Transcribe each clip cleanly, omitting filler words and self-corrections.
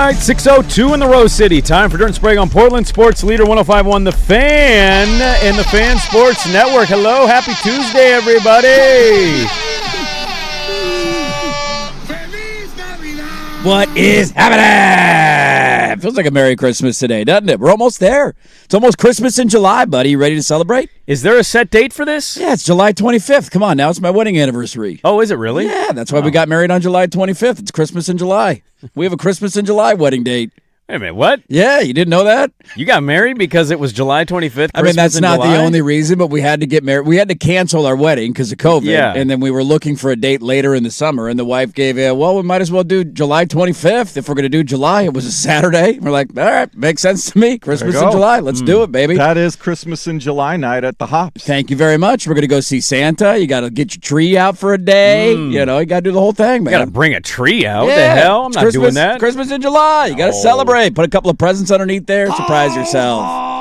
right, 6:02 in the Rose City. Time for Dirt and Sprague on Portland Sports Leader 105.1 The Fan and the Fan Sports Network. Hello, happy Tuesday, everybody. What is happening? Feels like a Merry Christmas today, doesn't it? We're almost there. It's almost Christmas in July, buddy. You ready to celebrate? Is there a set date for this? Yeah, it's July 25th. Come on, now it's my wedding anniversary. Oh, is it really? Yeah, that's why we got married on July 25th. It's Christmas in July. We have a Christmas in July wedding date. Wait a minute, what? Yeah, you didn't know that? You got married because it was July 25th, I mean, that's not the only reason, but we had to get married. We had to cancel our wedding because of COVID, and then we were looking for a date later in the summer, and the wife gave well, we might as well do July 25th if we're going to do July. It was a Saturday. We're like, all right, makes sense to me. Christmas in July. Let's do it, baby. That is Christmas in July night at the Hops. Thank you very much. We're going to go see Santa. You got to get your tree out for a day. You know, you got to do the whole thing, man. You got to bring a tree out. Yeah, What the hell? I'm not doing that. Christmas in July. You got to celebrate. Put a couple of presents underneath there. Surprise yourself.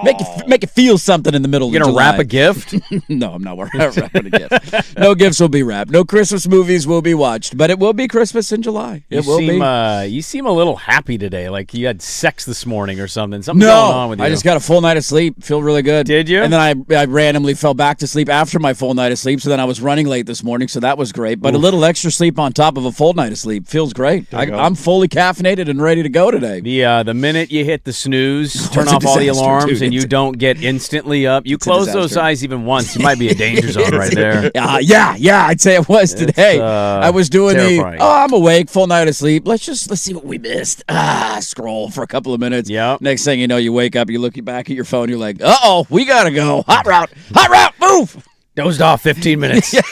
Make it feel something in the middle of July. You gonna wrap a gift? No, I'm not wrapping a gift. No gifts will be wrapped. No Christmas movies will be watched. But it will be Christmas in July. It will be. You seem a little happy today, like you had sex this morning or something. Something's going on with you. I just got a full night of sleep. Feel really good. Did you? And then I randomly fell back to sleep after my full night of sleep. So then I was running late this morning. So that was great. But a little extra sleep on top of a full night of sleep feels great. I'm fully caffeinated and ready to go today. The minute you hit the snooze, turn off all the alarms, and you don't get instantly up. You close those eyes even once, you might be a danger zone right there. Yeah, I'd say it was today. I was doing terrifying. I'm awake, full night of sleep. Let's see what we missed. Scroll for a couple of minutes. Yeah. Next thing you know, you wake up, you look back at your phone, you're like, we gotta go. Hot route, move. Dozed off 15 minutes. Yeah,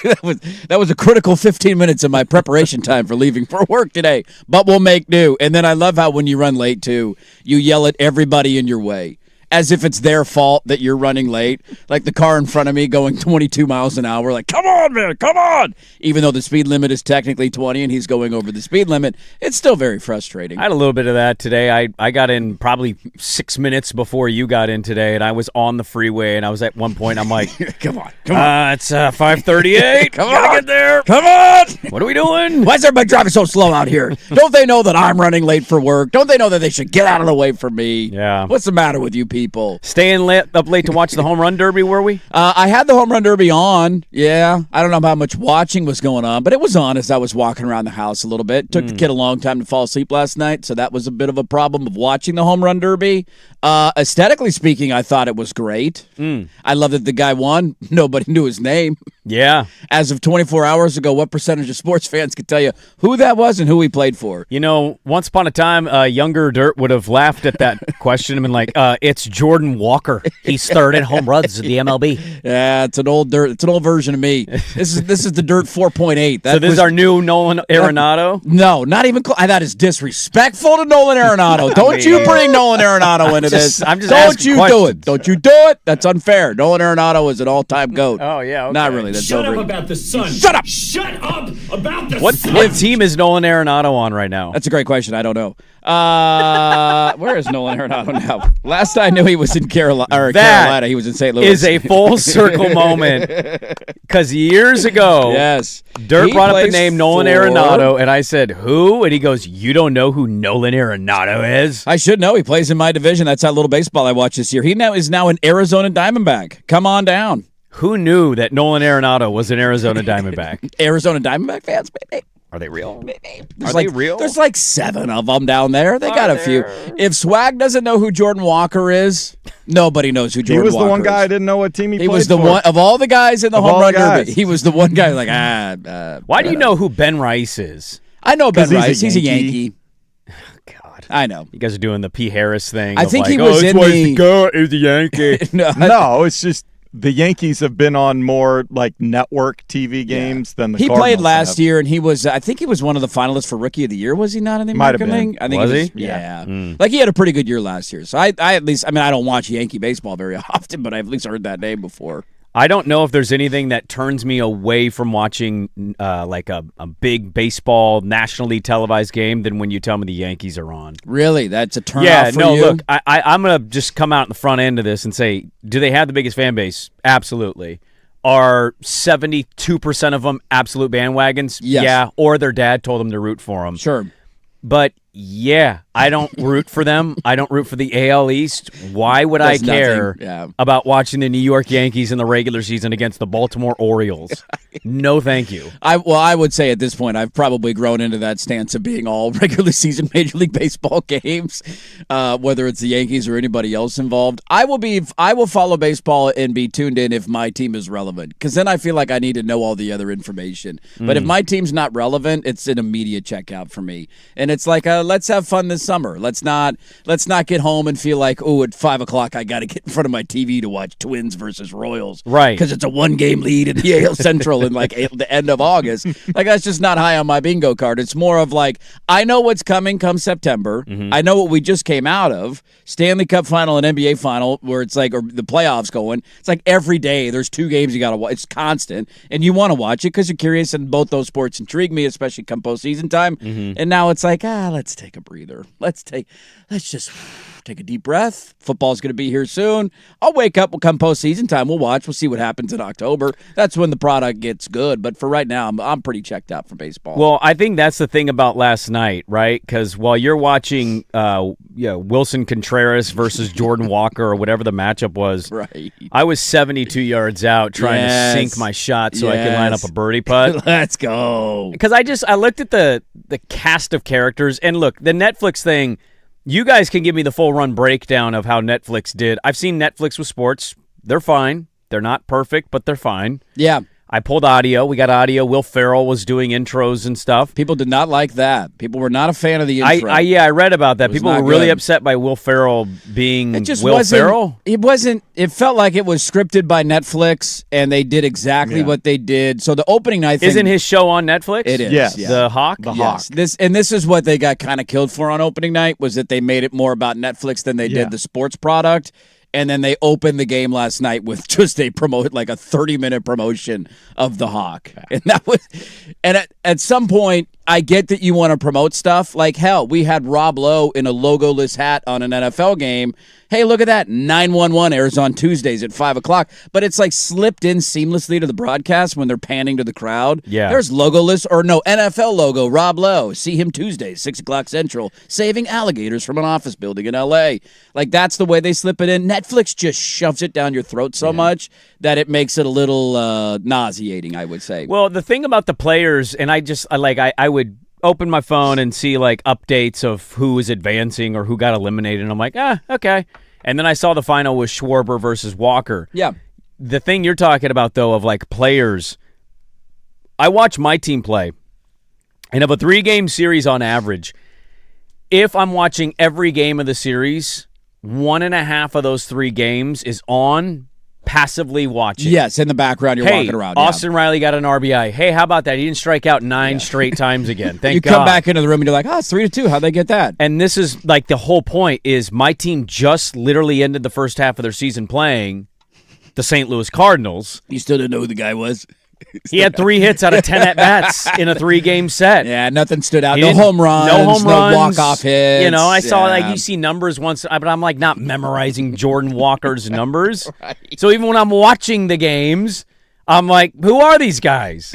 that was a critical 15 minutes of my preparation time for leaving for work today. But we'll make do. And then I love how when you run late too, you yell at everybody in your way, as if it's their fault that you're running late. Like the car in front of me going 22 miles an hour. Like, come on, man, come on. Even though the speed limit is technically 20 and he's going over the speed limit, it's still very frustrating. I had a little bit of that today. I got in probably 6 minutes before you got in today, and I was on the freeway, and I was at one point, I'm like, come on. It's 5:38. Come Gotta on. get there. Come on. What are we doing? Why is everybody driving so slow out here? Don't they know that I'm running late for work? Don't they know that they should get out of the way for me? Yeah. What's the matter with you people? Staying up late to watch the home run derby, were we? I had the home run derby on. Yeah. I don't know how much watching was going on, but it was on as I was walking around the house a little bit. Took the kid a long time to fall asleep last night, so that was a bit of a problem of watching the home run derby. Aesthetically speaking, I thought it was great. I love that the guy won. Nobody knew his name. Yeah. As of 24 hours ago, what percentage of sports fans could tell you who that was and who he played for? You know, once upon a time, younger Dirt would have laughed at that question and been like, it's Jordan Walker. He started home runs in the MLB. Yeah, it's an old Dirt. It's an old version of me. This is the Dirt 4.8. So this is our new Nolan Arenado? No, not even close. That is disrespectful to Nolan Arenado. Don't you bring Nolan Arenado into this. I'm just Don't asking you questions. do it. Don't you do it. That's unfair. Nolan Arenado is an all-time GOAT. Oh, yeah, okay. Not really. That's Shut over. up about the sun. Shut up. Shut up about the What sun. team is Nolan Arenado on right now? That's a great question. I don't know. Where is Nolan Arenado now? Last I knew, he was in Carolina. He was in St. Louis. Is a full circle moment. Because years ago, yes, Dirt he brought up the plays name Nolan for- Arenado, and I said, who? And he goes, you don't know who Nolan Arenado is? I should know. He plays in my division. That's how little baseball I watch this year. He is now an Arizona Diamondback. Come on down. Who knew that Nolan Arenado was an Arizona Diamondback? Arizona Diamondback fans, baby. Are they real? Are they real? There's like 7 of them down there. They got a few. If Swag doesn't know who Jordan Walker is, nobody knows who Jordan Walker is. He was the one guy I didn't know what team he played was the for. one of all the guys in the home run derby. He was the one guy like Why do you know who Ben Rice is? I know Ben 'Cause he's a Rice. He's a Yankee. Yankee. God. I know. You guys are doing the P. Harris thing. I of think like, he was that's in why the- he's the goat. He's a Yankee. No, it's just the Yankees have been on more like network TV games than the He Cardinals played last have. year, and he was. I think he was one of the finalists for Rookie of the Year. Was he not in the Might have American been. League? I think Was he? he? Yeah. Like he had a pretty good year last year. So I at least. I mean, I don't watch Yankee baseball very often, but I've at least heard that name before. I don't know if there's anything that turns me away from watching like a big baseball nationally televised game than when you tell me the Yankees are on. Really, that's a turn Yeah, off for no, you? look, I'm going to just come out in the front end of this and say, do they have the biggest fan base? Absolutely. Are 72% of them absolute bandwagons? Yes. Yeah, or their dad told them to root for them. Sure. But Yeah, I don't root for them. I don't root for the AL East. Why would I Does care nothing. about watching the New York Yankees in the regular season against the Baltimore Orioles? No, thank you. I would say at this point I've probably grown into that stance of being all regular season Major League Baseball games, whether it's the Yankees or anybody else involved. I will follow baseball and be tuned in if my team is relevant, because then I feel like I need to know all the other information. But if my team's not relevant, it's an immediate checkout for me, and it's like let's have fun this summer. Let's not get home and feel like, oh, at 5 o'clock I got to get in front of my TV to watch Twins versus Royals, right? Because it's a 1-game lead in the AL Central in like the end of August. Like, that's just not high on my bingo card. It's more of like, I know what's coming come September. I know what we just came out of, Stanley Cup final and NBA final, where it's like, or the playoffs going. It's like every day there's 2 games you got to watch. It's constant, and you want to watch it because you're curious, and both those sports intrigue me, especially come postseason time. And now it's like, let's take a breather. Let's just take a deep breath. Football's going to be here soon. I'll wake up. We'll come postseason time. We'll watch. We'll see what happens in October. That's when the product gets good. But for right now, I'm pretty checked out for baseball. Well, I think that's the thing about last night, right? Because while you're watching Wilson Contreras versus Jordan Walker or whatever the matchup was, right. I was 72 yards out trying to sink my shot so I could line up a birdie putt. Let's go. Because I looked at the cast of characters, and look, the Netflix thing, you guys can give me the full run breakdown of how Netflix did. I've seen Netflix with sports. They're fine. They're not perfect, but they're fine. Yeah. I pulled audio. We got audio. Will Ferrell was doing intros and stuff. People did not like that. People were not a fan of the intro. I read about that. People were really good. upset by Will Ferrell being It just Will Ferrell. It wasn't. It felt like it was scripted by Netflix, and they did exactly what they did. So the opening night thing, Isn't his show on Netflix? It is. Yes. Yeah. The Hawk? The Hawk. Yes. This is what they got kind of killed for on opening night, was that they made it more about Netflix than they did the sports product. And then they opened the game last night with just a 30-minute promotion of the Hawk. And that was, and at some point, I get that you want to promote stuff. Like, hell, we had Rob Lowe in a logoless hat on an NFL game. Hey, look at that. 911 airs on Tuesdays at 5 o'clock. But it's like slipped in seamlessly to the broadcast when they're panning to the crowd. Yeah. There's logoless, or no, NFL logo, Rob Lowe. See him Tuesdays, 6 o'clock Central, saving alligators from an office building in L.A. Like, that's the way they slip it in. Netflix just shoves it down your throat so much that it makes it a little nauseating, I would say. Well, the thing about the players, and I would open my phone and see like updates of who was advancing or who got eliminated, and I'm like, okay. And then I saw the final was Schwarber versus Walker. Yeah. The thing you're talking about, though, of like players, I watch my team play, and of a 3-game series on average, if I'm watching every game of the series, 1.5 of those 3 games is on passively watching. Yes, in the background, you're walking around. Austin Riley got an RBI. Hey, how about that? He didn't strike out 9 straight times again. Thank God. You come back into the room and you're like, it's 3-2. How'd they get that? And this is like the whole point is my team just literally ended the first half of their season playing the St. Louis Cardinals. You still didn't know who the guy was? He had 3 hits out of 10 at-bats in a 3-game set. Yeah, nothing stood out. He No didn't- home runs, no walk-off hits. You know, I saw like you see numbers once, but I'm like not memorizing Jordan Walker's numbers. Right. So even when I'm watching the games, I'm like, who are these guys?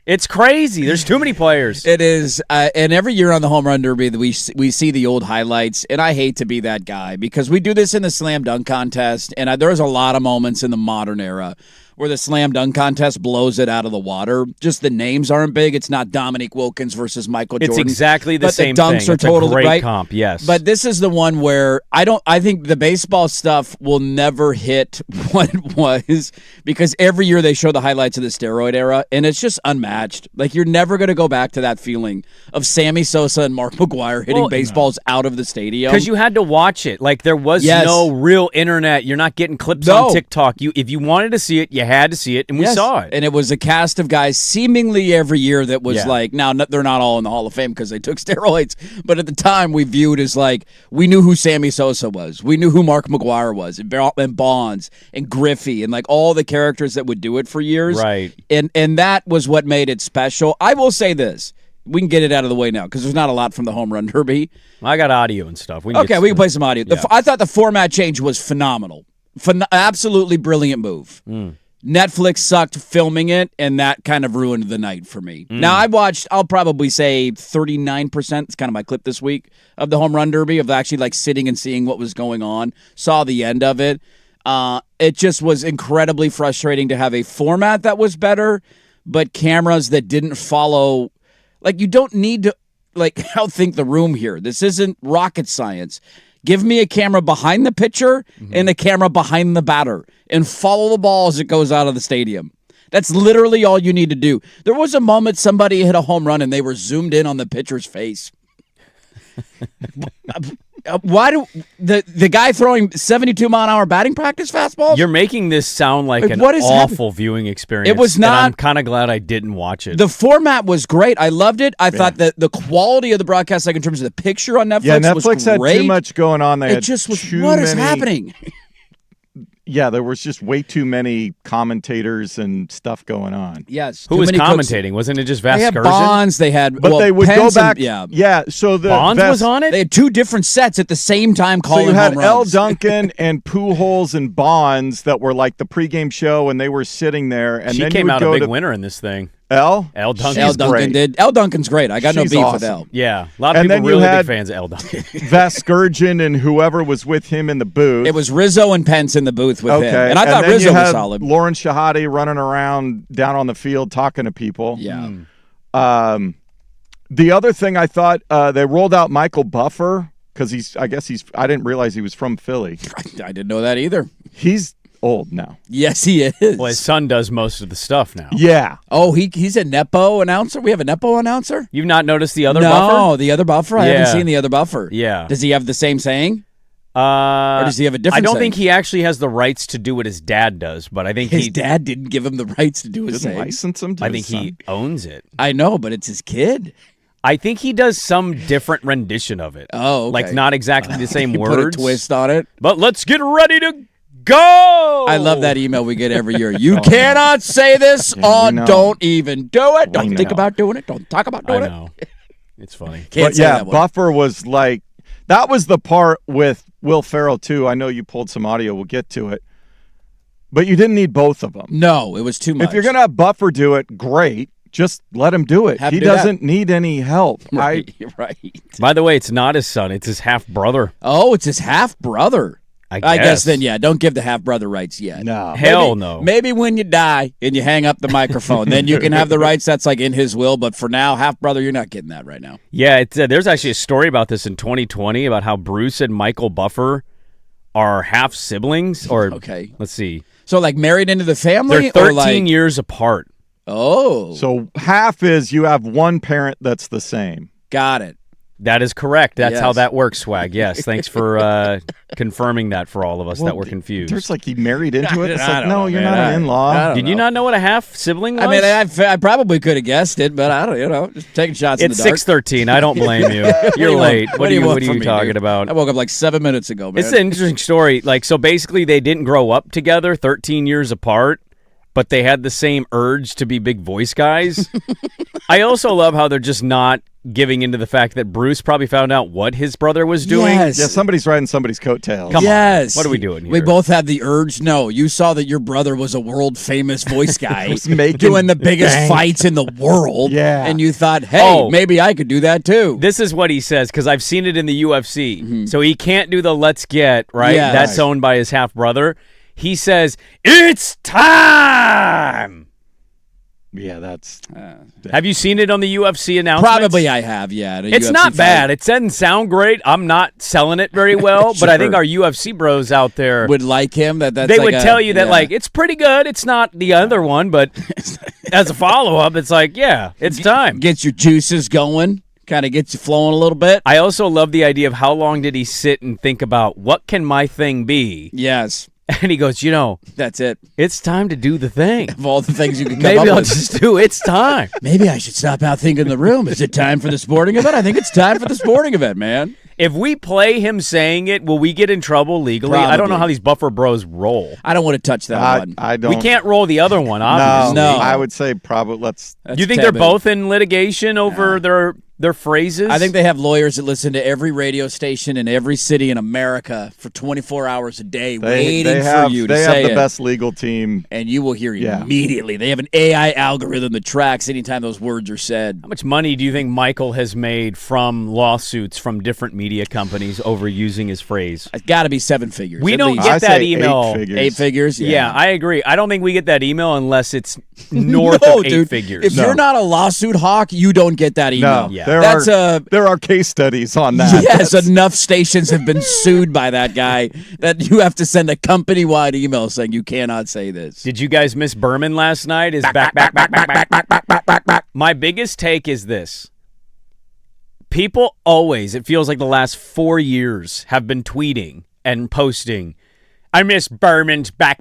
It's crazy. There's too many players. It is, and every year on the Home Run Derby, we see the old highlights, and I hate to be that guy because we do this in the slam dunk contest, and there's a lot of moments in the modern era where the slam dunk contest blows it out of the water. Just the names aren't big. It's not Dominique Wilkins versus Michael Jordan. It's exactly the same thing. But the dunks are It's totally a great right. comp, yes. But this is the one where I think the baseball stuff will never hit what it was because every year they show the highlights of the steroid era, and it's just unmatched. Like, you're never going to go back to that feeling of Sammy Sosa and Mark McGwire hitting baseballs out of the stadium. Because you had to watch it. Like, there was no real internet. You're not getting clips on TikTok. If you wanted to see it, you had to see it, and we saw it. And it was a cast of guys seemingly every year that was like, now they're not all in the Hall of Fame because they took steroids, but at the time we viewed as like, we knew who Sammy Sosa was. We knew who Mark McGwire was, and Bonds, and Griffey, and like all the characters that would do it for years. Right. And that was what made it special. I will say this. We can get it out of the way now because there's not a lot from the Home Run Derby. I got audio and stuff. We can play some audio. Yeah. I thought the format change was phenomenal. Absolutely brilliant move. Netflix sucked filming it, and that kind of ruined the night for me. Now, I'll probably say 39%, it's kind of my clip this week, of the Home Run Derby, of actually like sitting and seeing what was going on. Saw the end of it. It just was incredibly frustrating to have a format that was better, but cameras that didn't follow. Like, you don't need to, like, outthink the room here. This isn't rocket science. Give me a camera behind the pitcher and a camera behind the batter and follow the ball as it goes out of the stadium. That's literally all you need to do. There was a moment somebody hit a home run and they were zoomed in on the pitcher's face. Why do the guy throwing 72-mile-an-hour batting practice fastballs? You're making this sound like an what is awful viewing experience. It was not. And I'm kind of glad I didn't watch it. The format was great. I loved it. I thought that the quality of the broadcast, like in terms of the picture on Netflix, was great. Netflix had too much going on. It just was, what is happening? Yeah, there was just way too many commentators and stuff going on. Yes. Who was commentating? Wasn't it just Vasgersian? They had Bonds. They had, But they would go back. Yeah. So the Bonds was on it? They had two different sets at the same time calling So you had home L. runs. Duncan and Pujols and Bonds that were like the pregame show, and they were sitting there. And She then came you would out go a big to winner in this thing. L. L. Duncan. L. Duncan great. did. L. Duncan's great. I got no She's beef with awesome. L. Yeah, a lot of And people then you really had big fans of L. Duncan. Vasgersian and whoever was with him in the booth. It was Rizzo and Pence in the booth with okay. him. And I thought then Rizzo you was had solid. Lauren Shahade running around down on the field talking to people. Yeah. The other thing I thought, they rolled out Michael Buffer because I didn't realize he was from Philly. I didn't know that either. He's old now. Yes, he is. Well, his son does most of the stuff now. Yeah. Oh, he's a Nepo announcer? We have a Nepo announcer? You've not noticed the other no, buffer? the other buffer? I Yeah. haven't seen the other buffer. Yeah. Does he have the same saying? Or does he have a different I don't saying? think he actually has the rights to do what his dad does, but I think His dad didn't give him the rights to do his Didn't saying. license him to I his think he son. owns it. I know, but it's his kid. I think he does some different rendition of it. Oh, okay. Like not exactly the same He words. put a twist on it. But let's get ready to go. I love that email we get every year. You cannot say this on know. Don't even do it. Don't We think know. about doing it. Don't talk about I doing it. know. It's funny. Can't But say yeah, that one. Buffer was like, that was the part with Will Ferrell too. I know you pulled some audio. We'll get to it. But you didn't need both of them. No, it was too much. If you're going to have Buffer do it, great. Just let him do it. Have He him do that. doesn't need any help. Right. By the way, it's not his son. It's his half brother. Oh, it's his half brother. I I guess guess. then, yeah, don't give the half brother rights yet. No. Hell no. Maybe when you die and you hang up the microphone, then you can have the rights. That's like in his will. But for now, half brother, you're not getting that right now. Yeah, it's, there's actually a story about this in 2020 about how Bruce and Michael Buffer are half siblings. Or Okay. let's see, So like married into the family, they're or 13 like years apart. oh, So half is you have one parent that's the same. got it. That is correct. That's how Yes. that works, Swag. Yes, thanks for confirming that for all of us that Well, were confused. There's like he married into it. It's I like, don't no, know, you're man. not I an in-law. don't Did you know. not know what a half sibling was? I mean, I probably could have guessed it, but I don't, just taking shots in it's the dark. 6:13. I don't blame you. What do You're you want? late. What do you want are from you me, talking dude? about? I woke up like 7 minutes ago, man. It's an interesting story. Like, so basically, they didn't grow up together, 13 years apart, but they had the same urge to be big voice guys. I also love how they're just not giving into the fact that Bruce probably found out what his brother was doing. Yes. Yeah, somebody's riding somebody's coattails. Come on. Yes. What are we doing here? We both had the urge. No, you saw that your brother was a world famous voice guy Was making doing the biggest bank. fights in the world. Yeah. And you thought, hey, Oh. maybe I could do that too. This is what he says, because I've seen it in the UFC. So he can't do the let's get, right? Yeah. That's Right. owned by his half brother. He says, it's time. Yeah, that's Have you seen it on the UFC announcements? Probably I have, yeah. at a It's UFC not fight. bad. It doesn't sound great. I'm not selling it very well, but I think Sure. our UFC bros out there, Would like him. That's they like would a- tell you that, yeah. like, it's pretty good. It's not the other one, but as a follow-up, it's like, yeah, it's time. Gets your juices going, kind of gets you flowing a little bit. I also love the idea of how long did he sit and think about, what can my thing be? Yes, And he goes, that's it. it's time to do the thing. Of all the things you could come Maybe up I'll with. just do it's time. Maybe I should stop out thinking the room. Is it time for the sporting event? I think it's time for the sporting event, man. If we play him saying it, will we get in trouble legally? I don't know Probably. how these buffer bros roll. I don't want to touch that one. I don't. We can't roll the other one, obviously. No. I would say probably let's. That's You think they're taboo. both in litigation over their their phrases. I think they have lawyers that listen to every radio station in every city in America for 24 hours a day, waiting for you to say it. They have the best legal team. And you will hear immediately. They have an AI algorithm that tracks anytime those words are said. How much money do you think Michael has made from lawsuits from different media companies over using his phrase? It's got to be 7 figures. We at don't least. get I that say email. 8 figures. 8 figures? Yeah, I agree. I don't think we get that email unless it's north No, of 8 dude. figures. If you're not a lawsuit hawk, you don't get that email. No, Yeah. there are case studies on that. Yes, enough stations have been sued by that guy that you have to send a company-wide email saying you cannot say this. Did you guys miss Berman last night? Is back. My biggest take is this. People always, it feels like the last 4 years, have been tweeting and posting, I miss Berman's back.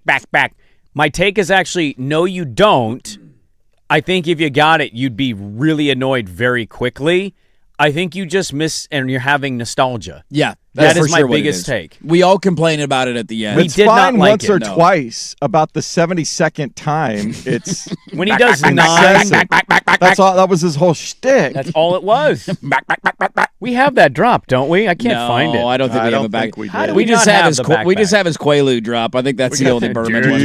My take is actually, no, you don't. I think if you got it, you'd be really annoyed very quickly. I think you just miss, and you're having nostalgia. Yeah, That that's is for my sure what it biggest is. take. We all complain about it at the end. We It's did not fine like once it, or no. twice. About the 72nd time, it's When he does excessive. 9, That's all. That was his whole shtick. that's all it was. We have that drop, don't we? I can't find it. I don't think I we have don't a back. think we How did. do We we just not have have his the we just backpack? have his Quaalude drop. I think that's the only Berman one.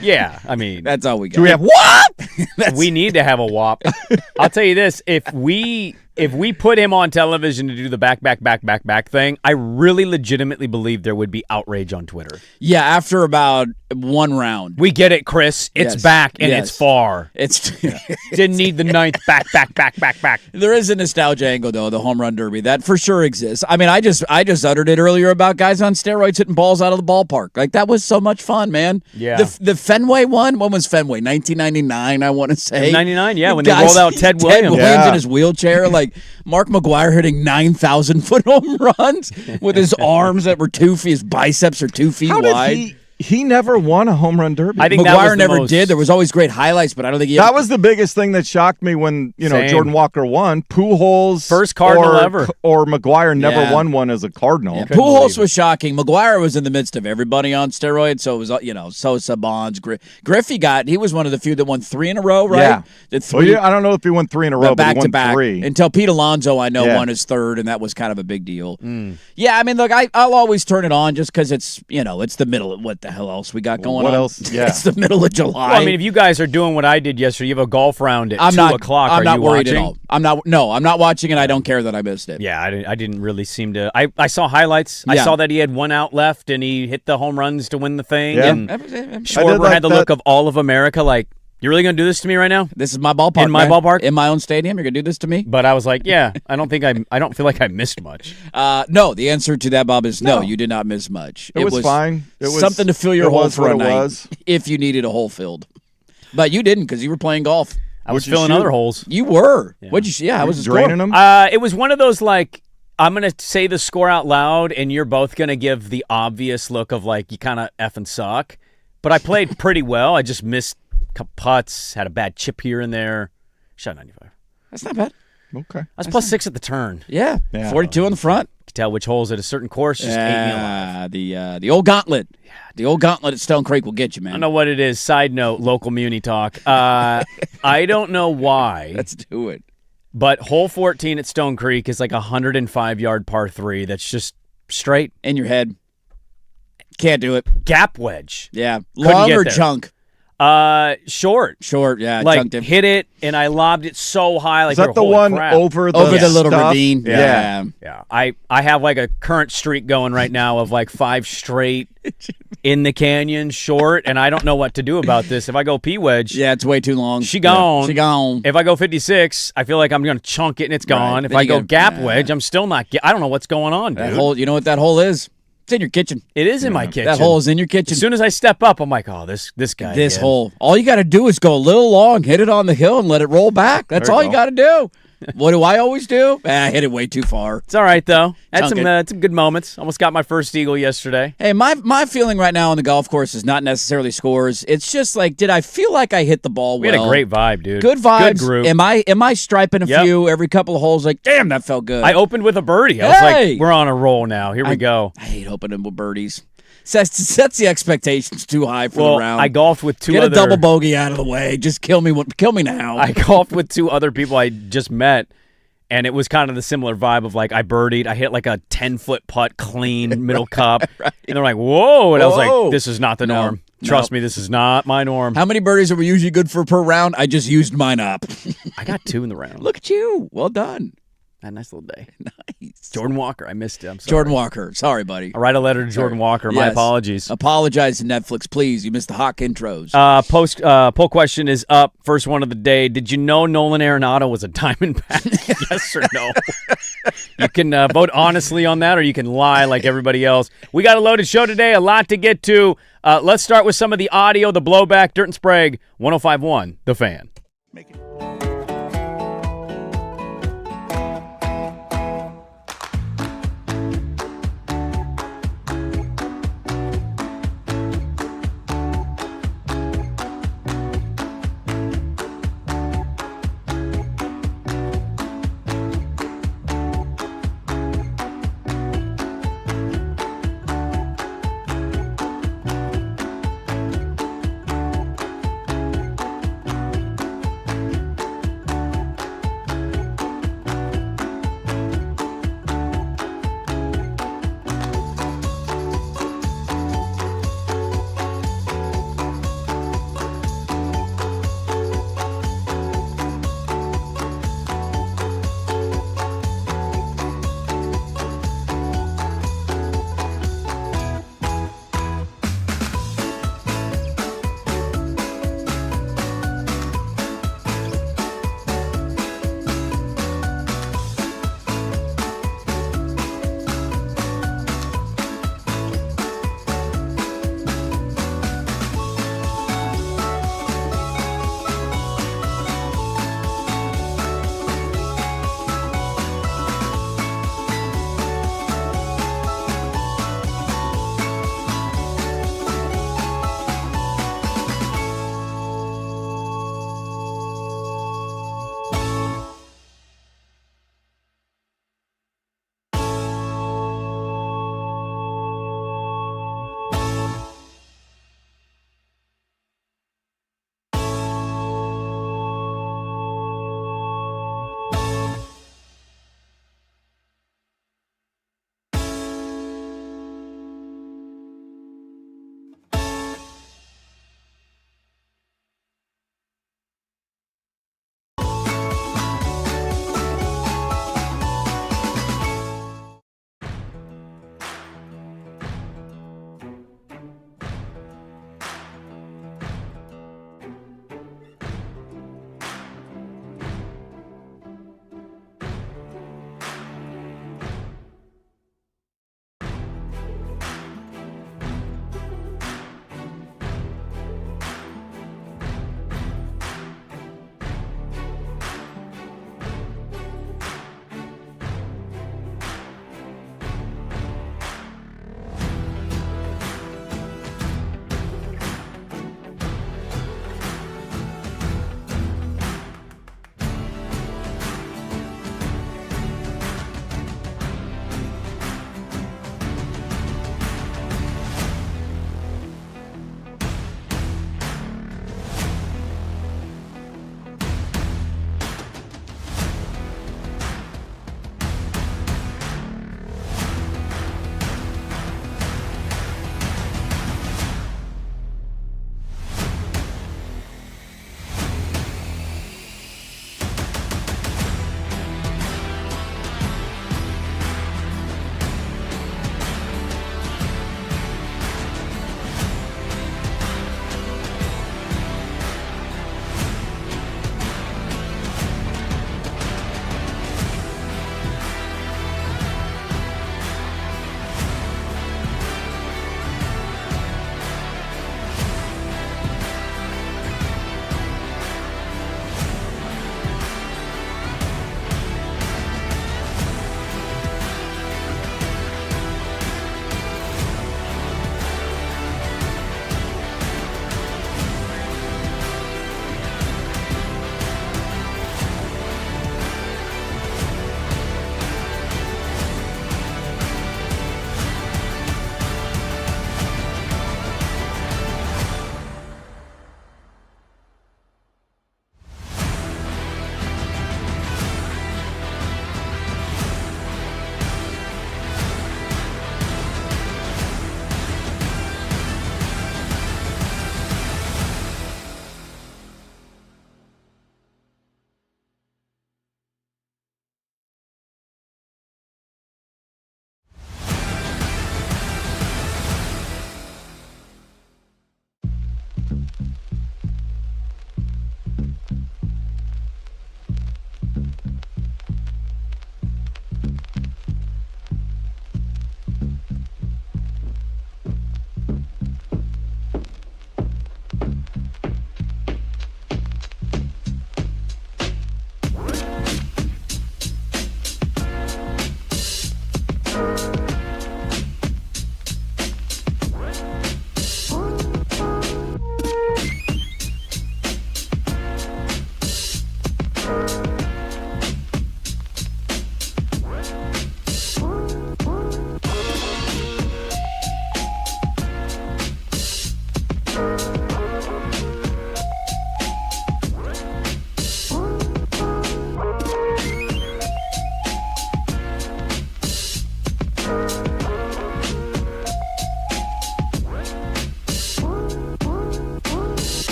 Yeah, I mean, That's all we got. Do we have what? we need to have a WAP. I'll tell you this: if we put him on television to do the back thing, I really legitimately believe there would be outrage on Twitter. Yeah, after about one round. We get it, Chris. It's Yes. back and Yes. it's far. It's Didn't need the 9th back. There is a nostalgia angle though, the home run derby. That for sure exists. I mean, I just uttered it earlier about guys on steroids hitting balls out of the ballpark. Like that was so much fun, man. Yeah. The Fenway one, when was Fenway? 1999, I want to say. 99, yeah, when Guys- they rolled out Ted Williams. Yeah. in his wheelchair, like Mark McGwire hitting 9,000-foot home runs with his arms that were 2 feet, his biceps are 2 feet How wide. did he never won a home run derby? I think that was McGuire the never most- did. There was always great highlights, but I don't think he that was the biggest thing that shocked me when Same. Jordan Walker won. Pujols, First Cardinal ever. or McGuire never Yeah. won one as a Cardinal. Yeah, Couldn't Pujols believe it. was shocking. McGuire was in the midst of everybody on steroids, so it was Sosa, Bonds, Griffey he was one of the few that won 3 in a row, right? Yeah. Did Well, 3 I don't know if he won 3 in a row, but back he to won back 3. until Pete Alonso, I know, Yeah. won his 3rd, and that was kind of a big deal. Mm. Yeah, I mean, look, I'll always turn it on just because it's it's the middle. What the hell else we got going What on? else? Yeah. It's the middle of July. Well, I mean, if you guys are doing what I did yesterday, you have a golf round at 2 o'clock. I'm Are not you worried watching? at all. I'm not watching, and I don't care that I missed it. Yeah, I didn't really seem to. I saw highlights. I Yeah. saw that he had 1 out left and he hit the home runs to win the thing. Yeah. And I did Schwarber like had the that. look of all of America, like, you really going to do this to me right now? This is my ballpark. In my man. ballpark? in my own stadium. You're gonna do this to me? But I was like, yeah, I don't feel like I missed much. No. The answer to that, Bob, is no. No. You did not miss much. It was fine. It was something to fill your it hole was for what a it night was. if you needed a hole filled. But you didn't because you were playing golf. I was What'd you filling shoot? other holes. You were. What'd you? Yeah, I was draining them. It was one of those, like, I'm going to say the score out loud, and you're both going to give the obvious look of, like, you kind of effing suck. But I played pretty well. I just missed a couple putts, had a bad chip here and there. Shot 95. That's not bad. Okay. I was plus 6 at the turn. Yeah. Yeah. 42 on the front. You could tell which holes at a certain course just ate me alive. The old gauntlet. Yeah. The old gauntlet at Stone Creek will get you, man. I don't know what it is. Side note, local Muni talk. I don't know why, Let's do it. but hole 14 at Stone Creek is like a 105-yard par 3 that's just straight In your head. Can't do it. gap wedge. Yeah. Couldn't Long get or there. chunk? Short. Short, yeah. Like, chunked it. hit it, and I lobbed it so high. Like, Is that the holy one crap. over the Over the little stuff? ravine. Yeah. Yeah, I have like a current streak going right now of like 5 straight in the canyon short, and I don't know what to do about this. If I go P wedge, Yeah, it's way too long. she gone. She gone. If I go 56, I feel like I'm going to chunk it and it's gone. If Then I you go gotta- gap wedge, I'm still not. I don't know what's going on, dude. That hole, you know what that hole is? It's in your kitchen. It is in my kitchen. That hole is in your kitchen. As soon as I step up, I'm like, oh, this guy. This again. hole. All you got to do is go a little long, hit it on the hill, and let it roll back. That's There you all you go. got to do. What do I always do? I hit it way too far. It's all right though. Had Chunk some good moments. Almost got my first eagle yesterday. Hey, my feeling right now on the golf course is not necessarily scores. It's just like, did I feel like I hit the ball We well? had a great vibe, dude. Good vibes. Good group. Am I striping a Yep. few every couple of holes? Like, damn, that felt good. I opened with a birdie. I was Hey! like, we're on a roll now. Here we go. I hate opening with birdies. Sets the expectations too high for the round. I golfed with two Get other... a double bogey out of the way. Just kill me now. I golfed with two other people I just met, and it was kind of the similar vibe of like I birdied. I hit like a 10-foot putt clean middle cup. Right. And they're like, whoa. And I was Whoa. like, this is not the norm. Trust me, this is not my norm. How many birdies are we usually good for per round? I just used mine up. I got 2 in the round. Look at you. Well done. Had a nice little day. Nice. Jordan Walker, I missed him. Jordan Walker. Sorry, buddy. I'll write a letter to Jordan Walker. My Yes. apologies. Apologize to Netflix, please. You missed the Hawk intros. Poll question is up. First one of the day. Did you know Nolan Arenado was a Diamondback? Yes or no? You can vote honestly on that, or you can lie like everybody else. We got a loaded show today. A lot to get to. Let's start with some of the audio, the blowback. Dirt and Sprague, 105.1, The Fan.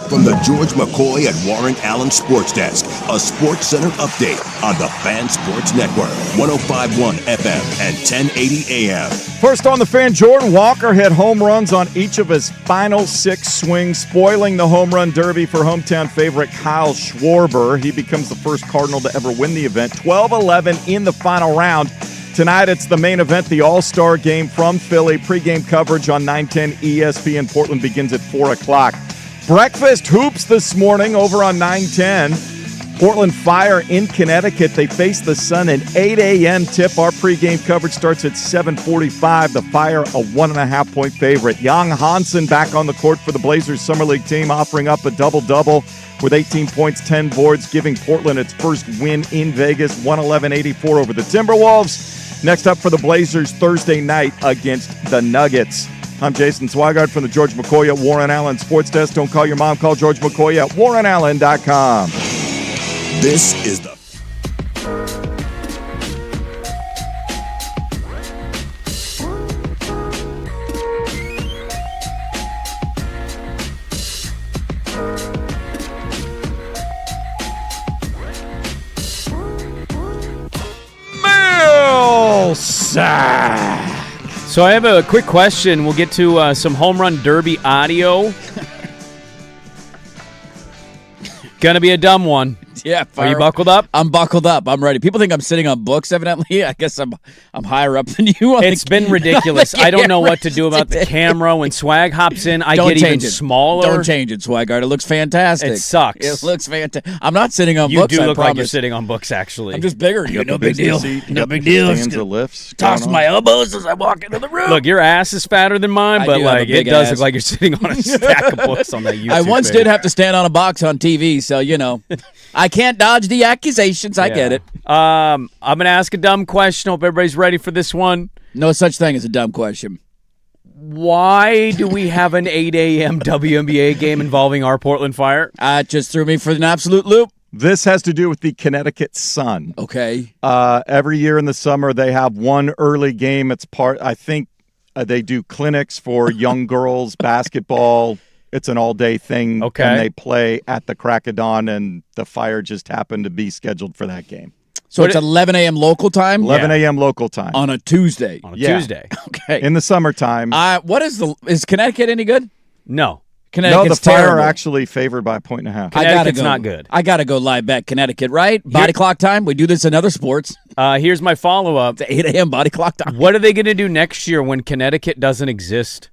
From the George McCoy and Warren Allen Sports Desk, a Sports Center update on the Fan Sports Network, 105.1 FM and 1080 AM. First on the Fan, Jordan Walker hit home runs on each of his final 6 swings, spoiling the home run derby for hometown favorite Kyle Schwarber. He becomes the first Cardinal to ever win the event. 12-11 in the final round. Tonight, it's the main event, the All-Star Game from Philly. Pre-game coverage on 910 ESPN. Portland begins at 4 o'clock. Breakfast hoops this morning over on 910. Portland Fire in Connecticut. They face the Sun at 8 a.m. tip. Our pregame coverage starts at 7:45. The Fire, a 1.5-point favorite. Jan Hansen back on the court for the Blazers Summer League team, offering up a double-double with 18 points, 10 boards, giving Portland its first win in Vegas, 111-84 over the Timberwolves. Next up for the Blazers Thursday night against the Nuggets. I'm Jason Swigard from the George McCoy at Warren Allen Sports Desk. Don't call your mom, call George McCoy at warrenallen.com. This is the Mail Sack. So I have a quick question. We'll get to some home run derby audio. Gonna be a dumb one. Yeah, Are you buckled up? I'm buckled up. I'm ready. People think I'm sitting on books, evidently. I guess I'm higher up than you. It's been ridiculous. I don't know what to do about the camera. When Swag hops in, I Don't get even change it. smaller. Don't change it, Swigard. It looks fantastic. It sucks. It looks fantastic. I'm not sitting on You books, do I look promise. like you're sitting on books, actually. I'm just bigger. You got No the big deal. business seat, you No got big the deal. Stanza lifts Toss going my on. elbows as I walk into the room. Look, your ass is fatter than mine, I but do have a like it big does ass. look like you're sitting on a stack of books on that YouTube I once page. did have to stand on a box on TV, so, I can't dodge the accusations. I get it. I'm going to ask a dumb question. Hope everybody's ready for this one. No such thing as a dumb question. Why do we have an 8 a.m. WNBA game involving our Portland Fire? It just threw me for an absolute loop. This has to do with the Connecticut Sun. Okay. Every year in the summer, they have one early game. It's I think they do clinics for young girls basketball. It's an all-day thing. Okay. And they play at the crack of dawn, and the Fire just happened to be scheduled for that game. So it's 11 a.m. local time? 11 a.m. local time. On a Tuesday. On a Yeah. Tuesday. Okay. In the summertime. Is Connecticut any good? No. No, the Connecticut's Fire terrible. are actually favored by 1.5. I gotta Connecticut's go. not good. I gotta go lie bet Connecticut, right? Body clock time. We do this in other sports. Here's my follow-up. It's 8 a.m. body clock time. What are they going to do next year when Connecticut doesn't exist?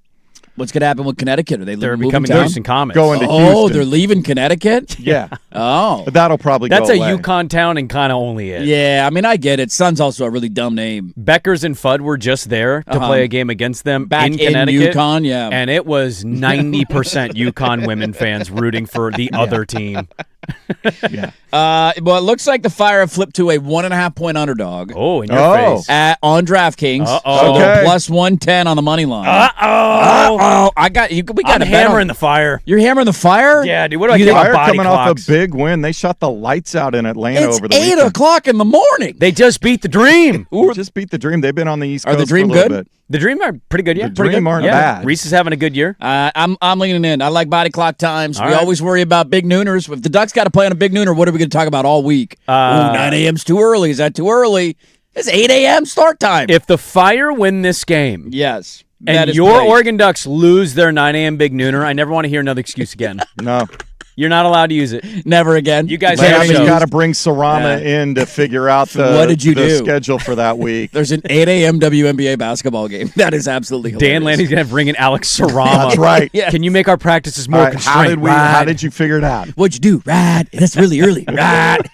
What's gonna happen with Connecticut? Are they They're moving becoming town? Houston Comets. Going to Oh, Houston. they're leaving Connecticut? Yeah. Oh. But that'll probably That's go a away. Yukon town and kind of only it. Yeah, I mean, I get it. Sun's also a really dumb name. Beckers and Fudd were just there to play a game against them Back in Connecticut. Yukon, yeah. And it was 90% Yukon women fans rooting for the other team. Yeah. Well, it looks like the Fire have flipped to a 1.5-point underdog Oh, in your Oh. face. on DraftKings. Uh-oh. So they're Okay. plus 110 on the money line. Uh-oh. I got you. We got I'm to bet hammering on- the Fire. You're hammering the Fire? Yeah, dude. What do I You think think- Fire about body coming clocks? off a big win. They shot the lights out in Atlanta It's over the 8 weekend. o'clock in the morning. They just beat the Dream. They just beat the Dream. They've been on the East Are Coast the Dream for a little good? bit. The Dream are pretty good, yeah. The pretty Dream good. aren't yeah. bad. Reese is having a good year. I'm leaning in. I like body clock times. All We right. always worry about big nooners. If the Ducks got to play on a big nooner, what are we going to talk about all week? 9 a.m.'s too early. Is that too early? It's 8 a.m. start time. If the Fire win this game Yes. that and is your great. Oregon Ducks lose their 9 a.m. big nooner, I never want to hear another excuse again. No. You're not allowed to use it. Never again. You guys Can't have be Larry's shows. got to bring Sarama in to figure out the, What did you the do? schedule for that week. There's an 8 a.m. WNBA basketball game. That is absolutely hilarious. Dan Landy's going to bring in Alex Sarama. That's right. Yeah. Can you make our practices more All right, constrained? how did you figure it out? What'd you do? Ride. That's really early. Ride.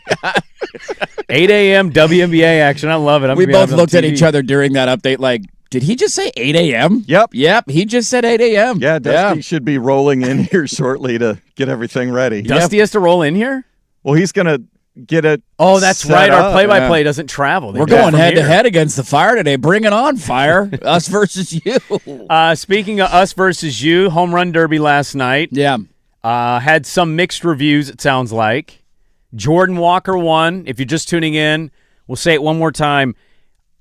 8 a.m. WNBA action. I love it. I'm We gonna be both having it on looked at TV. each other during that update like, did he just say 8 a.m.? Yep. Yep, he just said 8 a.m. Yeah, Dusty should be rolling in here shortly to get everything ready. Dusty has to roll in here? Well, he's going to get it. Oh, that's set right. Our up. play-by-play doesn't travel. They We're do it going from head to here. head against the Fire today. Bring it on, Fire. Us versus you. Speaking of us versus you, home run derby last night. Yeah. Had some mixed reviews, it sounds like. Jordan Walker won. If you're just tuning in, we'll say it one more time.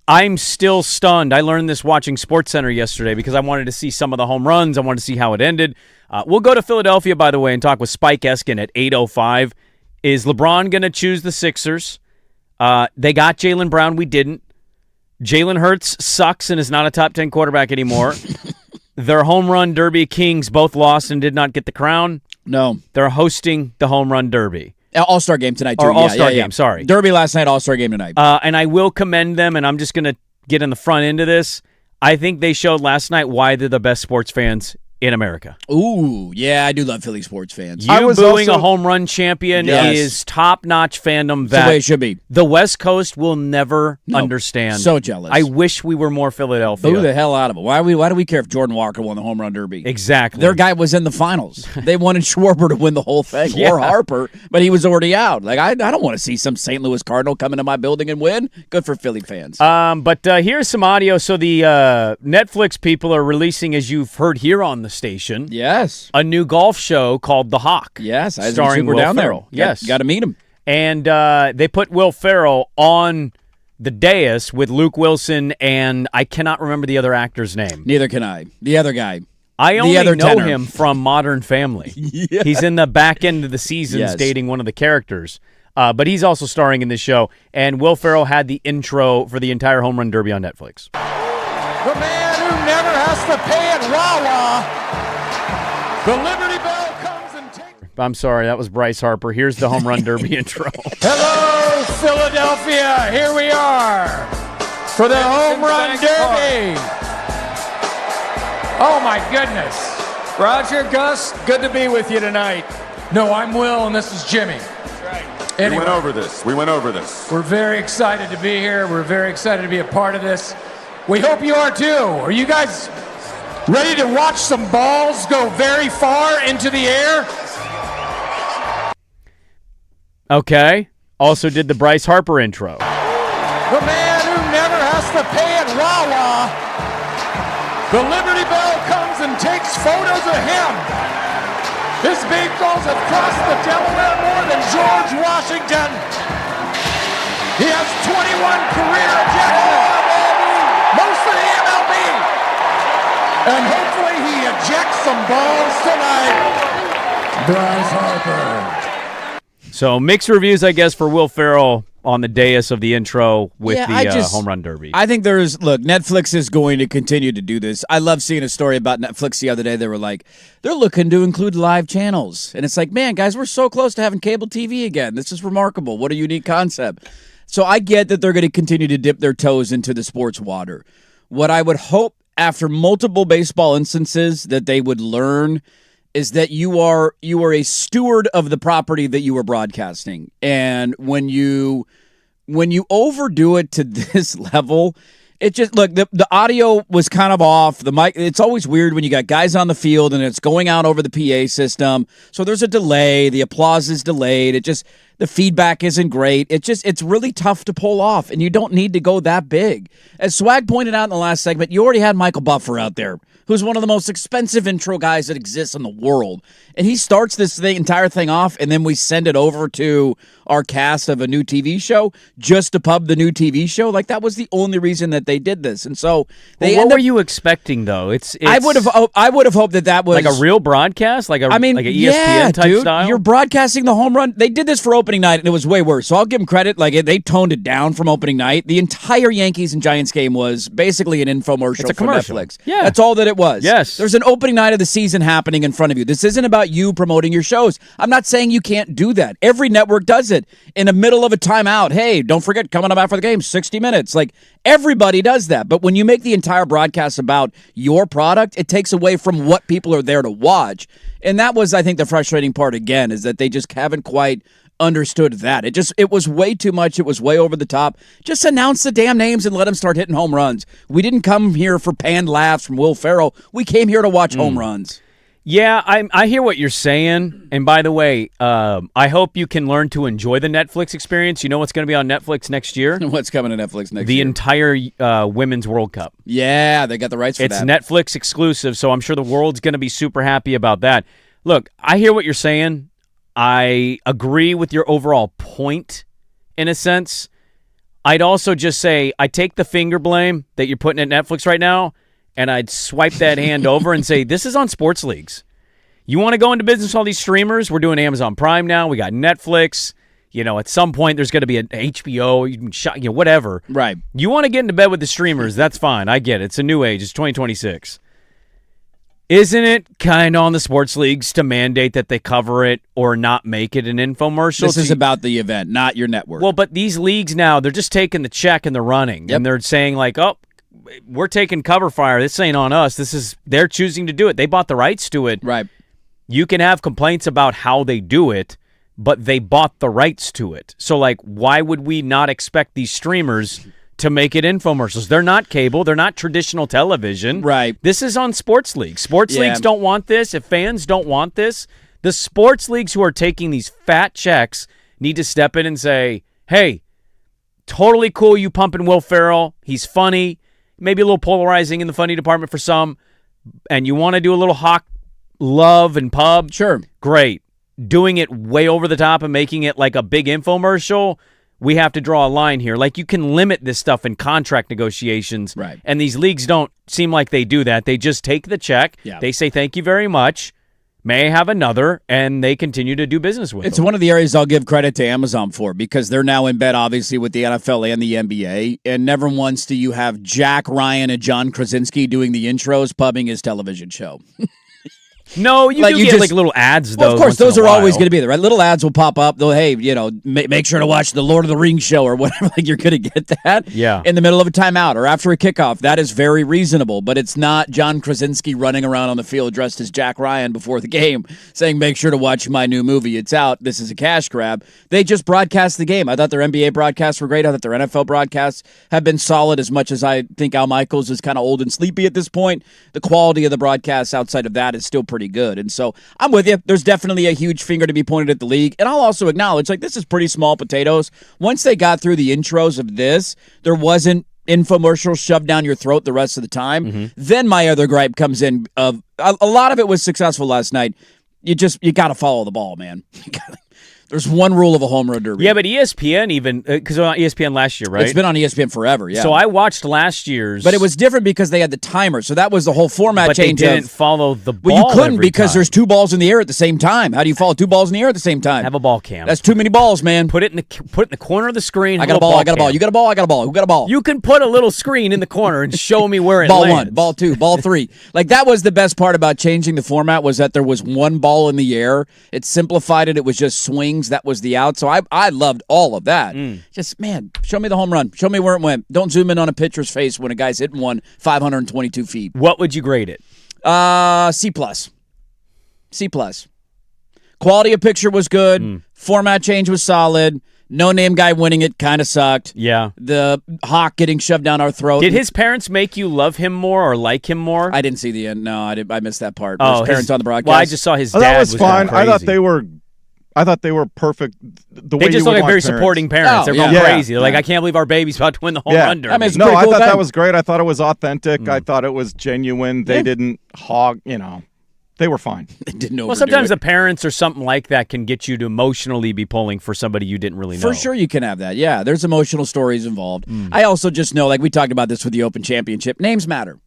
I'm still stunned. I learned this watching SportsCenter yesterday because I wanted to see some of the home runs. I wanted to see how it ended. We'll go to Philadelphia, by the way, and talk with Spike Eskin at 8:05. Is LeBron going to choose the Sixers? They got Jaylen Brown. We didn't. Jalen Hurts sucks and is not a top 10 quarterback anymore. Their home run derby kings both lost and did not get the crown. No. They're hosting the home run derby. All-Star game tonight, too. Or All-Star game, sorry. Derby last night, All-Star game tonight. And I will commend them, and I'm just going to get in the front end of this. I think they showed last night why they're the best sports fans in America. Ooh, yeah, I do love Philly sports fans. You booing a home run champion is top-notch fandom That's the way it should be. The West Coast will never understand. So jealous. I wish we were more Philadelphia. Boo the hell out of it. Why do we care if Jordan Walker won the home run derby? Exactly. Their guy was in the finals. They wanted Schwarber to win the whole thing, or Harper, but he was already out. Like I don't want to see some St. Louis Cardinal come into my building and win. Good for Philly fans. But here's some audio. So the Netflix people are releasing, as you've heard here on the station, yes, a new golf show called The Hawk. Yes, I starring Will down Ferrell. There. Yes, got to meet him. And they put Will Ferrell on the dais with Luke Wilson, and I cannot remember the other actor's name. Neither can I. The other guy. I only know tenor. Him from Modern Family. Yeah. He's in the back end of the seasons dating one of the characters. But he's also starring in this show. And Will Ferrell had the intro for the entire Home Run Derby on Netflix. The man who never has to pay at Wawa. The Liberty Bell comes and takes... I'm sorry, that was Bryce Harper. Here's the Home Run Derby intro. Hello, Philadelphia. Here we are for the Home Run Derby. Oh, my goodness. Roger, Gus, good to be with you tonight. No, I'm Will, and this is Jimmy. That's right. Anyway, We went over this. we're very excited to be here. We're very excited to be a part of this. We hope you are, too. Are you guys ready to watch some balls go very far into the air? Okay. Also did the Bryce Harper intro. The man who never has to pay at Wawa. The Liberty Bell comes and takes photos of him. His vehicles have crossed the Delaware more than George Washington. He has 21 career ejections. Most of the MLB. And hopefully he ejects some balls tonight. Bryce Harper. So mixed reviews, I guess, for Will Ferrell on the dais of the intro with the Home Run Derby. I think Netflix is going to continue to do this. I love seeing a story about Netflix the other day. They were like, they're looking to include live channels. And it's like, man, guys, we're so close to having cable TV again. This is remarkable. What a unique concept. So I get that they're going to continue to dip their toes into the sports water. What I would hope after multiple baseball instances that they would learn is that you are a steward of the property that you are broadcasting. And when you overdo it to this level, it just look the audio was kind of off. The mic, it's always weird when you got guys on the field and it's going out over the PA system. So there's a delay, the applause is delayed. The feedback isn't great. It's really tough to pull off, and you don't need to go that big. As Swag pointed out in the last segment, you already had Michael Buffer out there, who's one of the most expensive intro guys that exists in the world. And he starts this entire thing off, and then we send it over to our cast of a new TV show just to pub the new TV show. Like, that was the only reason that they did this. And so what were you expecting, though? I would have hoped that was like a real broadcast, like an ESPN type dude, style. You're broadcasting the home run. They did this for opening night, and it was way worse. So I'll give them credit. Like, they toned it down from opening night. The entire Yankees and Giants game was basically an infomercial for commercial. Netflix. Yeah, that's all that it was. Yes, there's an opening night of the season happening in front of you. This isn't about you promoting your shows. I'm not saying you can't do that. Every network does it in the middle of a timeout. Hey, don't forget, coming up after the game, 60 minutes. Like, everybody does that. But when you make the entire broadcast about your product, it takes away from what people are there to watch. And that was, I think, the frustrating part again, is that they just haven't quite understood that. It was way too much. It was way over the top. Just announce the damn names and let them start hitting home runs. We didn't come here for panned laughs from Will Ferrell. We came here to watch home runs. Yeah, I hear what you're saying. And by the way, I hope you can learn to enjoy the Netflix experience. You know what's going to be on Netflix next year? What's coming to Netflix next year? The entire Women's World Cup. Yeah, they got the rights for that. It's Netflix exclusive, so I'm sure the world's going to be super happy about that. Look, I hear what you're saying. I agree with your overall point, in a sense. I'd also just say, I take the finger blame that you're putting at Netflix right now, and I'd swipe that hand over and say, this is on sports leagues. You want to go into business with all these streamers? We're doing Amazon Prime now. We got Netflix. At some point there's going to be an HBO, whatever. Right. You want to get into bed with the streamers, that's fine. I get it. It's a new age. It's 2026. Isn't it kind of on the sports leagues to mandate that they cover it or not make it an infomercial? This is about the event, not your network. Well, but these leagues now, they're just taking the check and they're running. Yep. And they're saying like, oh, we're taking cover fire. This ain't on us. They're choosing to do it. They bought the rights to it. Right. You can have complaints about how they do it, but they bought the rights to it. So, like, why would we not expect these streamers to make it infomercials? They're not cable. They're not traditional television. Right. This is on sports leagues. Sports leagues don't want this. If fans don't want this, the sports leagues who are taking these fat checks need to step in and say, hey, totally cool you pumping Will Ferrell. He's funny. Maybe a little polarizing in the funny department for some. And you want to do a little hawk love and pub? Sure. Great. Doing it way over the top and making it like a big infomercial, we have to draw a line here. Like, you can limit this stuff in contract negotiations. Right. And these leagues don't seem like they do that. They just take the check. Yeah. They say, thank you very much. May I have another? And they continue to do business with It's them. one of the areas I'll give credit to Amazon for, because they're now in bed, obviously, with the NFL and the NBA. And never once do you have Jack Ryan and John Krasinski doing the intros, pubbing his television show. No, you do get like little ads, though. Well, of course, once in those a are always while. going to be there, right? Little ads will pop up. They'll, hey, make sure to watch the Lord of the Rings show or whatever. Like, you're going to get that in the middle of a timeout or after a kickoff. That is very reasonable, but it's not John Krasinski running around on the field dressed as Jack Ryan before the game saying, make sure to watch my new movie. It's out. This is a cash grab. They just broadcast the game. I thought their NBA broadcasts were great. I thought their NFL broadcasts have been solid, as much as I think Al Michaels is kind of old and sleepy at this point. The quality of the broadcasts outside of that is still pretty good. And so I'm with you. There's definitely a huge finger to be pointed at the league. And I'll also acknowledge, like, this is pretty small potatoes. Once they got through the intros of this, there wasn't infomercials shoved down your throat the rest of the time. Mm-hmm. Then my other gripe comes in of a lot of it was successful last night. You got to follow the ball, man. There's one rule of a home run derby. Yeah, but ESPN even, because it was on ESPN last year, right? It's been on ESPN forever, yeah. So I watched last year's. But it was different because they had the timer, so that was the whole format but change. They didn't follow the ball. Well, you couldn't every because time. there's two balls in the air at the same time. How do you follow two balls in the air at the same time? Have a ball cam. That's too many balls, man. Put it in the corner of the screen. I got a ball. I got a ball. You got a ball. I got a ball. Who got a ball? You can put a little screen in the corner and show me where it ball lands. 1, ball 2, ball 3. Like, that was the best part about changing the format, was that there was one ball in the air. It simplified it. It was just swings. That was the out. So I loved all of that. Just, man, show me the home run. Show me where it went. Don't zoom in on a pitcher's face when a guy's hitting one 522 feet. What would you grade it? C+. C+. Quality of picture was good. Format change was solid. No-name guy winning it kind of sucked. Yeah. The hawk getting shoved down our throat. Did his parents make you love him more or like him more? I didn't see the end. No, I missed that part. Oh, his parents on the broadcast. Well, I just saw his dad. That was fine. Going I crazy. thought they were perfect. The way They just you look would like want very parents. supporting parents. Oh, They're yeah. going Yeah. crazy. They're like, I can't believe our baby's about to win the home run derby. I mean, it's a No, pretty I cool thought thing. that was great. I thought it was authentic. I thought it was genuine. They didn't hog, they were fine. They didn't overdo Well, sometimes it. the parents or something like that can get you to emotionally be pulling for somebody you didn't really know. For sure you can have that. Yeah, there's emotional stories involved. I also just know, like we talked about this with the Open Championship, names matter.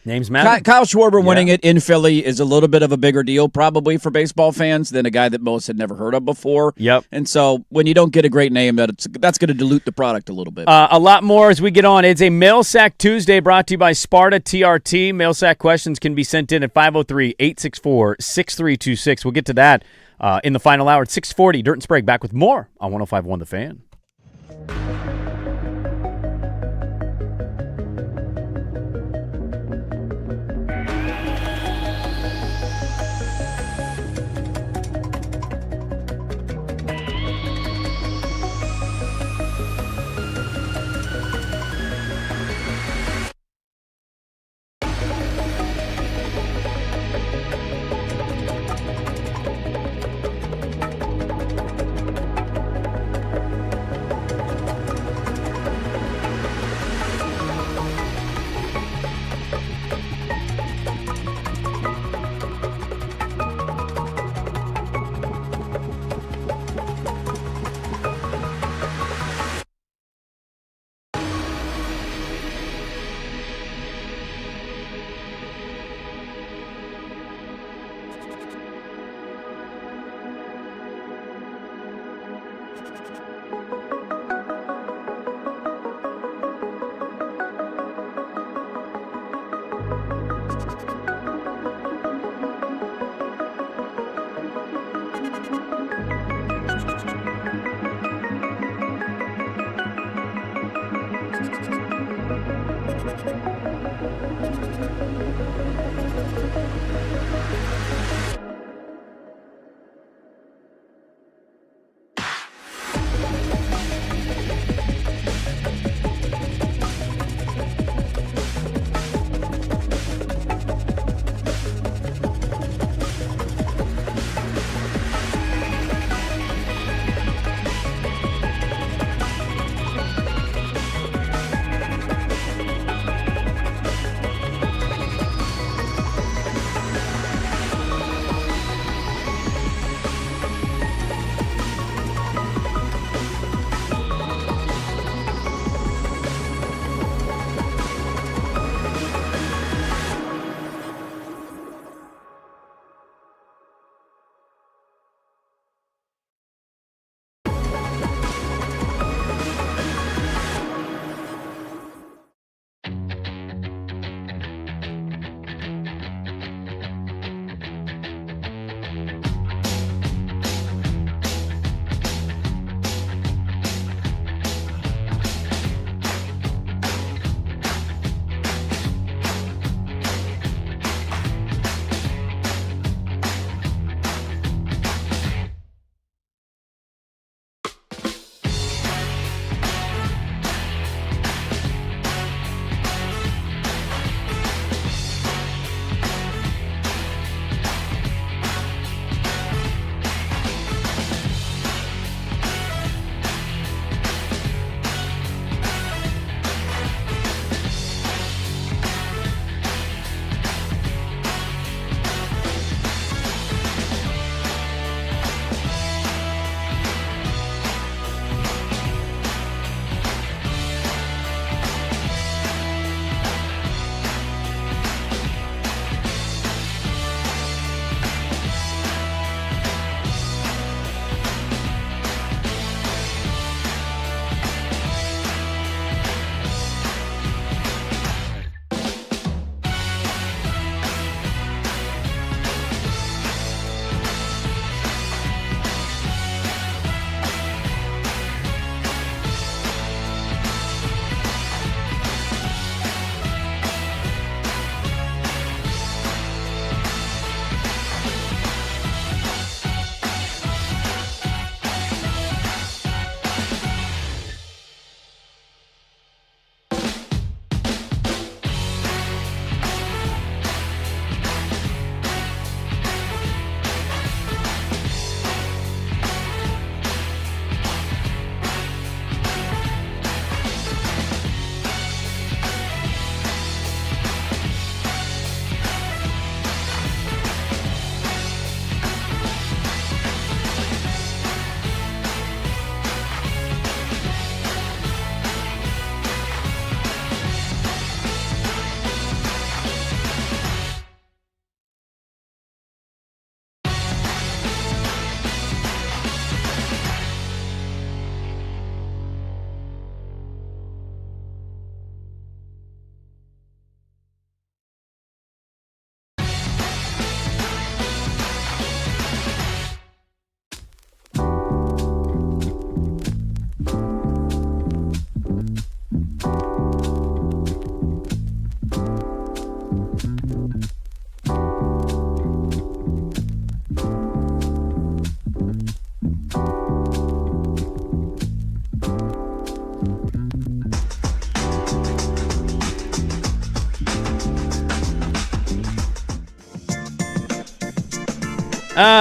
Names matter. Kyle Schwarber winning it in Philly is a little bit of a bigger deal probably for baseball fans than a guy that most had never heard of before. Yep. And so when you don't get a great name, that's going to dilute the product a little bit. A lot more as we get on. It's a Mail Sack Tuesday brought to you by Sparta TRT. Mail Sack questions can be sent in at 503-864-6326. We'll get to that in the final hour at 6:40. Dirt and Sprague back with more on 105.1 The Fan.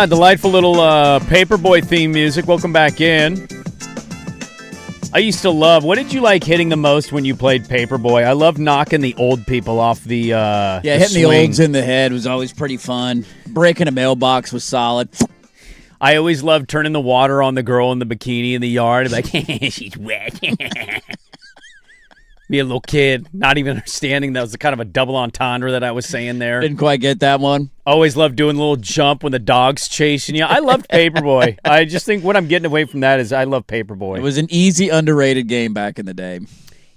Delightful little Paperboy theme music. Welcome back in. I used to love, what did you like hitting the most when you played Paperboy? I love knocking the old people off the hitting swing. the olds in the head was always pretty fun. Breaking a mailbox was solid. I always loved turning the water on the girl in the bikini in the yard. Like, she's wet. Be a little kid, not even understanding that was kind of a double entendre that I was saying there. Didn't quite get that one. Always loved doing a little jump when the dog's chasing you. I loved Paperboy. I just think what I'm getting away from that is I love Paperboy. It was an easy, underrated game back in the day.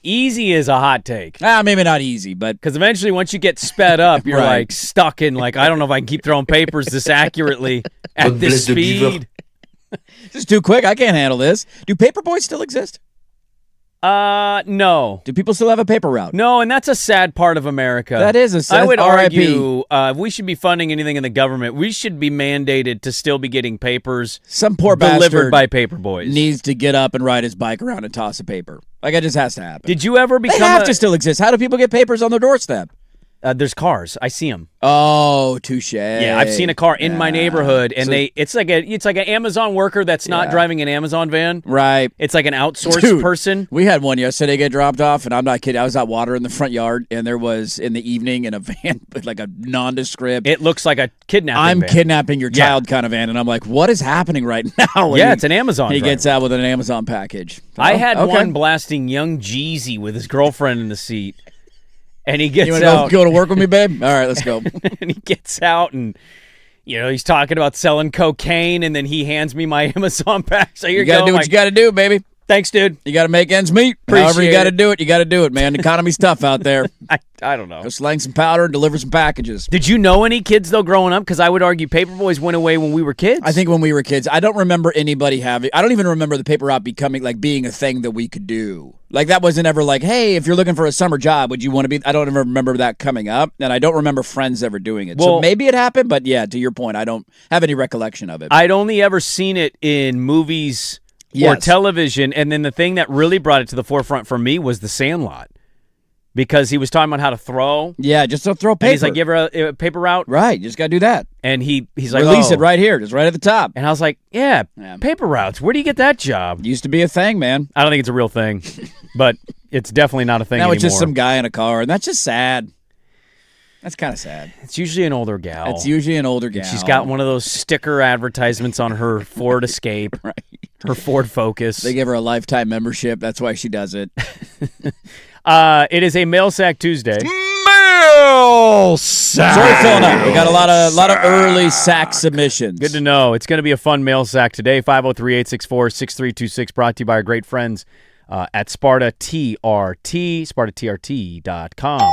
Easy is a hot take. Maybe not easy, but Because eventually once you get sped up, you're Right. like stuck in like, I don't know if I can keep throwing papers this accurately at this speed. this is too quick. I can't handle this. Do Paperboys still exist? No. Do people still have a paper route? No, and that's a sad part of America. That is a sad. I would R.I.P. argue if we should be funding anything in the government, we should be mandated to still be getting papers Some poor delivered bastard by paper boys. needs to get up and ride his bike around and toss a paper. Like, it just has to happen. Did you ever They become have to still exist. How do people get papers on their doorstep? There's cars. I see them. Oh, touche. Yeah, I've seen a car in my neighborhood, and it's like an Amazon worker that's not driving an Amazon van. Right. It's like an outsourced Dude, person. We had one yesterday get dropped off, and I'm not kidding. I was out watering the front yard, and there was, in the evening, in a van, like a nondescript. It looks like a kidnapping I'm van. kidnapping your child kind of van, and I'm like, what is happening right now? Yeah, it's an Amazon He driver. gets out with an Amazon package. I Oh, had okay. one blasting Young Jeezy with his girlfriend in the seat, and he gets You want out. to go to work with me, babe? All right, let's go. And he gets out and, he's talking about selling cocaine, and then he hands me my Amazon pack. So here You got to do what you got to do, baby. Thanks, dude. You got to make ends meet. Appreciate However you got to it. do it, you got to do it, man. The economy's tough out there. I don't know. Go slang some powder and deliver some packages. Did you know any kids, though, growing up? Because I would argue Paperboys went away when we were kids. I think when we were kids, I don't remember anybody having. I don't even remember the paper route being a thing that we could do. Like, that wasn't ever like, hey, if you're looking for a summer job, would you want to be? I don't ever remember that coming up, and I don't remember friends ever doing it. So Well- maybe it happened, but yeah, to your point, I don't have any recollection of it. I'd only ever seen it in movies or Yes. television, and then the thing that really brought it to the forefront for me was The Sandlot. Because he was talking about how to throw. Yeah, just don't throw paper. And he's like, give her a paper route. Right, you just got to do that. And he's like, Release oh. it right here, just right at the top. And I was like, yeah, Yeah. paper routes. Where do you get that job? Used to be a thing, man. I don't think it's a real thing, but it's definitely not a thing Now anymore. it's just some guy in a car, and that's just sad. That's kind of sad. It's usually an older gal. It's usually an older gal. She's got one of those sticker advertisements on her Ford Escape, Right. her Ford Focus. They give her a lifetime membership. That's why she does it. It is a Mail Sack Tuesday. Mail sack. Sorry, filling up. We got a lot of early sack submissions. Good to know. It's going to be a fun mail sack today. 503-864-6326, brought to you by our great friends at Sparta TRT, SpartaTRT.com.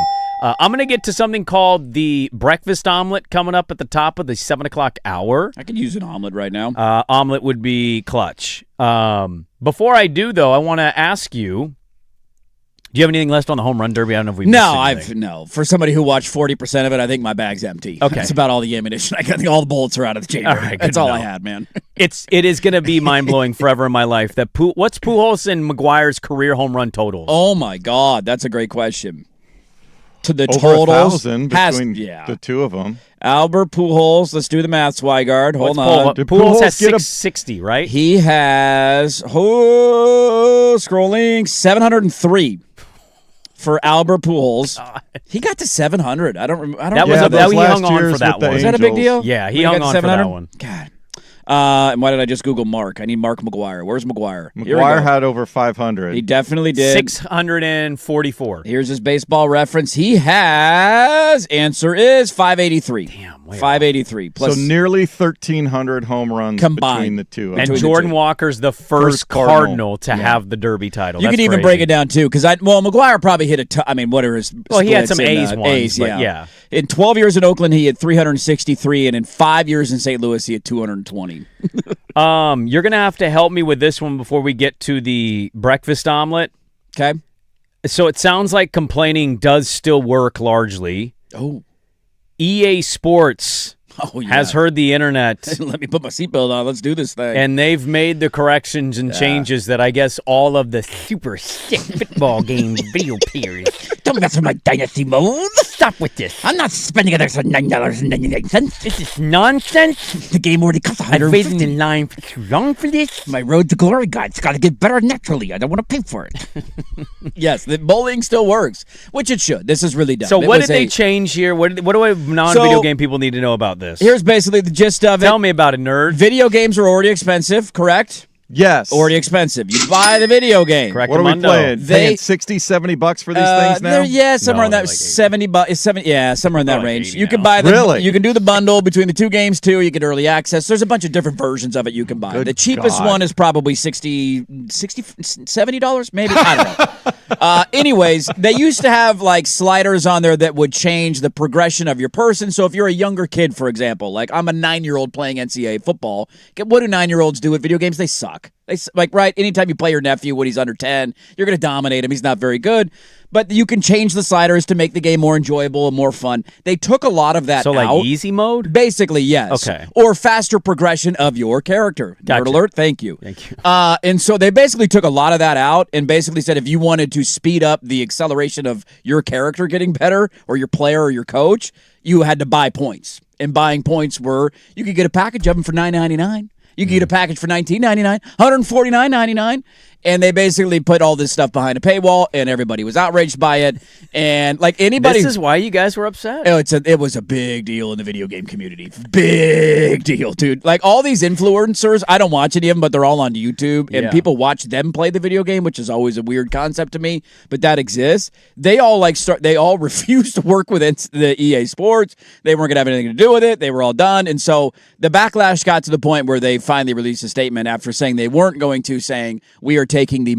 I'm going to get to something called the breakfast omelet coming up at the top of the 7 o'clock hour. I could use an omelet right now. Omelet would be clutch. Before I do, though, I want to ask you, do you have anything left on the home run derby? I don't know if we No. For somebody who watched 40% of it, I think my bag's empty. Okay. That's about all the ammunition. I think all the bullets are out of the chamber. All right, good That's to all know. I had, man. It is going to be mind-blowing forever in my life. What's Pujols and McGuire's career home run totals? Oh, my God. That's a great question. To the Over totals. 1,000 has- between yeah. the two of them. Albert Pujols. Let's do the math, Swigard. Hold on. Did Pujols Pujols has get a- 660, right? He has, scrolling, 703 for Albert Pujols. He got to 700. I don't That was Yeah, a, that those he last hung on years for that with the one. Was that a big Angels. deal? Yeah, he When hung got to on for that 700? one. God. And why did I just Google Mark? I need Mark McGuire. Where's McGuire? Here we McGuire go. had over 500. He definitely did. 644. Here's his baseball reference. He has, answer is 583. Damn, way 583. Plus, so nearly 1,300 home runs Combined. between the two of And them. Jordan Walker's the first Cardinal to have the Derby title. you That's could even crazy. break it down, too, because McGuire probably hit what are his Well, he had splits some in, A's ones, A's, but yeah. In 12 years in Oakland, he had 363, and in 5 years in St. Louis, he had 220. You're going to have to help me with this one before we get to the breakfast omelet. Okay? So it sounds like complaining does still work largely. Oh. EA Sports Oh, yeah. has heard the internet, Let me put my seatbelt on. Let's do this thing. and they've made the corrections and changes that I guess all of the super sick football game video peers. Don't mess with my dynasty mode. Stop with this. I'm not spending an extra $9.99. This is nonsense. The game already costs I've waited $150. in line for too long for this. My road to glory guide's got to get better naturally. I don't want to pay for it. Yes, the bullying still works, which it should. This is really dumb. So It what was did they change here? What do non-video game people need to know about this? Here's basically the gist of it. Tell me about it, nerd. Video games are already expensive, correct? Yes. Already expensive. You buy the video game. Correct. What are we Mundo. playing? They- Paying $60, $70 for these things now? Somewhere in No, that like 80. 70 bucks. Somewhere in that Like range. 80 You can now. buy the. Really? You can do the bundle between the two games too. You get early access. There's a bunch of different versions of it you can buy. Good the cheapest God. one is probably $70 maybe. I don't know. Anyways, they used to have like sliders on there that would change the progression of your person. So if you're a younger kid, for example, like I'm a 9-year-old playing NCAA football. What do 9-year-olds do with video games? They suck. Right? Anytime you play your nephew when he's under 10, you're going to dominate him. He's not very good. But you can change the sliders to make the game more enjoyable and more fun. They took a lot of that So out. like easy mode? Basically, yes. Okay. Or faster progression of your character. Gotcha. Nerd alert, thank you. Thank you. And so they basically took a lot of that out and basically said if you wanted to speed up the acceleration of your character getting better or your player or your coach, you had to buy points. And buying points were, you could get a package of them for $9.99. You could get a package for $19.99, $149.99. And they basically put all this stuff behind a paywall, and everybody was outraged by it. And like anybody, This is why you guys were upset. it was a big deal in the video game community. Big deal, dude. Like all these influencers, I don't watch any of them, but they're all on YouTube, and Yeah. people watch them play the video game, which is always a weird concept to me, but that exists. They all they all refused to work with the EA Sports. They weren't gonna have anything to do with it. They were all done, and so the backlash got to the point where they finally released a statement after saying they weren't going to, saying we are taking the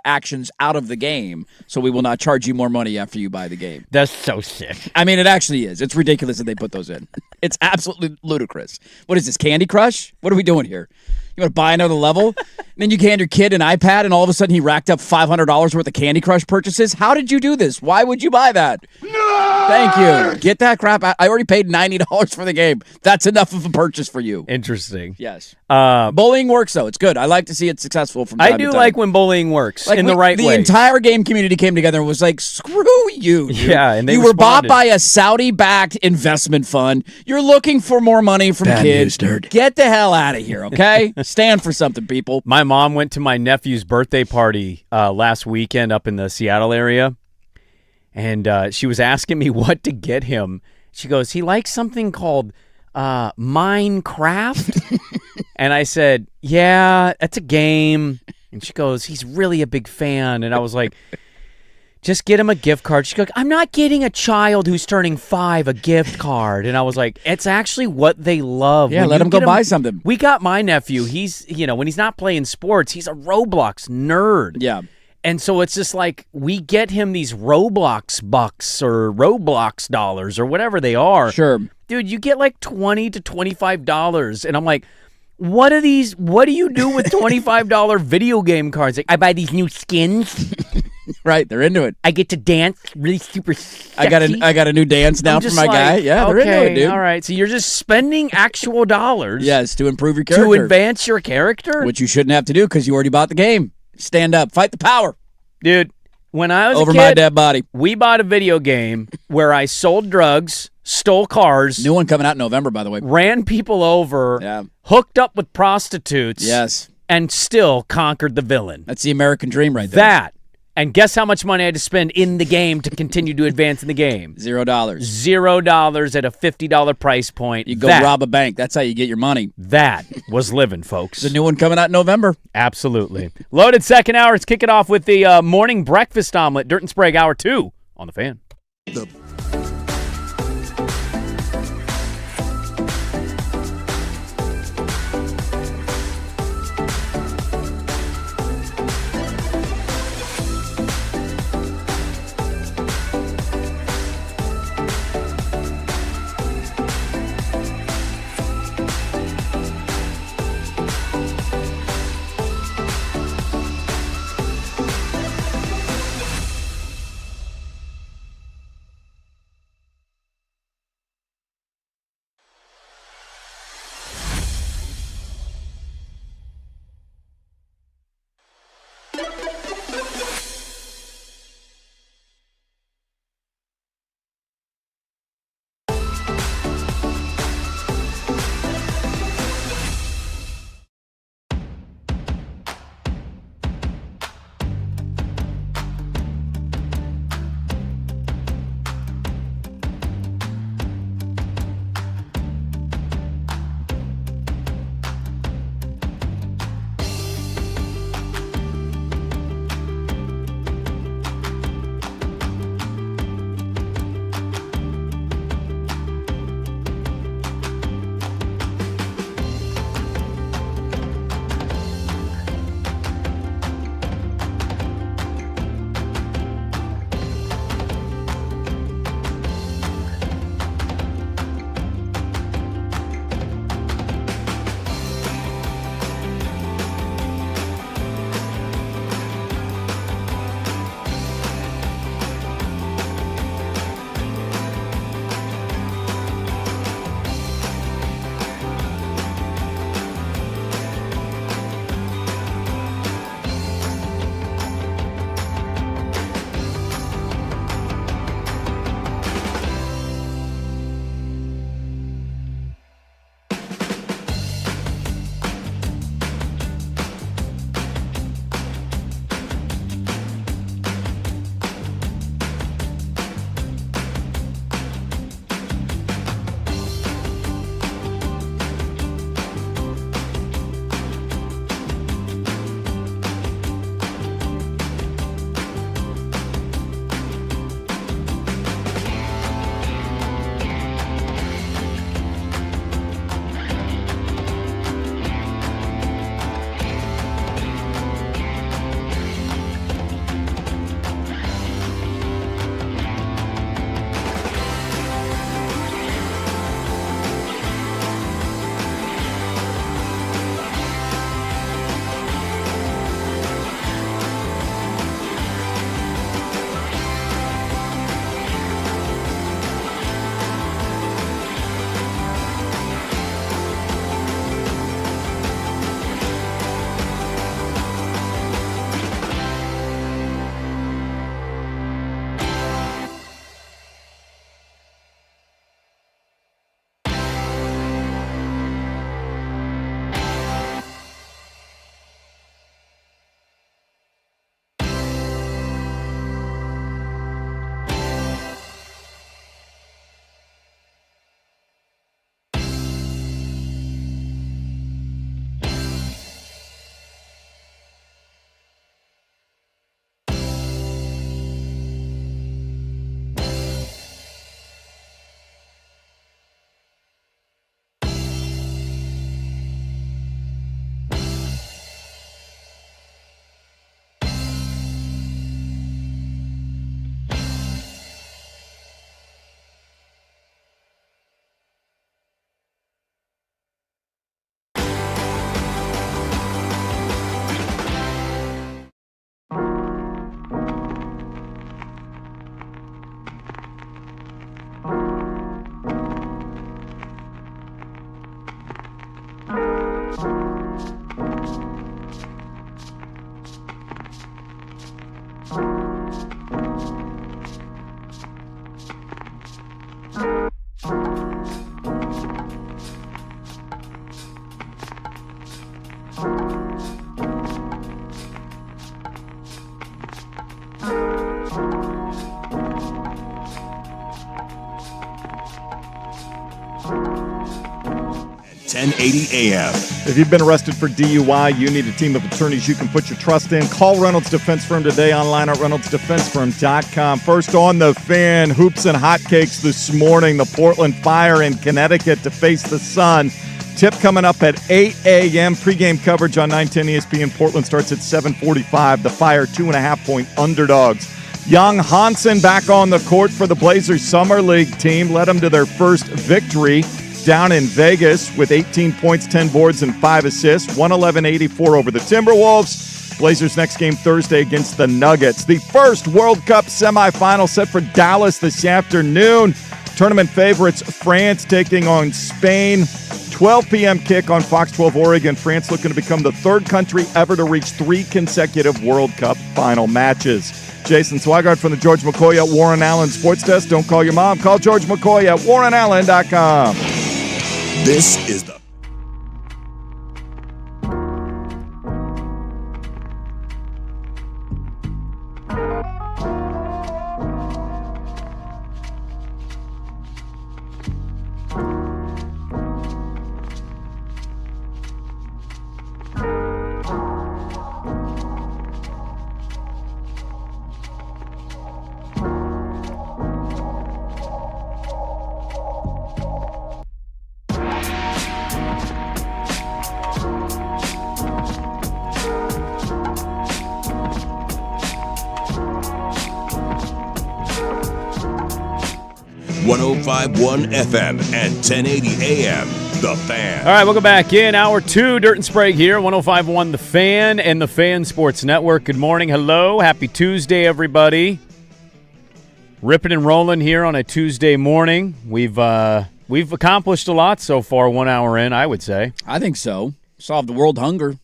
actions out of the game, so we will not charge you more money after you buy the game. That's so sick. I mean, it actually is. It's ridiculous that they put those in. It's absolutely ludicrous. What is this, Candy Crush? What are we doing here? You want to buy another level? And then you hand your kid an iPad, and all of a sudden he racked up $500 worth of Candy Crush purchases? How did you do this? Why would you buy that? No! Thank you. Get that crap out. I already paid $90 for the game. That's enough of a purchase for you. Interesting. Yes. Bullying works, though. It's good. I like to see it successful from time I to do time. like when bullying works in the right the way. The entire game community came together and was like, screw you, dude. Yeah, and they you were bought responded. by a Saudi-backed investment fund. You're looking for more money from kids. Get the hell out of here, okay? Stand for something, people. My mom went to my nephew's birthday party last weekend up in the Seattle area, and she was asking me what to get him. She goes, he likes something called Minecraft. And I said, yeah, that's a game. And she goes, he's really a big fan. And I was like, just get him a gift card. She goes, I'm not getting a child who's turning 5 a gift card. And I was like, it's actually what they love. Yeah, When let you him go get buy something. We got my nephew. He's, when he's not playing sports, he's a Roblox nerd. Yeah. And so it's just like we get him these Roblox bucks or Roblox dollars or whatever they are. Sure. Dude, you get like $20 to $25. And I'm like, what do you do with $25 video game cards? Like, I buy these new skins. Right, they're into it. I get to dance really super sexy. I got a new dance now I'm for just my guy. like, Yeah, they're into it, dude. All right, so you're just spending actual dollars Yes, to improve your character. to advance your character? Which you shouldn't have to do because you already bought the game. Stand up. Fight the power. Dude, when I was Over a kid, my dead body. we bought a video game where I sold drugs, stole cars, New one coming out in November, by the way. ran people over, Yeah. hooked up with prostitutes, Yes. and still conquered the villain. That's the American dream right there. That. And guess how much money I had to spend in the game to continue to advance in the game? $0. $0 at a $50 price point. You go rob a bank. That's how you get your money. That was living, folks. There's a new one coming out in November. Absolutely. Loaded second hour. Let's kick it off with the morning breakfast omelet. Dirt and Sprague, hour 2 on the Fan. 1080 AM. If you've been arrested for DUI, you need a team of attorneys you can put your trust in. Call Reynolds Defense Firm today online at reynoldsdefensefirm.com. First on the Fan, hoops and hotcakes this morning. The Portland Fire in Connecticut to face the Sun. Tip coming up at 8 a.m. Pre-game coverage on 910 ESPN. Portland starts at 7:45. The Fire 2.5-point underdogs. Young Hansen back on the court for the Blazers Summer League team. Led them to their first victory down in Vegas with 18 points, 10 boards, and 5 assists. 111-84 over the Timberwolves. Blazers next game Thursday against the Nuggets. The first World Cup semifinal set for Dallas this afternoon. Tournament favorites France taking on Spain. 12 p.m. kick on Fox 12 Oregon. France looking to become the third country ever to reach 3 consecutive World Cup final matches. Jason Swigart from the George McCoy at Warren Allen Sports Desk. Don't call your mom. Call George McCoy at warrenallen.com. This is the 105.1 FM and 1080 AM. The Fan. All right, welcome back in. Hour 2, Dirt and Sprague here, 105.1 The Fan and the Fan Sports Network. Good morning. Hello. Happy Tuesday, everybody. Ripping and rolling here on a Tuesday morning. We've accomplished a lot so far, 1 hour in, I would say. I think so. Solved world hunger.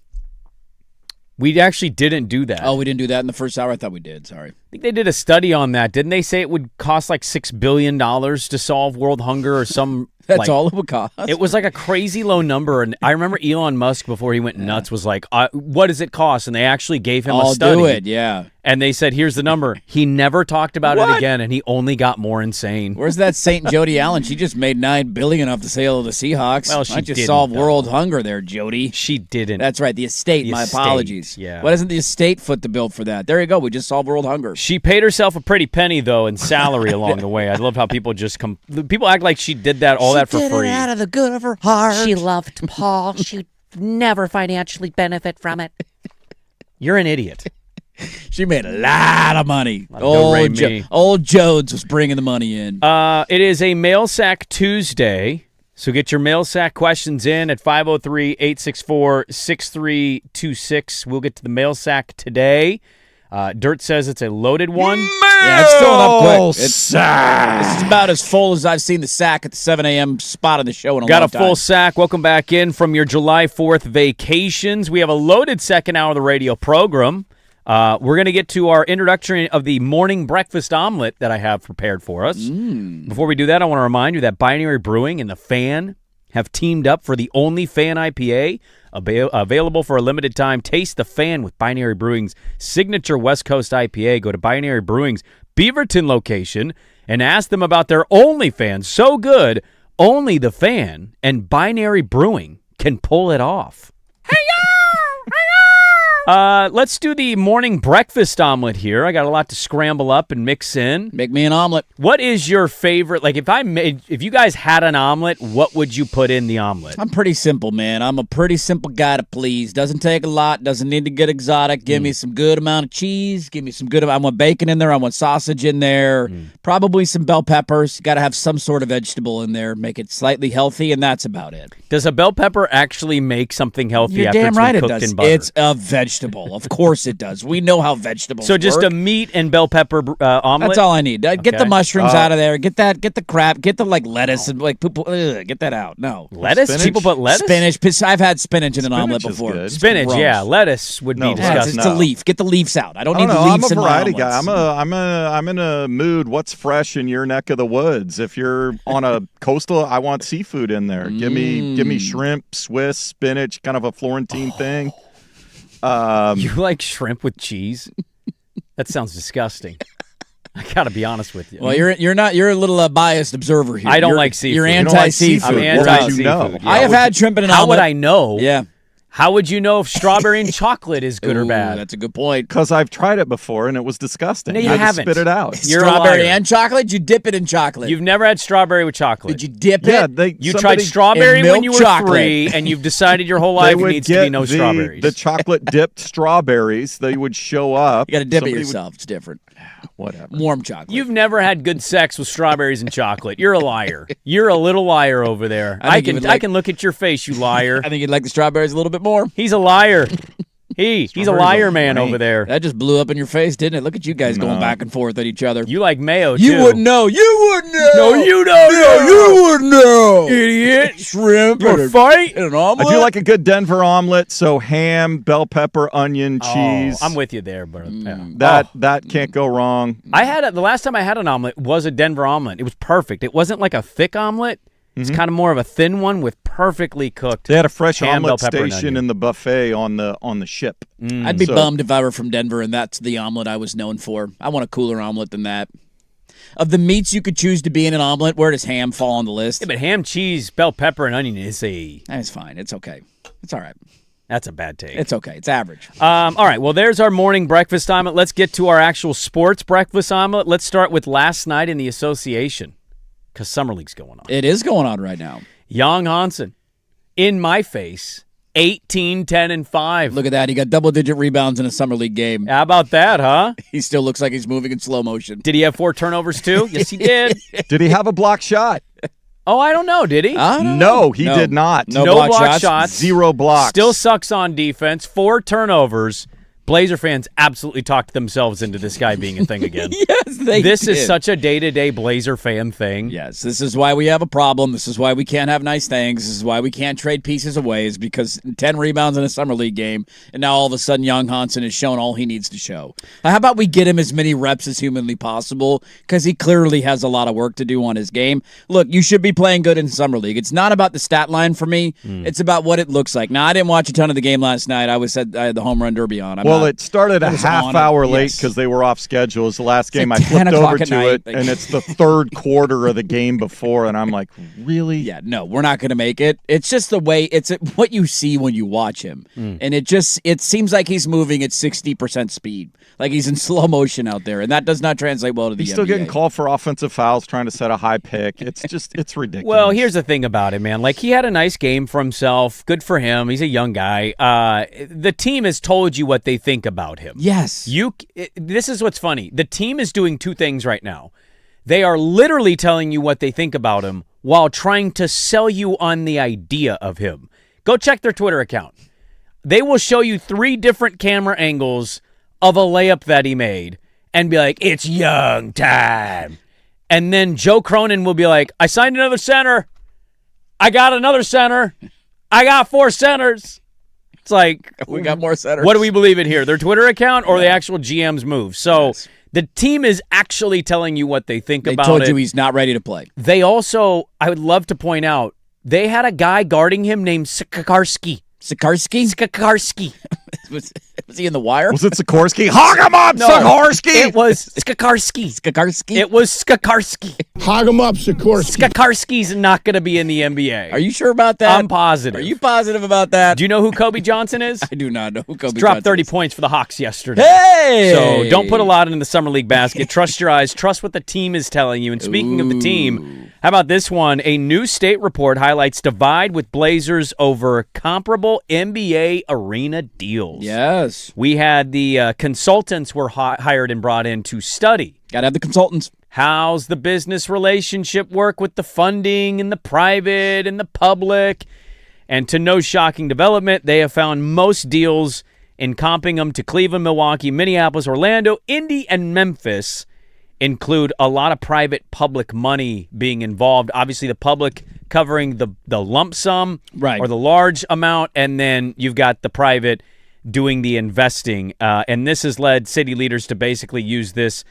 We actually didn't do that. Oh, we didn't do that in the first hour? I thought we did. Sorry. I think they did a study on that. Didn't they say it would cost like $6 billion to solve world hunger or some... That's all it would cost. It was like a crazy low number. And I remember Elon Musk, before he went nuts, was like, what does it cost? And they actually gave him a study. I'll do it, yeah. And they said, here's the number. He never talked about it again, and he only got more insane. Where's that Saint Jody Allen? She just made $9 billion off the sale of the Seahawks. Well, she just didn't, solved though. world hunger there, Jody. She didn't. That's right, the estate. My apologies. Yeah. Why doesn't the estate foot the bill for that? There you go. We just solved world hunger. She paid herself a pretty penny, though, in salary along the way. I love how people just people act like she did that for free. Out of the good of her heart. She loved Paul. She'd never financially benefit from it. You're an idiot. She made a lot of money. Don't Old Jodes was bringing the money in. It is a Mail Sack Tuesday, so get your Mail Sack questions in at 503-864-6326. We'll get to the Mail Sack today. Dirt says it's a loaded one. Yeah, it's filling up quick. This Sack. is about as full as I've seen the sack at the 7 a.m. spot on the show in a Got long a full time. sack. Welcome back in from your July 4th vacations. We have a loaded second hour of the radio program. We're going to get to our introduction of the morning breakfast omelet that I have prepared for us. Before we do that, I want to remind you that Binary Brewing and The Fan have teamed up for the only Fan IPA available for a limited time. Taste The Fan with Binary Brewing's signature West Coast IPA. Go to Binary Brewing's Beaverton location and ask them about their OnlyFans. So good, only The Fan and Binary Brewing can pull it off. Let's do the morning breakfast omelet here. I got a lot to scramble up and mix in. Make me an omelet. What is your favorite? Like, if you guys had an omelet, what would you put in the omelet? I'm pretty simple, man. I'm a pretty simple guy to please. Doesn't take a lot. Doesn't need to get exotic. Give me some good amount of cheese. Give me some good. I want bacon in there. I want sausage in there. Probably some bell peppers. Got to have some sort of vegetable in there. Make it slightly healthy, and that's about it. Does a bell pepper actually make something healthy You're after damn it's right been it cooked does. in butter? It's a vegetable. Of course it does. We know how vegetables So just work. a meat and bell pepper omelet? That's all I need. Get Okay. the mushrooms out of there. Get the crap. Get the lettuce and get that out. No. Lettuce? Spinach? People put lettuce? Spinach. I've had spinach in an Spinach omelet is before. good. Spinach, Gross. yeah. Lettuce would No, be Yeah, disgusting. it's a leaf. Get the leaves out. I don't I need don't know. the I'm leaves a in my variety guy. omelets. I'm in a mood. What's fresh in your neck of the woods? If you're on a coastal, I want seafood in there. Give me shrimp, Swiss, spinach, kind of a Florentine thing. You like shrimp with cheese? That sounds disgusting. I got to be honest with you. Well, you're a little biased observer here. I don't like seafood. You're You don't like anti-seafood. seafood. I'm What anti would you know? seafood. I have had shrimp in an How omelet. would I know? Yeah. How would you know if strawberry and chocolate is good or Ooh, bad? That's a good point. Because I've tried it before and it was disgusting. No, you I just haven't. spit it out. You're a Strawberry liar. and chocolate? You dip it in chocolate. You've never had strawberry with chocolate. Did you dip Yeah, it? You tried strawberry and when milk you were chocolate. 3, and you've decided your whole They life would needs to get be no strawberries. the chocolate dipped strawberries. They would show up. You got to dip Somebody it would- yourself. It's different. Whatever. Warm chocolate. You've never had good sex with strawberries and chocolate. You're a liar. You're a little liar over there. I think you would I can look at your face, you liar. I think you'd like the strawberries a little bit more. He's a liar. He's a Strawberries liar are man great. over there. That just blew up in your face, didn't it? Look at you guys going No. back and forth at each other. You like mayo, You too. wouldn't know. You wouldn't know. No, you don't know. You wouldn't know. Idiot. Shrimp. You and wanna fight? an omelet. I do like a good Denver omelet. So ham, bell pepper, onion, cheese. Oh, I'm with you there, bro. Yeah. That can't go wrong. I had the last time I had an omelet was a Denver omelet. It was perfect. It wasn't like a thick omelet. It's kind of more of a thin one with perfectly cooked. They had a fresh ham, omelet bell pepper, and station onion. in the buffet on the ship. I'd be So- bummed if I were from Denver and that's the omelet I was known for. I want a cooler omelet than that. Of the meats you could choose to be in an omelet, where does ham fall on the list? Yeah, but ham, cheese, bell pepper, and onion is It's fine. It's okay. It's all right. that's a bad take. It's okay. It's average. All right, well, there's our morning breakfast omelet. Let's get to our actual sports breakfast omelet. Let's start with last night in the association because Summer League's going on. It is going on right now. Young Hansen, in my face, 18, 10, and 5. Look at that. He got double-digit rebounds in a summer league game. How about that, huh? He still looks like he's moving in slow motion. Did he have 4 turnovers too? Yes, he did. Did he have a block shot? Oh, I don't know. Did he? I don't No, know. he did not. No No block block shots. 0 blocks. Still sucks on defense. 4 turnovers. Blazer fans absolutely talked themselves into this guy being a thing again. Yes, they This did. is such a day-to-day Blazer fan thing. Yes, this is why we have a problem. This is why we can't have nice things. This is why we can't trade pieces away, is because 10 rebounds in a summer league game, and now all of a sudden Young Hansen has shown all he needs to show. How about we get him as many reps as humanly possible, because he clearly has a lot of work to do on his game. Look, you should be playing good in summer league. It's not about the stat line for me. It's about what it looks like. Now, I didn't watch a ton of the game last night. I had the home run derby on. It started a was half on it, hour late yes. because they were off schedule. It was the last game. like I flipped 10 over o'clock at to night. it, and it's the third quarter of the game before, and I'm like, really? Yeah, no, we're not going to make it. It's just the way it's what you see when you watch him, and it seems like he's moving at 60% speed, like he's in slow motion out there, and that does not translate well to the He's still NBA. getting called for offensive fouls, trying to set a high pick. It's ridiculous. Well, here's the thing about it, man. Like, he had a nice game for himself. Good for him. He's a young guy. The team has told you what they think about him. Yes, This is what's funny. The team is doing 2 things right now. They are literally telling you what they think about him while trying to sell you on the idea of him. Go check their Twitter account. They will show you 3 different camera angles of a layup that he made and be like, it's Young time. And then Joe Cronin will be like, I signed another center. I got another center. I got 4 centers. It's like, we got more centers. what do we believe in here? Their Twitter account or the actual GM's move? So Yes. the team is actually telling you what they think They about told it. you he's not ready to play. They also, I would love to point out, they had a guy guarding him named Skakarski. Sikorsky? Skakarski. was he in the wire? was it Sikorsky? Hog him up, No, Sikorsky! It was Skakarski. Sikorsky? It was Skakarski. Hog him up, Sikorsky. Skakarski's not going to be in the NBA. Are you sure about that? I'm positive. Are you positive about that? Do you know who Kobe Johnson is? I do not know who Kobe Dropped Johnson 30 is. points for the Hawks yesterday. Hey! So don't put a lot in the summer league basket. Trust your eyes. Trust what the team is telling you. And speaking of the team, how about this one? A new state report highlights divide with Blazers over comparable NBA arena deals. Yes. We had the consultants were hired and brought in to study. Got to have the consultants. How's the business relationship work with the funding and the private and the public? And to no shocking development, they have found most deals in comping them to Cleveland, Milwaukee, Minneapolis, Orlando, Indy, and Memphis include a lot of private-public money being involved. Obviously, the public covering the lump sum Right. or the large amount, and then you've got the private doing the investing. And this has led city leaders to basically use this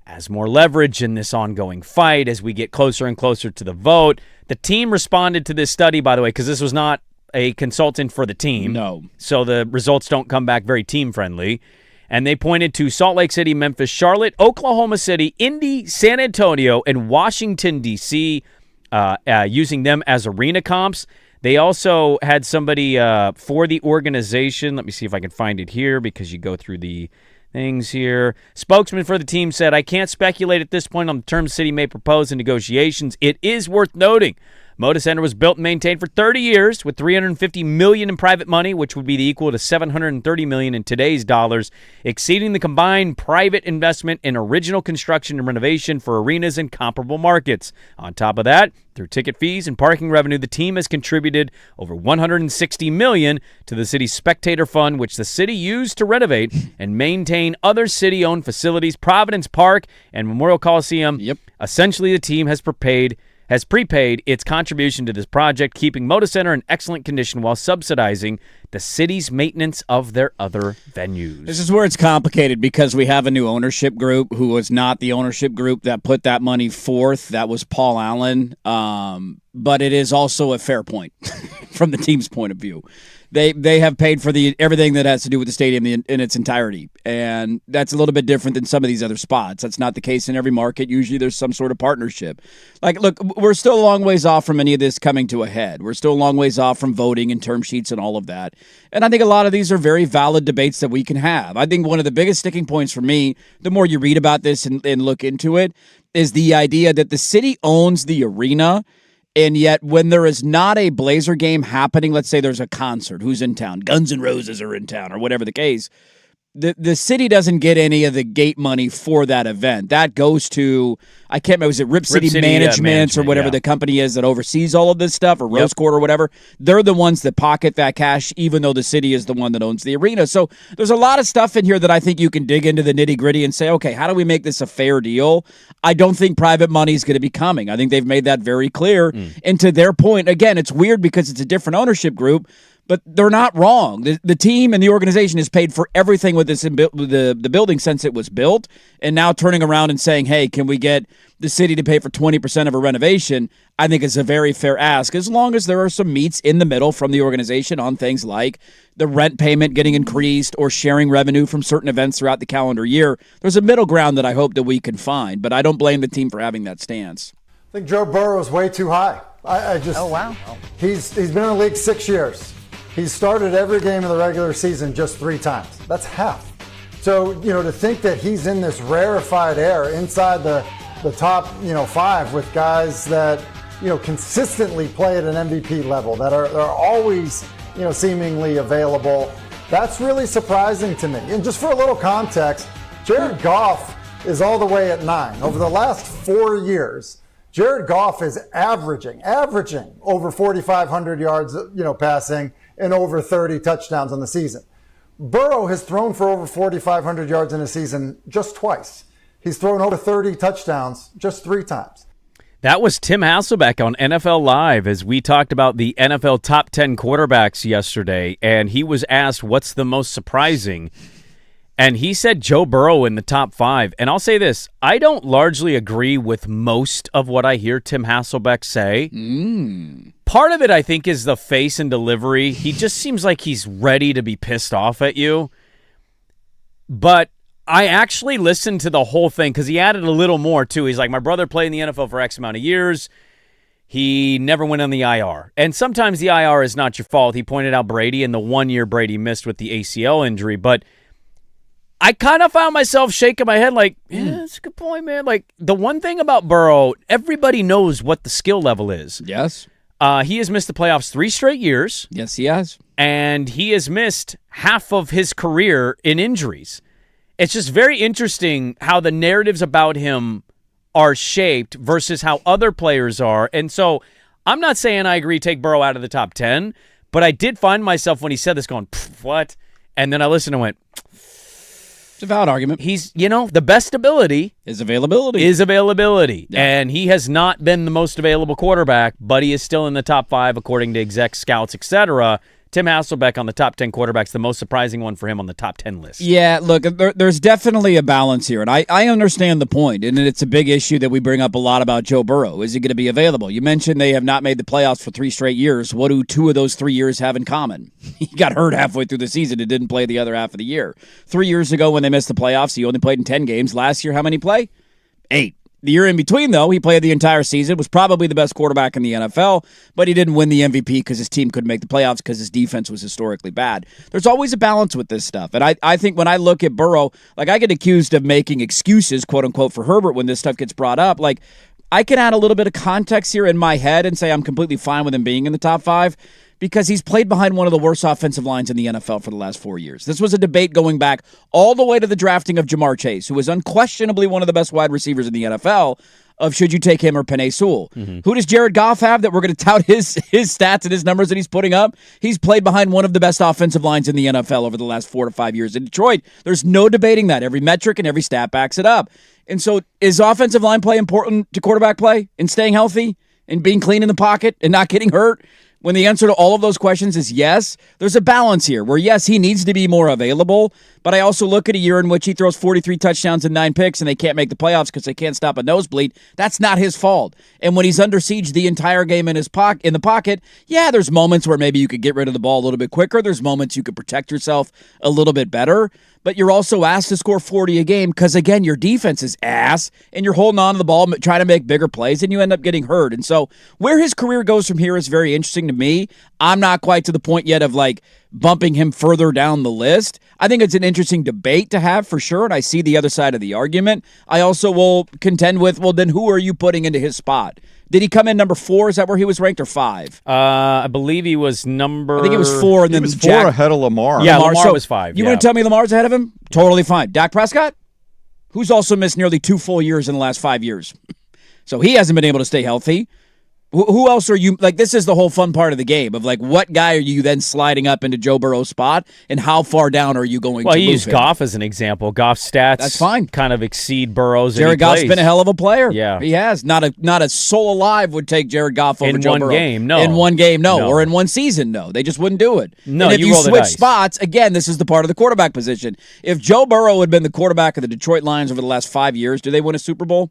as more leverage in this ongoing fight as we get closer and closer to the vote. The team responded to this study, by the way, because this was not a consultant for the team. No. So the results don't come back very team-friendly. And they pointed to Salt Lake City, Memphis, Charlotte, Oklahoma City, Indy, San Antonio, and Washington, D.C., using them as arena comps. They also had somebody for the organization. Let me see if I can find it here because you go through the things here. Spokesman for the team said, I can't speculate at this point on the terms the city may propose in negotiations. It is worth noting Moda Center was built and maintained for 30 years with $350 million in private money, which would be the equal to $730 million in today's dollars, exceeding the combined private investment in original construction and renovation for arenas in comparable markets. On top of that, through ticket fees and parking revenue, the team has contributed over $160 million to the city's spectator fund, which the city used to renovate and maintain other city-owned facilities, Providence Park and Memorial Coliseum. Yep. Essentially, the team has prepaid its contribution to this project, keeping Moda Center in excellent condition while subsidizing the city's maintenance of their other venues. This is where it's complicated because we have a new ownership group who was not the ownership group that put that money forth. That was Paul Allen. But it is also a fair point from the team's point of view. They have paid for everything that has to do with the stadium in its entirety, and that's a little bit different than some of these other spots. That's not the case in every market. Usually there's some sort of partnership. Like, look, we're still a long ways off from any of this coming to a head. We're still a long ways off from voting and term sheets and all of that. And I think a lot of these are very valid debates that we can have. I think one of the biggest sticking points for me, the more you read about this and look into it, is the idea that the city owns the arena. And yet, when there is not a Blazer game happening, let's say there's a concert, who's in town? Guns N' Roses are in town, or whatever the case. The city doesn't get any of the gate money for that event. That goes to, I can't remember, was it Rip City Management or whatever the company is that oversees all of this stuff, or Rose Quarter or whatever. They're the ones that pocket that cash, even though the city is the one that owns the arena. So there's a lot of stuff in here that I think you can dig into the nitty-gritty and say, okay, how do we make this a fair deal? I don't think private money is going to be coming. I think they've made that very clear. And to their point, again, it's weird because it's a different ownership group, but they're not wrong. The team and the organization has paid for everything with the building since it was built, and now turning around and saying, hey, can we get the city to pay for 20% of a renovation, I think is a very fair ask, as long as there are some meets in the middle from the organization on things like the rent payment getting increased or sharing revenue from certain events throughout the calendar year. There's a middle ground that I hope that we can find, but I don't blame the team for having that stance. I think Joe Burrow is way too high. Oh, wow. He's been in the league 6 years. He's started every game of the regular season just 3 times. That's half. So, to think that he's in this rarefied air inside the top, 5 with guys that, consistently play at an MVP level, that are always, seemingly available, that's really surprising to me. And just for a little context, Jared Goff is all the way at 9. Over the last 4 years, Jared Goff is averaging over 4,500 yards, passing, and over 30 touchdowns on the season. Burrow has thrown for over 4,500 yards in a season just twice. He's thrown over 30 touchdowns just 3 times. That was Tim Hasselbeck on NFL Live as we talked about the NFL top 10 quarterbacks yesterday, and he was asked what's the most surprising, and he said Joe Burrow in the top 5. And I'll say this, I don't largely agree with most of what I hear Tim Hasselbeck say. Part of it, I think, is the face and delivery. He just seems like he's ready to be pissed off at you. But I actually listened to the whole thing because he added a little more, too. He's like, my brother played in the NFL for X amount of years. He never went on the IR. And sometimes the IR is not your fault. He pointed out Brady and the 1 year Brady missed with the ACL injury. But I kind of found myself shaking my head like, yeah, that's a good point, man. Like, the one thing about Burrow, everybody knows what the skill level is. Yes. He has missed the playoffs 3 straight years. Yes, he has. And he has missed half of his career in injuries. It's just very interesting how the narratives about him are shaped versus how other players are. And so I'm not saying I agree take Burrow out of the top 10, but I did find myself when he said this going, what? And then I listened and went, it's a valid argument. He's, the best ability is availability. Yeah. And he has not been the most available quarterback, but he is still in the top 5 according to exec scouts, etc. Tim Hasselbeck on the top 10 quarterbacks, the most surprising one for him on the top 10 list. Yeah, look, there's definitely a balance here, and I understand the point, and it's a big issue that we bring up a lot about Joe Burrow. Is he going to be available? You mentioned they have not made the playoffs for 3 straight years. What do 2 of those 3 years have in common? He got hurt halfway through the season and didn't play the other half of the year. 3 years ago when they missed the playoffs, he only played in 10 games. Last year, how many play? 8. The year in between, though, he played the entire season, was probably the best quarterback in the NFL, but he didn't win the MVP because his team couldn't make the playoffs because his defense was historically bad. There's always a balance with this stuff. And I think when I look at Burrow, like I get accused of making excuses, quote unquote, for Herbert when this stuff gets brought up. Like I can add a little bit of context here in my head and say I'm completely fine with him being in the top 5. Because he's played behind one of the worst offensive lines in the NFL for the last 4 years. This was a debate going back all the way to the drafting of Jamar Chase, who was unquestionably one of the best wide receivers in the NFL, of should you take him or Penei Sewell. Who does Jared Goff have that we're going to tout his stats and his numbers that he's putting up? He's played behind one of the best offensive lines in the NFL over the last 4 to 5 years. In Detroit, there's no debating that. Every metric and every stat backs it up. And so is offensive line play important to quarterback play and staying healthy and being clean in the pocket and not getting hurt? When the answer to all of those questions is yes, there's a balance here where, yes, he needs to be more available, but I also look at a year in which he throws 43 touchdowns and 9 picks and they can't make the playoffs because they can't stop a nosebleed. That's not his fault. And when he's under siege the entire game in the pocket, yeah, there's moments where maybe you could get rid of the ball a little bit quicker. There's moments you could protect yourself a little bit better. But you're also asked to score 40 a game because, again, your defense is ass, and you're holding on to the ball, trying to make bigger plays, and you end up getting hurt. And so where his career goes from here is very interesting to me. I'm not quite to the point yet of, like, bumping him further down the list. I think it's an interesting debate to have for sure, and I see the other side of the argument. I also will contend with, well, then who are you putting into his spot? Did he come in number 4? Is that where he was ranked, or 5? I believe he was number... I think he was 4. And he then was 4 ahead of Lamar. Yeah, Lamar was 5. You want to tell me Lamar's ahead of him? Totally fine. Dak Prescott? Who's also missed nearly 2 full years in the last 5 years. So he hasn't been able to stay healthy. Who else are you, like, this is the whole fun part of the game of, like, what guy are you then sliding up into Joe Burrow's spot, and how far down are you going to move him? Well, he used Goff as an example. Goff's stats That's fine. kind of exceed Burrow's. Jared Goff's been a hell of a player. Yeah. He has. Not a soul alive would take Jared Goff over Joe Burrow. In one game, no. Or in one season, no. They just wouldn't do it. No, and if you you roll the switch dice. spots, again, this is the part of the quarterback position. If Joe Burrow had been the quarterback of the Detroit Lions over the last 5 years, do they win a Super Bowl?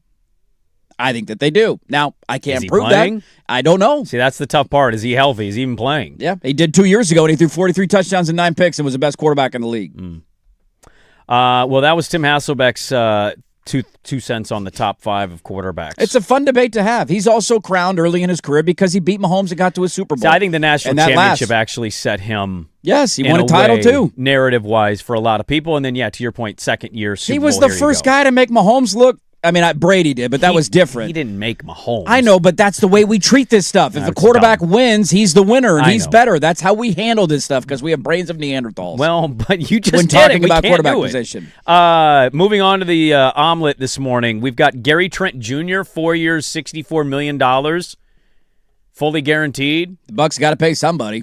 I think that they do. Now, I can't prove playing? that. I don't know. See, that's the tough part. Is he healthy? Is he even playing? Yeah, he did 2 years ago, and he threw 43 touchdowns and 9 picks and was the best quarterback in the league. Well, that was Tim Hasselbeck's two cents on the top 5 of quarterbacks. It's a fun debate to have. He's also crowned early in his career because he beat Mahomes and got to a Super Bowl. See, I think the national And that championship lasts. actually set him. Yes, he in won a title way, too. narrative-wise, for a lot of people. And then, yeah, to your point, second year Super He was Bowl, the here you first go. guy to make Mahomes look. I mean, Brady did, but that was different. He didn't make Mahomes. I know, but that's the way we treat this stuff. If the That's quarterback dumb. wins, he's the winner, and I he's know. better. That's how we handle this stuff because we have brains of Neanderthals. Well, but you just when did talking it. We about can't quarterback do it. position. Moving on to the omelet this morning, we've got Gary Trent Jr., 4 years, $64 million, fully guaranteed. The Bucs got to pay somebody.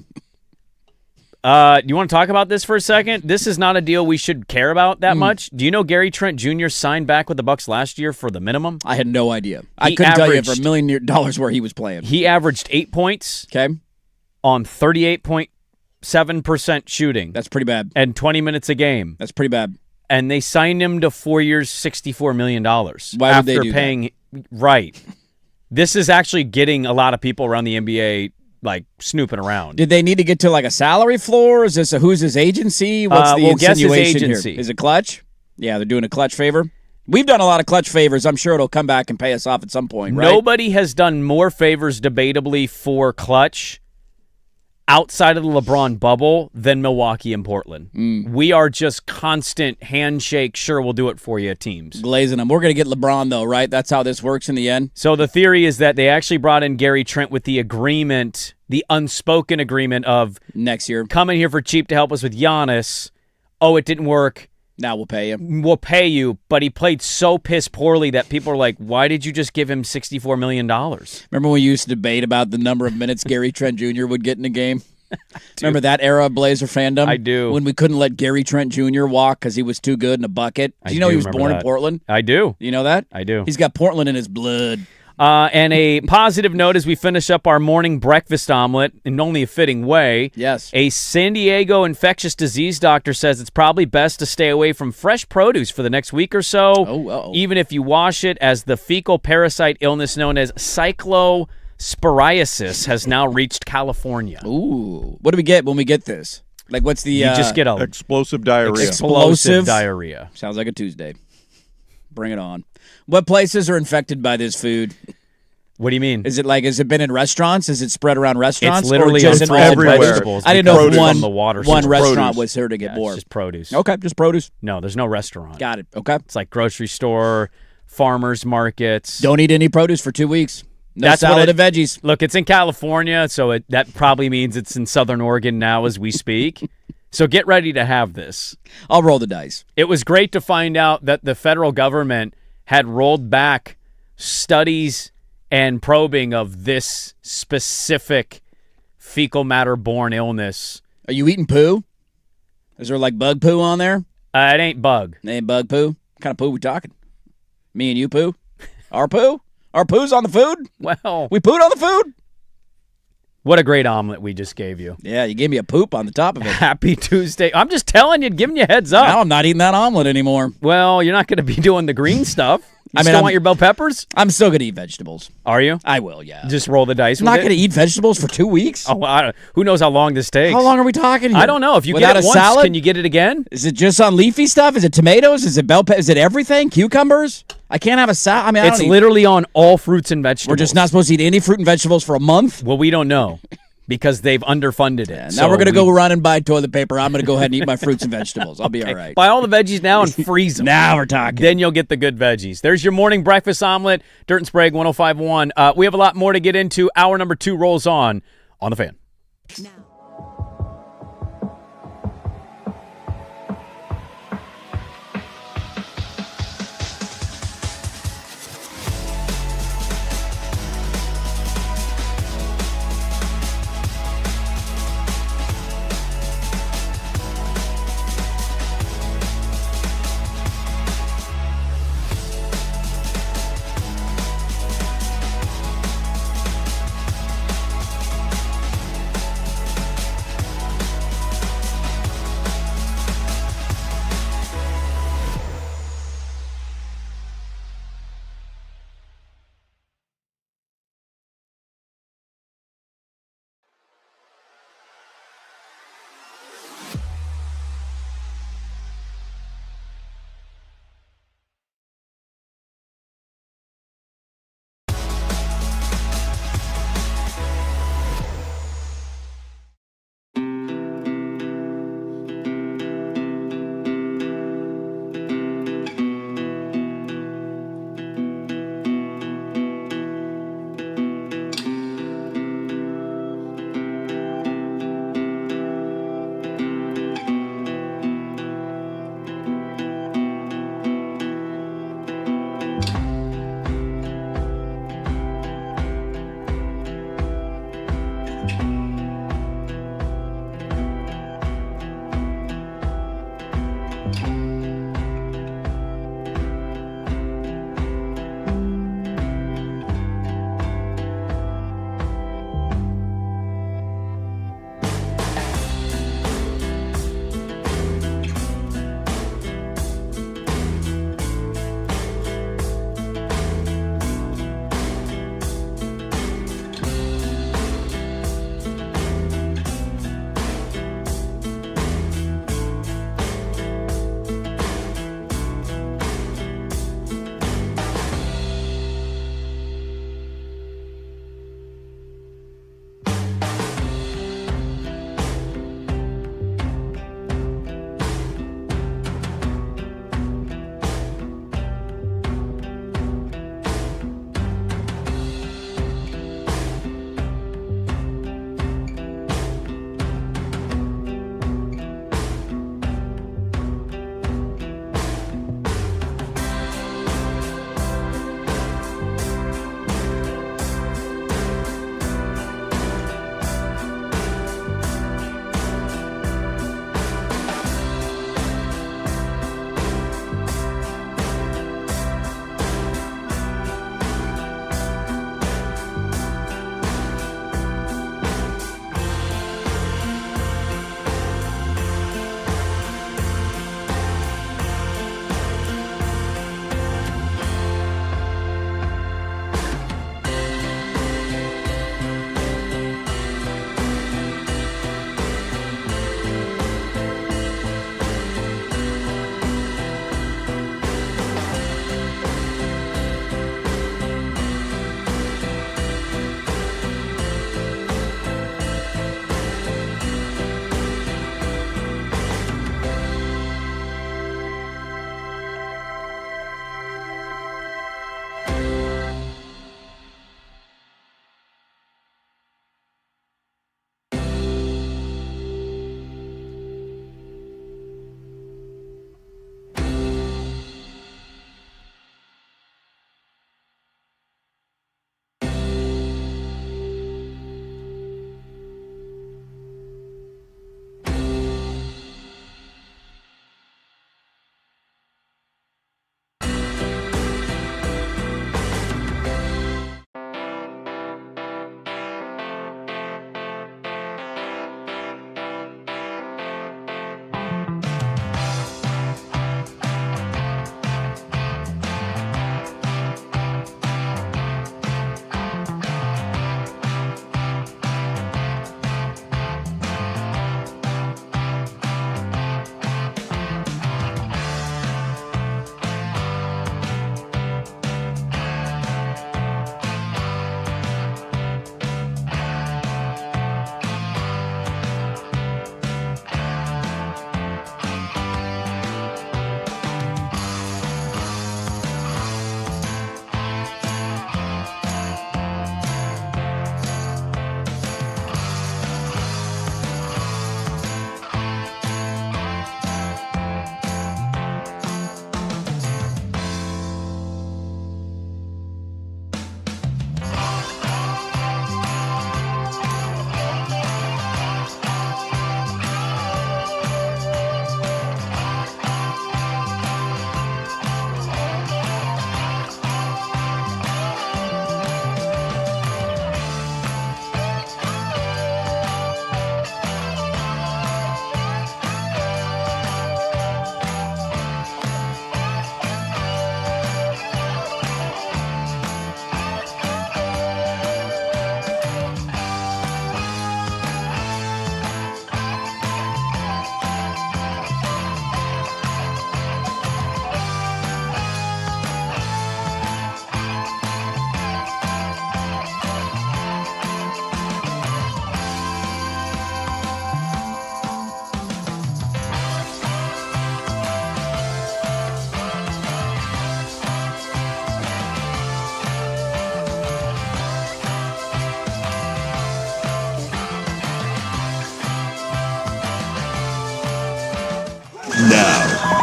Do you want to talk about this for a second? This is not a deal we should care about that much. Do you know Gary Trent Jr. signed back with the Bucs last year for the minimum? I had no idea. I couldn't tell you for $1 million where he was playing. He averaged 8 points Okay, on 38.7% shooting. that's pretty bad. And 20 minutes a game. That's pretty bad. And they signed him to 4 years, $64 million. Why would after they do paying, right. This is actually getting a lot of people around the NBA like snooping around. Did they need to get to like a salary floor? Is this who's his agency? What's the we'll guess his insinuation agency. here? Is it Clutch? Yeah, they're doing a Clutch favor. We've done a lot of Clutch favors. I'm sure it'll come back and pay us off at some point, right? Nobody has done more favors debatably for Clutch outside of the LeBron bubble than Milwaukee and Portland. We are just constant handshake, sure, we'll do it for you teams. Glazing them. We're going to get LeBron, though, right? That's how this works in the end. So the theory is that they actually brought in Gary Trent with the agreement, the unspoken agreement of Next year. coming here for cheap to help us with Giannis. Oh, it didn't work. Now we'll pay you. We'll pay you, but he played so piss poorly that people are like, why did you just give him $64 million? Remember when we used to debate about the number of minutes Gary Trent Jr. would get in a game? Remember that era of Blazer fandom? I do. When we couldn't let Gary Trent Jr. walk because he was too good in a bucket. Did you know he was born in Portland? I do. You know that? I do. He's got Portland in his blood. And a positive note as we finish up our morning breakfast omelet in only a fitting way. Yes. A San Diego infectious disease doctor says it's probably best to stay away from fresh produce for the next week or so, even if you wash it, as the fecal parasite illness known as cyclosporiasis has now reached California. Ooh. What do we get when we get this? Like, what's the... You just get a explosive diarrhea. Explosive diarrhea. Sounds like a Tuesday. Bring it on. What places are infected by this food? What do you mean? Has it been in restaurants? Is it spread around restaurants? It's literally or just on in all everywhere. vegetables. I didn't know if from the water one source. restaurant Produce. was here to get more. It's just produce. Okay, just produce. No, there's no restaurant. Got it. Okay. It's like grocery store, farmers markets. Don't eat any produce for 2 weeks. No That's what salad and veggies. Look, it's in California, so that probably means it's in Southern Oregon now as we speak. So get ready to have this. I'll roll the dice. It was great to find out that the federal government had rolled back studies and probing of this specific fecal matter-borne illness. Are you eating poo? Is there like bug poo on there? It ain't bug. It ain't bug poo? What kind of poo we talking? Me and you poo? Our poo? Our poo's on the food? Well, We pooed on the food? what a great omelet we just gave you. Yeah, you gave me a poop on the top of it. Happy Tuesday. I'm just telling you, giving you a heads up. Now I'm not eating that omelet anymore. Well, you're not going to be doing the green stuff. You still want your bell peppers? I'm still going to eat vegetables. Are you? I will, yeah. Just roll the dice I'm with not it? going to eat vegetables for 2 weeks? Oh, who knows how long this takes? How long are we talking here? I don't know. If you Without get it a once, salad? can you get it again? Is it just on leafy stuff? Is it tomatoes? Is it bell pepper? Is it everything? Cucumbers? I can't have a salad. I mean, It's literally on all fruits and vegetables. We're just not supposed to eat any fruit and vegetables for a month? Well, we don't know because they've underfunded it. Now we're going to go run and buy toilet paper. I'm going to go ahead and eat my fruits and vegetables. I'll be all right. Buy all the veggies now and freeze them. Now we're talking. Then you'll get the good veggies. There's your morning breakfast omelet. Dirt and Sprague 105.1. We have a lot more to get into. Hour number 2 rolls on the Fan.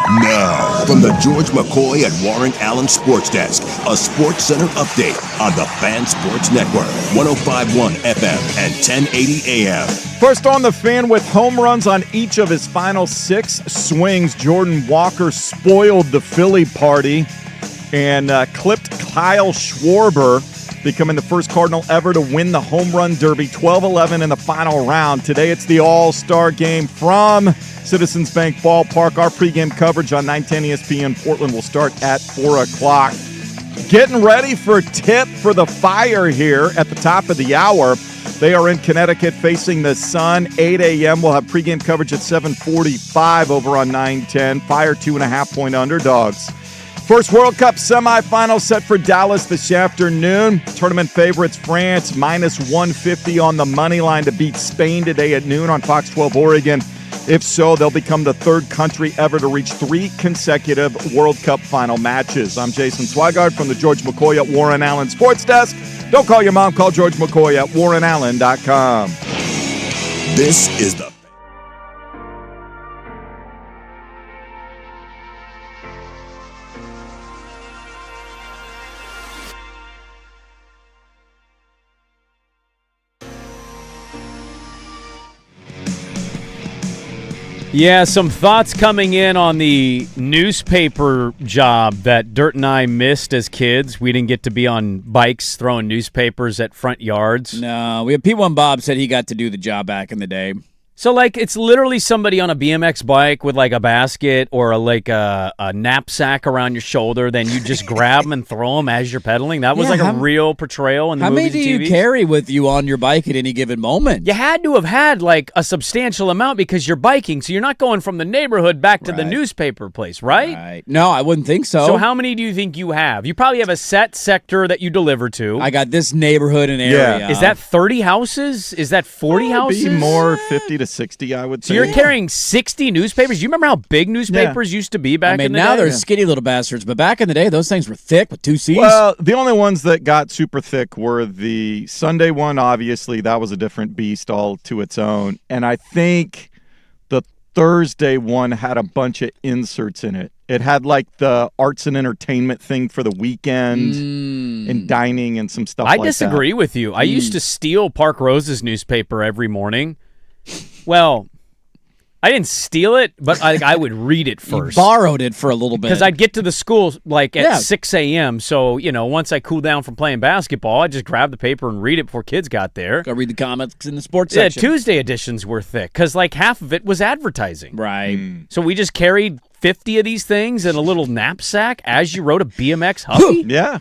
Now, from the George McCoy and Warren Allen Sports Desk, a Sports Center update on the Fan Sports Network, 105.1 FM and 1080 AM. First on the Fan with home runs on each of his final 6 swings, Jordan Walker spoiled the Philly party and clipped Kyle Schwarber, becoming the first Cardinal ever to win the Home Run Derby, 12-11 in the final round. Today it's the All-Star Game from Citizens Bank Ballpark. Our pregame coverage on 910 ESPN Portland will start at 4 o'clock. Getting ready for tip for the Fire here at the top of the hour. They are in Connecticut facing the Sun, 8 a.m. We'll have pregame coverage at 7:45 over on 910. Fire 2.5-point underdogs. First World Cup semifinal set for Dallas this afternoon. Tournament favorites France minus 150 on the money line to beat Spain today at noon on Fox 12 Oregon. If so, they'll become the 3rd country ever to reach 3 consecutive World Cup final matches. I'm Jason Swigard from the George McCoy at Warren Allen Sports Desk. Don't call your mom, call George McCoy at warrenallen.com. This is the Yeah, some thoughts coming in on the newspaper job that Dirt and I missed as kids. We didn't get to be on bikes throwing newspapers at front yards. No, we have P1 Bob said he got to do the job back in the day. So, like, it's literally somebody on a BMX bike with, like, a basket or, a knapsack around your shoulder. Then you just grab them and throw them as you're pedaling. That was, a real portrayal in the movies and How many do you carry with you on your bike at any given moment? You had to have had, a substantial amount because you're biking. So you're not going from the neighborhood back to the newspaper place, right? No, I wouldn't think so. So how many do you think you have? You probably have a set sector that you deliver to. I got this neighborhood and area. Yeah. Is that 30 houses? Is that 40 houses? Be more 50 to 60, I would say. So you're carrying 60 newspapers? You remember how big newspapers used to be back in the day? Now they're skinny little bastards, but back in the day, those things were thick with 2 C's. Well, the only ones that got super thick were the Sunday one, obviously. That was a different beast all to its own. And I think the Thursday one had a bunch of inserts in it. It had the arts and entertainment thing for the weekend and dining and some stuff like that. I disagree with you. I used to steal Park Rose's newspaper every morning. Well, I didn't steal it, but I would read it first. You borrowed it for a little bit. Because I'd get to the school at 6 a.m. So, once I cooled down from playing basketball, I'd just grab the paper and read it before kids got there. Go read the comics in the sports section. Tuesday editions were thick because half of it was advertising. Right. So we just carried 50 of these things in a little knapsack as you rode a BMX Huffy. Yeah.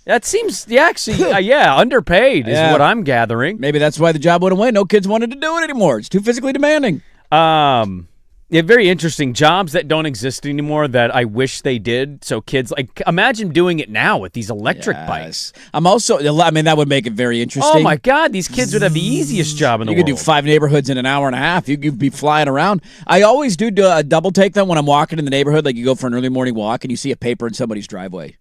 That seems, underpaid is what I'm gathering. Maybe that's why the job went away. No kids wanted to do it anymore. It's too physically demanding. Very interesting. Jobs that don't exist anymore that I wish they did. So kids, imagine doing it now with these electric bikes. That would make it very interesting. Oh, my God. These kids would have the easiest job in the world. You could do 5 neighborhoods in an hour and a half. You could be flying around. I always do a double take them when I'm walking in the neighborhood. Like you go for an early morning walk and you see a paper in somebody's driveway.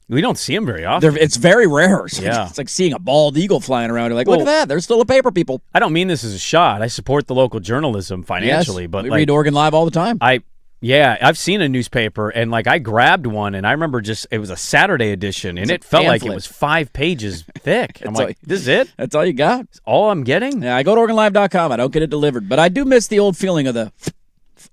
We don't see them very often. It's very rare. It's Yeah. like seeing a bald eagle flying around. You're like, look at that. There's still a paper, people. I don't mean this as a shot. I support the local journalism financially. Yes, but we read Oregon Live all the time. I've seen a newspaper, and I grabbed one, and I remember it was a Saturday edition, and it felt like it was 5 pages thick. I'm like, this is it? That's all you got? That's all I'm getting? Yeah, I go to OregonLive.com. I don't get it delivered. But I do miss the old feeling of the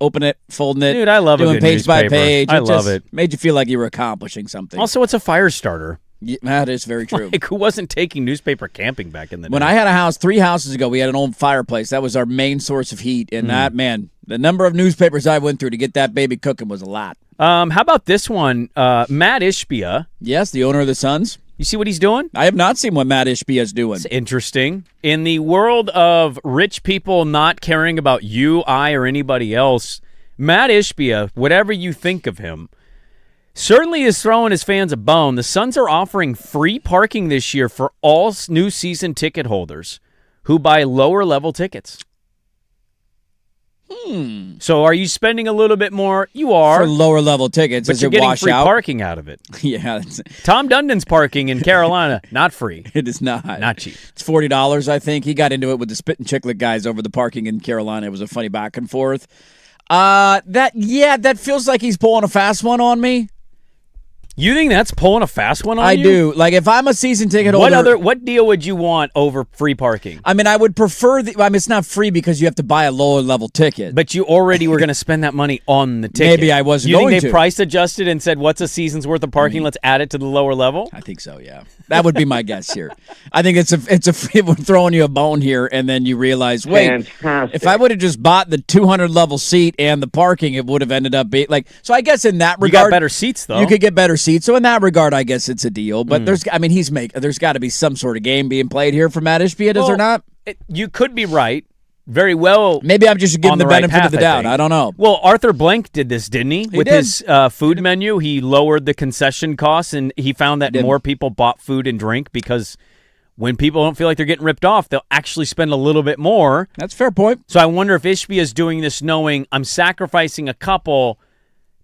open it, folding it. Dude, I love doing a good page newspaper. by page. I love it. Made you feel like you were accomplishing something. Also, it's a fire starter. Yeah, that is very true. Who wasn't taking newspaper camping back in the day? When I had a house 3 houses ago, we had an old fireplace. That was our main source of heat. And that, man, the number of newspapers I went through to get that baby cooking was a lot. How about this one? Matt Ishbia. Yes, the owner of the Suns. You see what he's doing? I have not seen what Matt Ishbia is doing. It's interesting. In the world of rich people not caring about you, I, or anybody else, Matt Ishbia, whatever you think of him, certainly is throwing his fans a bone. The Suns are offering free parking this year for all new season ticket holders who buy lower-level tickets. So are you spending a little bit more? You are. For lower-level tickets. But you're getting free parking out of it. Yeah. Tom Dundon's parking in Carolina, not free. It is not. Not cheap. It's $40, I think. He got into it with the Spit and Chiclet guys over the parking in Carolina. It was a funny back and forth. That feels like he's pulling a fast one on me. You think that's pulling a fast one on you? I do. Like, if I'm a season ticket holder... What deal would you want over free parking? I mean, I would prefer... it's not free because you have to buy a lower-level ticket. But you already were going to spend that money on the ticket. Maybe I wasn't going to. You think they price adjusted and said, what's a season's worth of parking? Let's add it to the lower level? I think so, yeah. That would be my guess here. I think it's a free... We're throwing you a bone here, and then you realize, wait, Fantastic. if I would have just bought the 200-level seat and the parking, it would have ended up being... So I guess in that regard... You got better seats, though. You could get better seats. So in that regard, I guess it's a deal, but there's got to be some sort of game being played here for Matt Ishbia, does there not? You could be right. Very well. Maybe I'm just giving the benefit of the doubt. I don't know. Well, Arthur Blank did this, didn't he? With did. his food menu, he lowered the concession costs, and he found that more people bought food and drink because when people don't feel like they're getting ripped off, they'll actually spend a little bit more. That's a fair point. So I wonder if Ishbia is doing this knowing I'm sacrificing a couple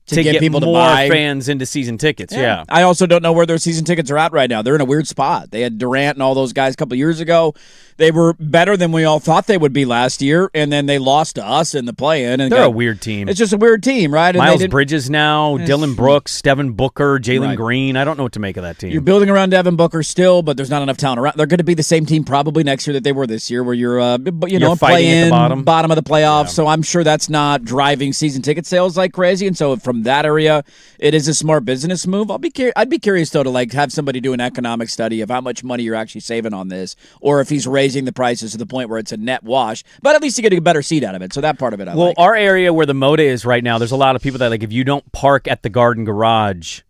to get people more to buy fans into season tickets. Yeah. I also don't know where their season tickets are at right now. They're in a weird spot. They had Durant and all those guys a couple years ago. They were better than we all thought they would be last year, and then they lost to us in the play-in. And they're a weird team. It's just a weird team, right? And Miles Bridges now, Dylan Brooks, Devin Booker, Jalen Green. I don't know what to make of that team. You're building around Devin Booker still, but there's not enough talent around. They're going to be the same team probably next year that they were this year, where you're fighting at the bottom of the playoffs. Yeah. So I'm sure that's not driving season ticket sales like crazy. And so from that area, it is a smart business move. I'd be curious though to have somebody do an economic study of how much money you're actually saving on this, or if he's raising the prices to the point where it's a net wash. But at least you get a better seat out of it. So that part of it, I like. Well, our area where the Moda is right now, there's a lot of people that if you don't park at the Garden Garage,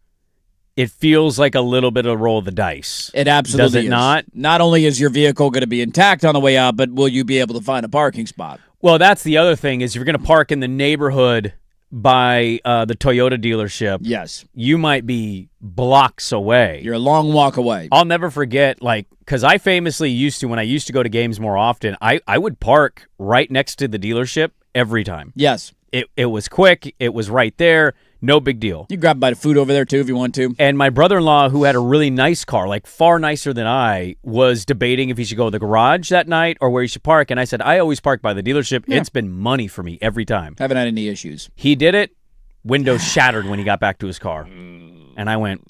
it feels like a little bit of a roll of the dice. It absolutely does. It is. Not only is your vehicle going to be intact on the way out, but will you be able to find a parking spot? Well, that's the other thing is if you're going to park in the neighborhood by the Toyota dealership, yes, you might be blocks away. You're a long walk away. I'll never forget, because I famously when I used to go to games more often, I would park right next to the dealership every time. Yes. It was quick. It was right there. No big deal. You grab a bite of food over there, too, if you want to. And my brother-in-law, who had a really nice car, far nicer than I, was debating if he should go to the garage that night or where he should park. And I said, I always park by the dealership. Yeah. It's been money for me every time. Haven't had any issues. He did it. Windows shattered when he got back to his car. And I went,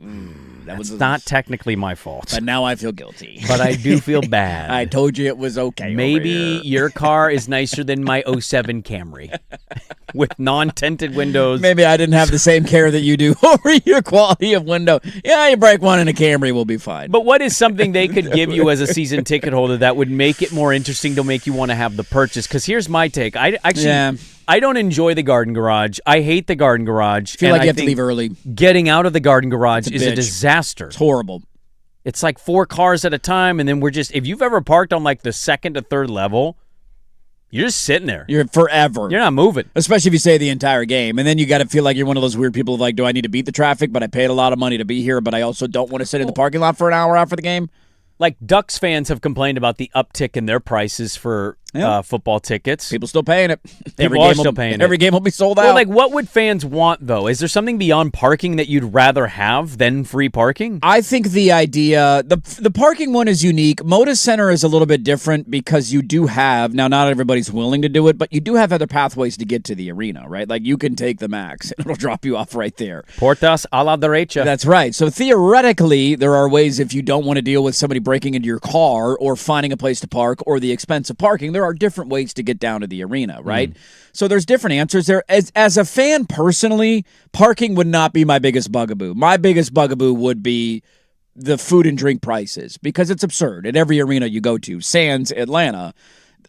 that's not technically my fault. But now I feel guilty. But I do feel bad. I told you it was okay. Maybe your car is nicer than my 07 Camry with non-tinted windows. Maybe I didn't have the same care that you do over your quality of window. Yeah, you break one in a Camry, we'll be fine. But what is something they could give you as a season ticket holder that would make it more interesting to make you want to have the purchase? Because here's my take. I don't enjoy the Garden Garage. I hate the Garden Garage. I feel like you have to leave early. Getting out of the Garden Garage is a disaster. It's horrible. It's like 4 cars at a time, and then if you've ever parked on the second to third level, you're just sitting there. You're forever. You're not moving. Especially if you stay the entire game. And then you got to feel like you're one of those weird people do I need to beat the traffic, but I paid a lot of money to be here, but I also don't want to sit in the parking lot for an hour after the game? Ducks fans have complained about the uptick in their prices for football tickets. People still paying it. People are still paying it. Every game will be sold out. Well, what would fans want, though? Is there something beyond parking that you'd rather have than free parking? I think the idea, the parking one is unique. Moda Center is a little bit different because you do have, now not everybody's willing to do it, but you do have other pathways to get to the arena, right? You can take the Max. It'll drop you off right there. Portas a la derecha. That's right. So theoretically, there are ways if you don't want to deal with somebody breaking into your car or finding a place to park or the expense of parking, there are different ways to get down to the arena, right? So there's different answers there. As a fan personally, parking would not be my biggest bugaboo. My biggest bugaboo would be the food and drink prices because it's absurd at every arena you go to, sans Atlanta,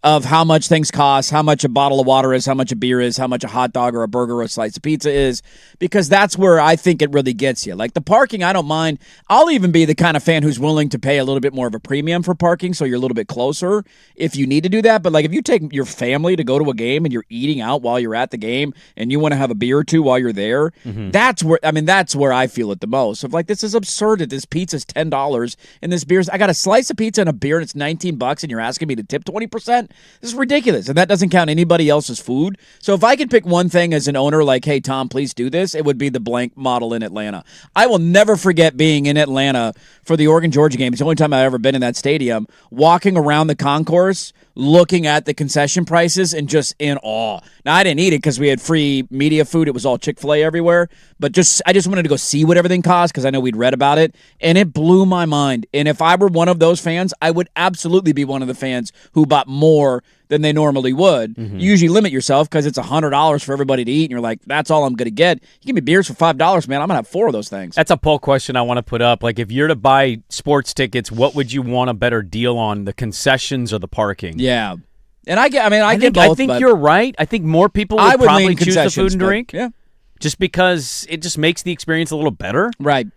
of how much things cost, how much a bottle of water is, how much a beer is, how much a hot dog or a burger or a slice of pizza is, because that's where I think it really gets you. The parking, I don't mind. I'll even be the kind of fan who's willing to pay a little bit more of a premium for parking so you're a little bit closer if you need to do that. But if you take your family to go to a game and you're eating out while you're at the game and you want to have a beer or two while you're there, that's where I feel it the most. Of this is absurd that this pizza's $10 and this beer's, I got a slice of pizza and a beer and it's $19 and you're asking me to tip 20%? This is ridiculous. And that doesn't count anybody else's food. So if I could pick one thing as an owner, like, hey, Tom, please do this, it would be the blank model in Atlanta. I will never forget being in Atlanta for the Oregon-Georgia game. It's the only time I've ever been in that stadium, walking around the concourse, looking at the concession prices and just in awe. Now, I didn't eat it because we had free media food. It was all Chick-fil-A everywhere. But I just wanted to go see what everything cost because I know we'd read about it. And it blew my mind. And if I were one of those fans, I would absolutely be one of the fans who bought more than they normally would. You usually limit yourself because it's $100 for everybody to eat. And you're like, that's all I'm going to get. You give me beers for $5, man. I'm going to have 4 of those things. That's a poll question I want to put up. Like, if you're to buy sports tickets, what would you want a better deal on, the concessions or the parking? Yeah. And I get both. I think you're right. I think more people would probably choose the food and drink. Yeah. Just because it just makes the experience a little better. Right. You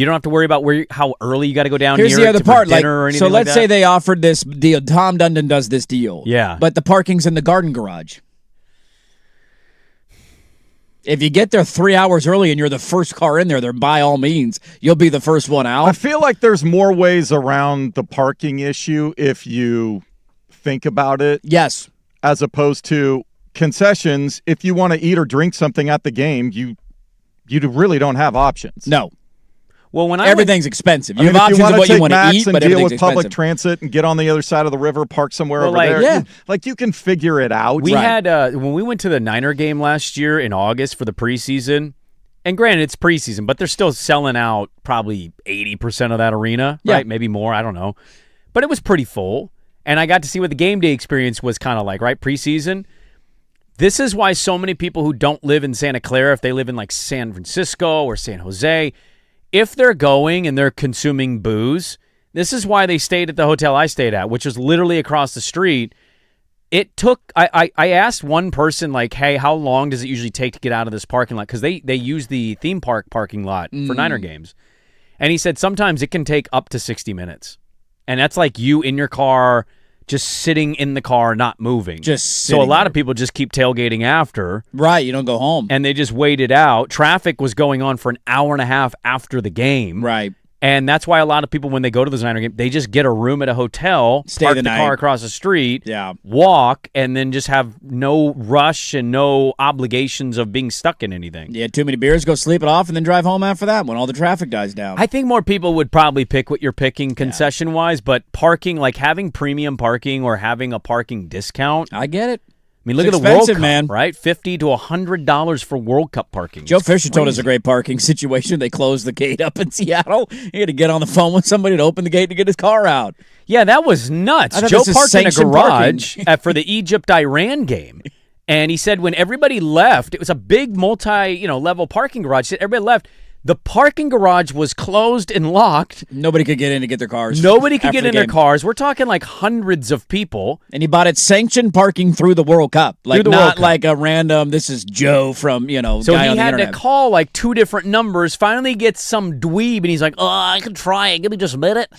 don't have to worry about how early you got to go down Here's here the other part. dinner or anything so like let's that. say they offered this deal. Tom Dundon does this deal. Yeah. But the parking's in the garden garage. If you get there 3 hours early and you're the first car in there, then by all means, you'll be the first one out. I feel like there's more ways around the parking issue if you think about it. Yes. As opposed to concessions. If you want to eat or drink something at the game, you really don't have options. No. Well, when everything's expensive. You have if options you of what you want to eat, and but deal everything's with public expensive. transit and get on the other side of the river, park somewhere over there. Yeah. You can figure it out. We had when we went to the Niner game last year in August for the preseason, and granted it's preseason, but they're still selling out probably 80% of that arena, right? Maybe more, I don't know. But it was pretty full, and I got to see what the game day experience was kind of like, right? Preseason. This is why so many people who don't live in Santa Clara, if they live in like San Francisco or San Jose, if they're going and they're consuming booze, this is why they stayed at the hotel I stayed at, which was literally across the street. It took, I asked one person, like, hey, how long does it usually take to get out of this parking lot? Because they use the theme park parking lot for Niner games. And he said sometimes it can take up to 60 minutes. And that's like you in your car, just sitting in the car, not moving. So a lot of people just keep tailgating after. Right, you don't go home. And they just wait it out. Traffic was going on for an hour and a half after the game. Right. And that's why a lot of people, when they go to the Niner game, they just get a room at a hotel, park the car across the street, walk, and then just have no rush and no obligations of being stuck in anything. Yeah, too many beers, go sleep it off, and then drive home after that when all the traffic dies down. I think more people would probably pick what you're picking concession-wise, but parking, like having premium parking or having a parking discount. I get it. I mean, look at the World Cup, man. Right? $50 to $100 for World Cup parking. Joe Fisher told us a great parking situation. They closed the gate up in Seattle. He had to get on the phone with somebody to open the gate to get his car out. Yeah, that was nuts. Joe parked in a garage for the Egypt-Iran game. And he said when everybody left, it was a big multi-level parking garage. He said everybody left. The parking garage was closed and locked. Nobody could get in to get their cars. Nobody could get in their cars. We're talking like hundreds of people. And he bought it sanctioned parking through the World Cup. Like not like a random, this is Joe from, So guy he on the had internet. to call like 2 different numbers, finally gets some dweeb, and he's like, oh, I can try it. Give me just a minute.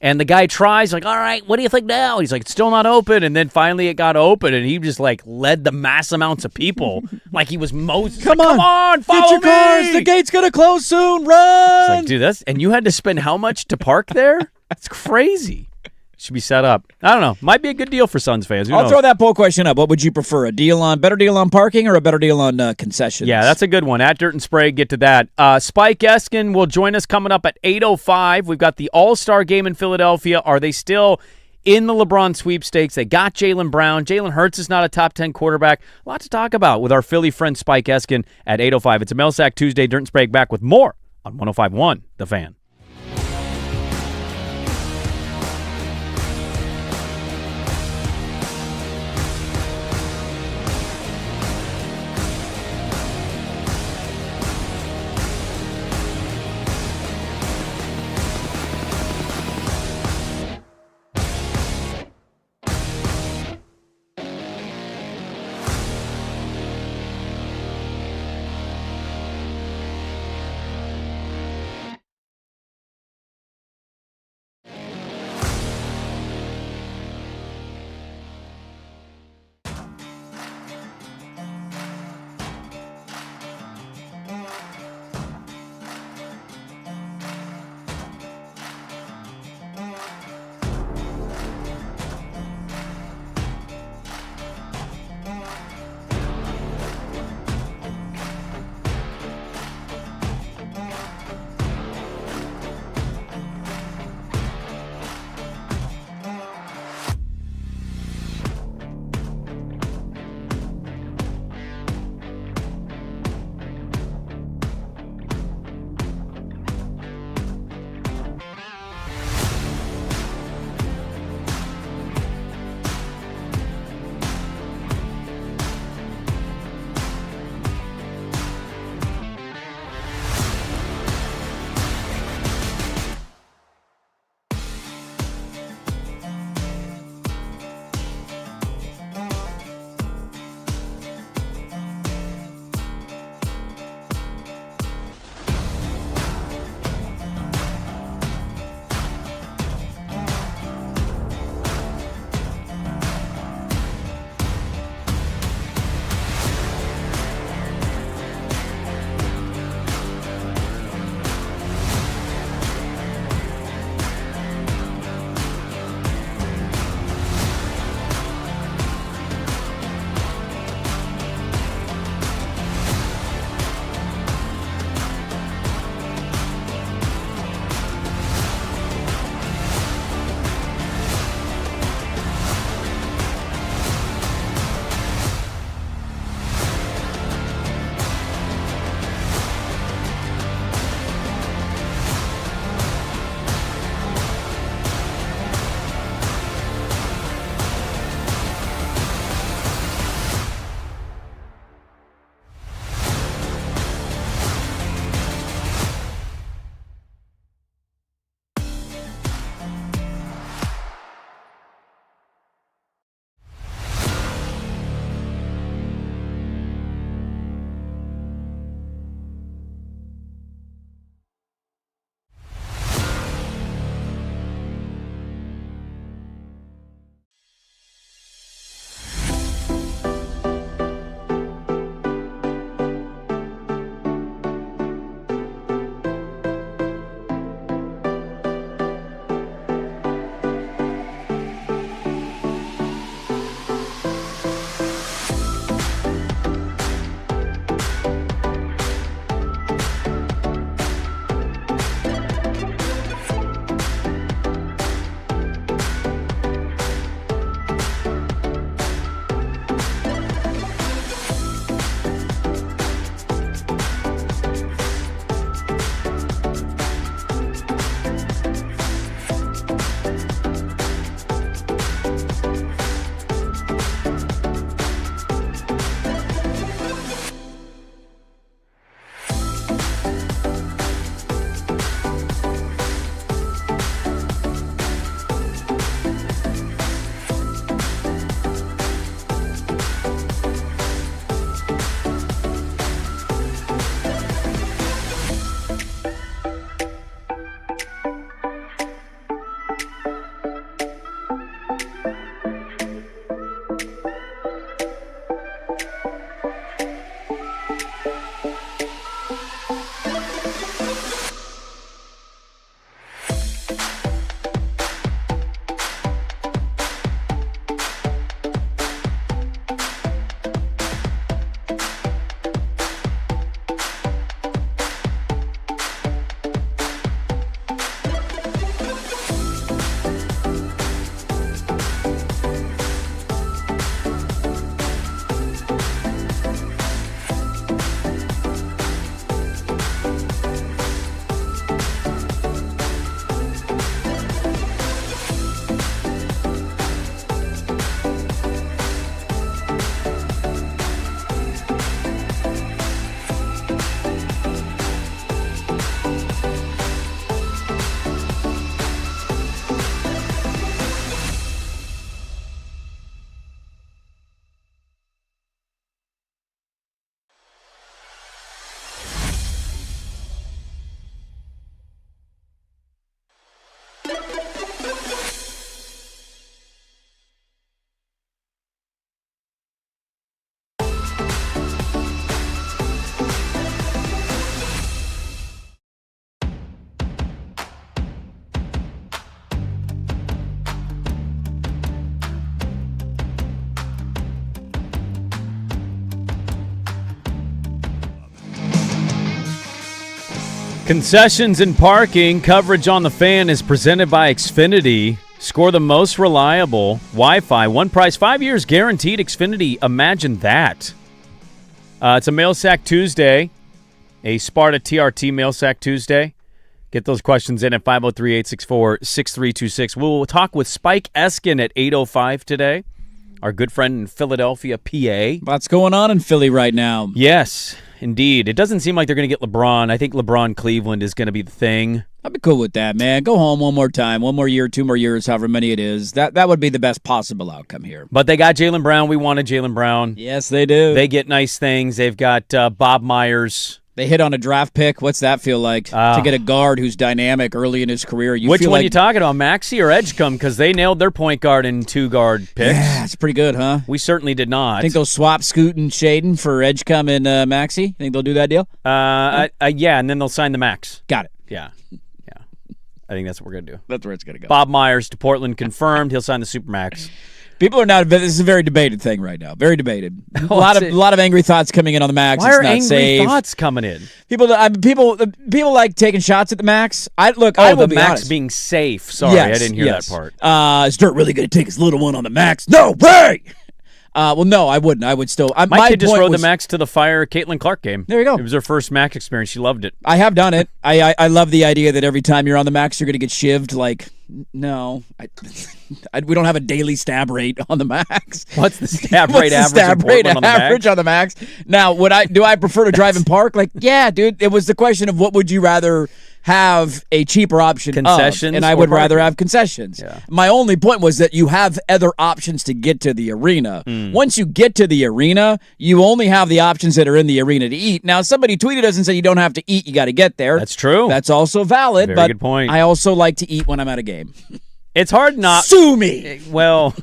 And the guy tries, like, all right, what do you think now? He's like, it's still not open. And then finally it got open, and he just, like, led the mass amounts of people like he was Moses. Come on, follow get your me. cars. The gate's going to close soon. Run. It's like, dude, and you had to spend how much to park there? That's crazy. Should be set up. I don't know. Might be a good deal for Suns fans. I'll throw that poll question up. What would you prefer? Better deal on parking or a better deal on concessions? Yeah, that's a good one. At Dirt and Sprague, get to that. Spike Eskin will join us coming up at 8:05. We've got the All-Star game in Philadelphia. Are they still in the LeBron sweepstakes? They got Jaylen Brown. Jalen Hurts is not a top 10 quarterback. A lot to talk about with our Philly friend Spike Eskin at 8:05. It's a Melsack Tuesday. Dirt and Sprague back with more on 105.1 The Fan. Concessions and parking coverage on the Fan is presented by Xfinity. Score the most reliable Wi-Fi. One price, 5 years guaranteed. Xfinity, imagine that. It's a Mail Sack Tuesday, a Sparta TRT Mail Sack Tuesday. Get those questions in at 503-864-6326. We'll talk with Spike Eskin at 8:05 today, our good friend in Philadelphia, PA. What's going on in Philly right now? Yes, indeed. It doesn't seem like they're going to get LeBron. I think LeBron Cleveland is going to be the thing. I'd be cool with that, man. Go home one more time, 1 more year, 2 more years, however many it is. That would be the best possible outcome here. But they got Jaylen Brown. We wanted Jaylen Brown. Yes, they do. They get nice things. They've got Bob Myers. They hit on a draft pick. What's that feel like? To get a guard who's dynamic early in his career. Which one you talking about, Maxey or Edgecombe? Because they nailed their point guard and 2 guard picks. Yeah, it's pretty good, huh? We certainly did not. Think they'll swap Scoot and Shaden for Edgecombe and Maxey? Think they'll do that deal? Yeah, and then they'll sign the max. Got it. Yeah. I think that's what we're going to do. That's where it's going to go. Bob Myers to Portland confirmed. He'll sign the Supermax. People are not. This is a very debated thing right now. Very debated. A lot of angry thoughts coming in on the max. Why it's are not angry safe. thoughts coming in? People like taking shots at the max. I will the be max honest. being safe. Sorry, I didn't hear that part. Is Dirt really going to take his little one on the max? No way. Well, no, I wouldn't. I would still. My kid just rode the max to the Fire Caitlin Clark game. There you go. It was her first max experience. She loved it. I have done it. I love the idea that every time you're on the max, you're going to get shivved. Like, no, we don't have a daily stab rate on the max. What's the stab rate average on the max? Now, do I prefer to drive in park? Like, yeah, dude. It was the question of what would you rather have a cheaper option concessions, and I would rather have concessions. Yeah. My only point was that you have other options to get to the arena. Once you get to the arena, you only have the options that are in the arena to eat. Now, somebody tweeted us and said you don't have to eat, you got to get there. That's true. That's also valid. Very but good point. I also like to eat when I'm at a game. It's hard not. Sue me. Well,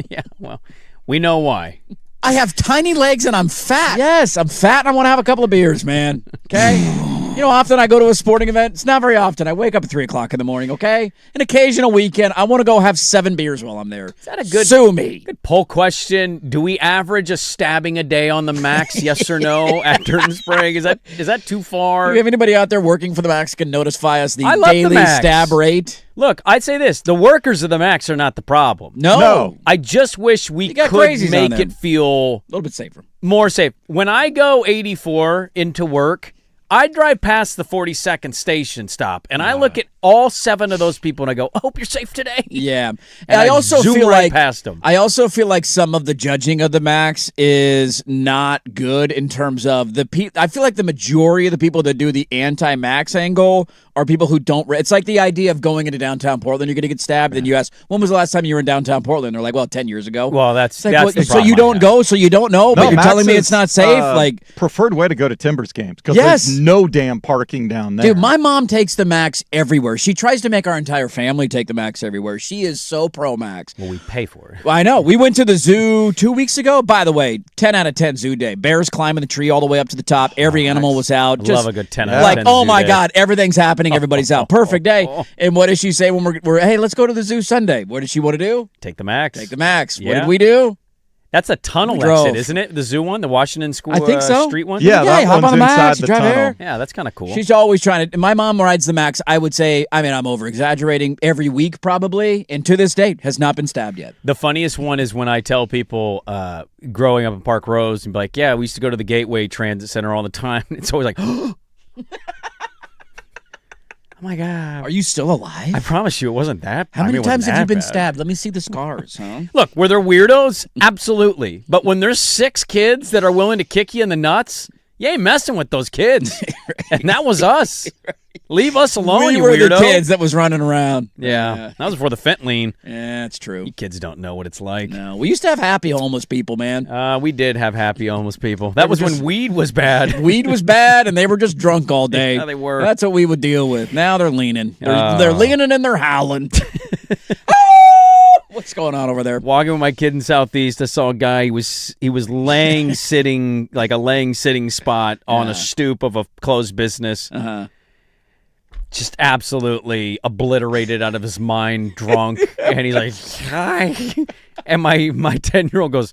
yeah. Well, we know why. I have tiny legs and I'm fat. Yes, I'm fat and I want to have a couple of beers, man. Okay. You know, often I go to a sporting event. It's not very often. I wake up at 3 o'clock in the morning, okay? An occasional weekend, I want to go have 7 beers while I'm there. Is that a good, Sue me. Good poll question? Do we average a stabbing a day on the max, yes or no, at Dirt and Sprague? Is that too far? Do we have anybody out there working for the max can notify us the daily max. stab rate? Look, I'd say this. The workers of the max are not the problem. No. I just wish we could make it feel a little bit safer. More safe. When I go 84 into work, I drive past the 42nd station stop, and I look at all 7 of those people, and I go, I hope you're safe today. Yeah. And I also feel right past them. I also feel like some of the judging of the max is not good in terms of I feel like the majority of the people that do the anti-max angle are people who don't. It's like the idea of going into downtown Portland, you're going to get stabbed, and you ask, when was the last time you were in downtown Portland? They're like, well, 10 years ago. Well, that's the problem. So you don't go, so you don't know, but you're telling me it's not safe? Preferred way to go to Timbers games because there's no damn parking down there. Dude, my mom takes the max everywhere. She tries to make our entire family take the max everywhere. She is so pro max. Well, we pay for it. Well, I know. We went to the zoo 2 weeks ago. By the way, 10 out of 10 zoo day. Bears climbing the tree all the way up to the top. Every animal was out. Love a good 10 out of 10 oh my zoo day. God, everything's happening. Everybody's out. Perfect day. And what does she say when we're hey, let's go to the zoo Sunday? What does she want to do? Take the max. Take the max. Yeah. What did we do? That's a tunnel exit, isn't it? The zoo one, the Washington School I think so. Street one? Yeah, that hop one's on the inside max, the drive tunnel. there. Yeah, that's kind of cool. She's always trying to. My mom rides the max. I would say, I'm over-exaggerating, every week probably, and to this date has not been stabbed yet. The funniest one is when I tell people growing up in Park Rose and be like, yeah, we used to go to the Gateway Transit Center all the time. It's always like, oh my God. Are you still alive? I promise you it wasn't that bad. How many times have you been stabbed? Let me see the scars, huh? Look, were there weirdos? Absolutely. But when there's 6 kids that are willing to kick you in the nuts, you ain't messing with those kids. And that was us. Leave us alone, you were weirdo. The kids that was running around. Yeah. That was before the fentanyl. Yeah, that's true. You kids don't know what it's like. No, we used to have happy homeless people, man. We did have happy homeless people. That was when weed was bad. Weed was bad, and they were just drunk all day. Yeah, they were. That's what we would deal with. Now they're leaning. They're leaning and they're howling. What's going on over there? Walking with my kid in Southeast, I saw a guy. He was sitting like a sitting spot on a stoop of a closed business. Just absolutely obliterated out of his mind, drunk. And he's like, hi. And my 10-year-old goes,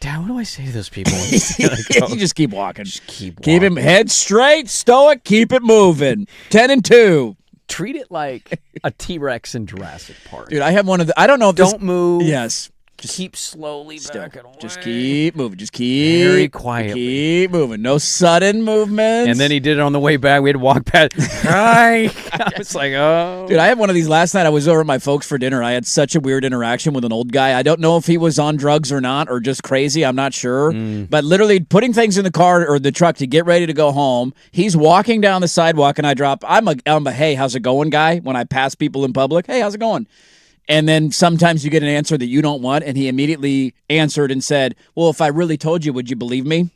Dad, what do I say to those people? You just keep walking. Keep him head straight, stoic, keep it moving. 10-2. Treat it like a T-Rex in Jurassic Park. Dude, I have one of the. I don't know if Don't move. Yes. Just keep slowly back and away. Just keep moving. Just keep very quietly. Keep moving. No sudden movements. And then he did it on the way back. We had to walk past. Hi. I was like, oh. Dude, I had one of these last night. I was over at my folks for dinner. I had such a weird interaction with an old guy. I don't know if he was on drugs or not, or just crazy. I'm not sure. But literally putting things in the car or the truck to get ready to go home. He's walking down the sidewalk, and I drop. I'm a hey, how's it going guy when I pass people in public. Hey, how's it going? And then sometimes you get an answer that you don't want, and he immediately answered and said, well, if I really told you, would you believe me?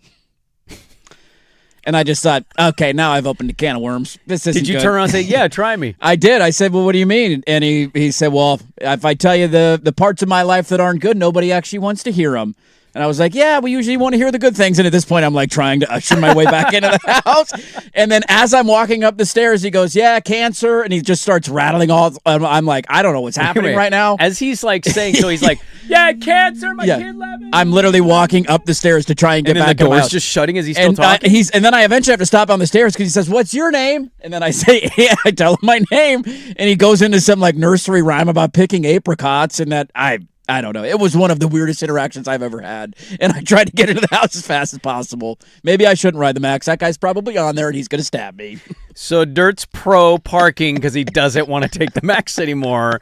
And I just thought, okay, now I've opened a can of worms. This isn't Did you good. turn around and say, yeah, try me? I did. I said, well, what do you mean? And he said, well, if I tell you the parts of my life that aren't good, nobody actually wants to hear them. And I was like, yeah, we usually want to hear the good things. And at this point, I'm like trying to usher my way back into the house. And then as I'm walking up the stairs, he goes, yeah, cancer. And he just starts rattling all. I'm like, I don't know what's happening right now. As he's like saying, so he's like, yeah, cancer, my kid left me. I'm literally walking up the stairs to try and get then back the in my door's house. just shutting as he's still talking. And then I eventually have to stop on the stairs because he says, what's your name? And then I say, yeah, I tell him my name. And he goes into some like nursery rhyme about picking apricots and that I don't know. It was one of the weirdest interactions I've ever had. And I tried to get into the house as fast as possible. Maybe I shouldn't ride the Max. That guy's probably on there and he's going to stab me. So Dirt's pro parking because he doesn't want to take the Max anymore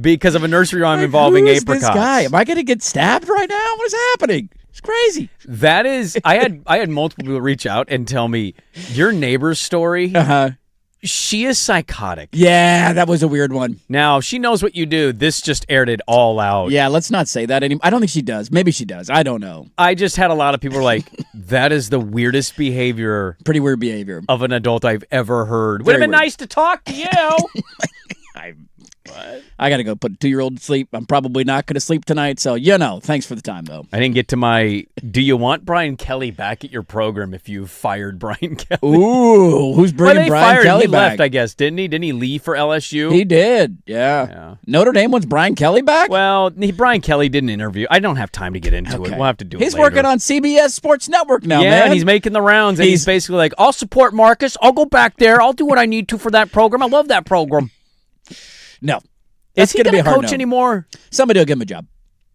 because of a nursery rhyme involving apricots. This guy? Am I going to get stabbed right now? What is happening? It's crazy. That is, I had multiple people reach out and tell me, your neighbor's story, she is psychotic. Yeah, that was a weird one. Now, she knows what you do. This just aired it all out. Yeah, let's not say that anymore. I don't think she does. Maybe she does. I don't know. I just had a lot of people like, that is the weirdest behavior. Pretty weird behavior. Of an adult I've ever heard. Would have been nice to talk to you. I got to go put a 2-year-old to sleep. I'm probably not going to sleep tonight. So, thanks for the time, though. I didn't get to my, do you want Brian Kelly back at your program if you fired Brian Kelly? Ooh, who's bringing Brian Kelly back? He left, I guess, didn't he? Didn't he leave for LSU? He did, yeah. Notre Dame wants Brian Kelly back? Well, Brian Kelly did an interview. I don't have time to get into it. We'll have to do it He's later. working on CBS Sports Network now, man. Yeah, and he's making the rounds. And he's basically like, I'll support Marcus. I'll go back there. I'll do what I need to for that program. I love that program. No. Is he going to coach anymore? Somebody will give him a job.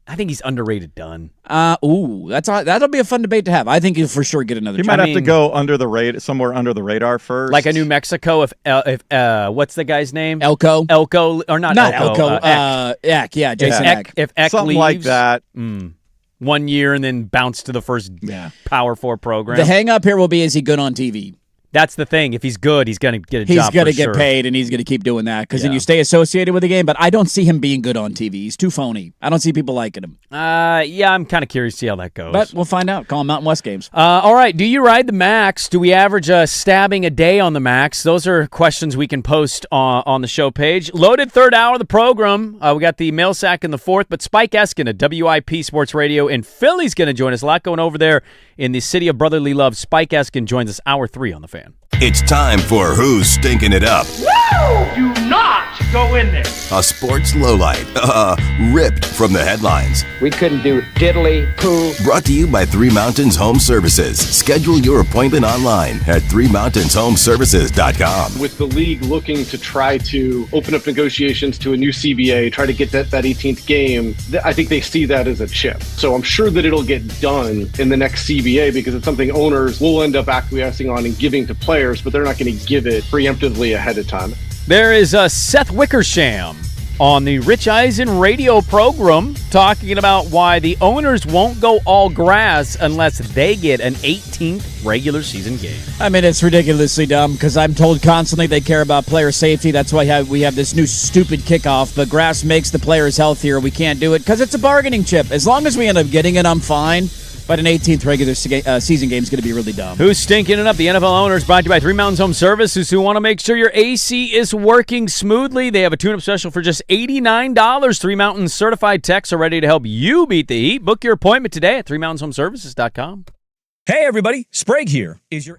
I think he's underrated done. That'll be a fun debate to have. I think he'll for sure get another job. He might have to go under the radar, somewhere under the radar first. Like a New Mexico, if what's the guy's name? Elko, or not Elko. Eck, yeah, Jason Eck. If Eck something leaves, like that. 1 year and then bounce to the first Power 4 program. The hang up here will be, is he good on TV? That's the thing. If he's good, he's going to get a job. He's going to get paid, and he's going to keep doing that because then you stay associated with the game. But I don't see him being good on TV. He's too phony. I don't see people liking him. Yeah, I'm kind of curious to see how that goes. But we'll find out. Call him Mountain West games. All right. Do you ride the Max? Do we average a stabbing a day on the Max? Those are questions we can post on the show page. Loaded third hour of the program. We got the mail sack in the fourth, but Spike Eskin at WIP Sports Radio in Philly's going to join us. A lot going over there in the city of brotherly love. Spike Eskin joins us hour 3 on The Fan. It's time for Who's Stinking It Up? Woo! Do not go in there. A sports lowlight, ripped from the headlines. We couldn't do diddly poo. Brought to you by Three Mountains Home Services. Schedule your appointment online at threemountainshomservices.com. With the league looking to try to open up negotiations to a new CBA, try to get that 18th game, I think they see that as a chip. So I'm sure that it'll get done in the next CBA because it's something owners will end up acquiescing on and giving to players, but they're not going to give it preemptively ahead of time. There is Seth Wickersham on the Rich Eisen radio program talking about why the owners won't go all grass unless they get an 18th regular season game. I mean, it's ridiculously dumb because I'm told constantly they care about player safety. That's why we have this new stupid kickoff, but grass makes the players healthier. We can't do it because it's a bargaining chip. As long as we end up getting it, I'm fine. But an 18th regular season game is going to be really dumb. Who's stinking it up? The NFL owners brought to you by Three Mountains Home Services, who want to make sure your AC is working smoothly. They have a tune-up special for just $89. Three Mountains certified techs are ready to help you beat the heat. Book your appointment today at threemountainshomservices.com. Hey, everybody. Sprague here. Is your...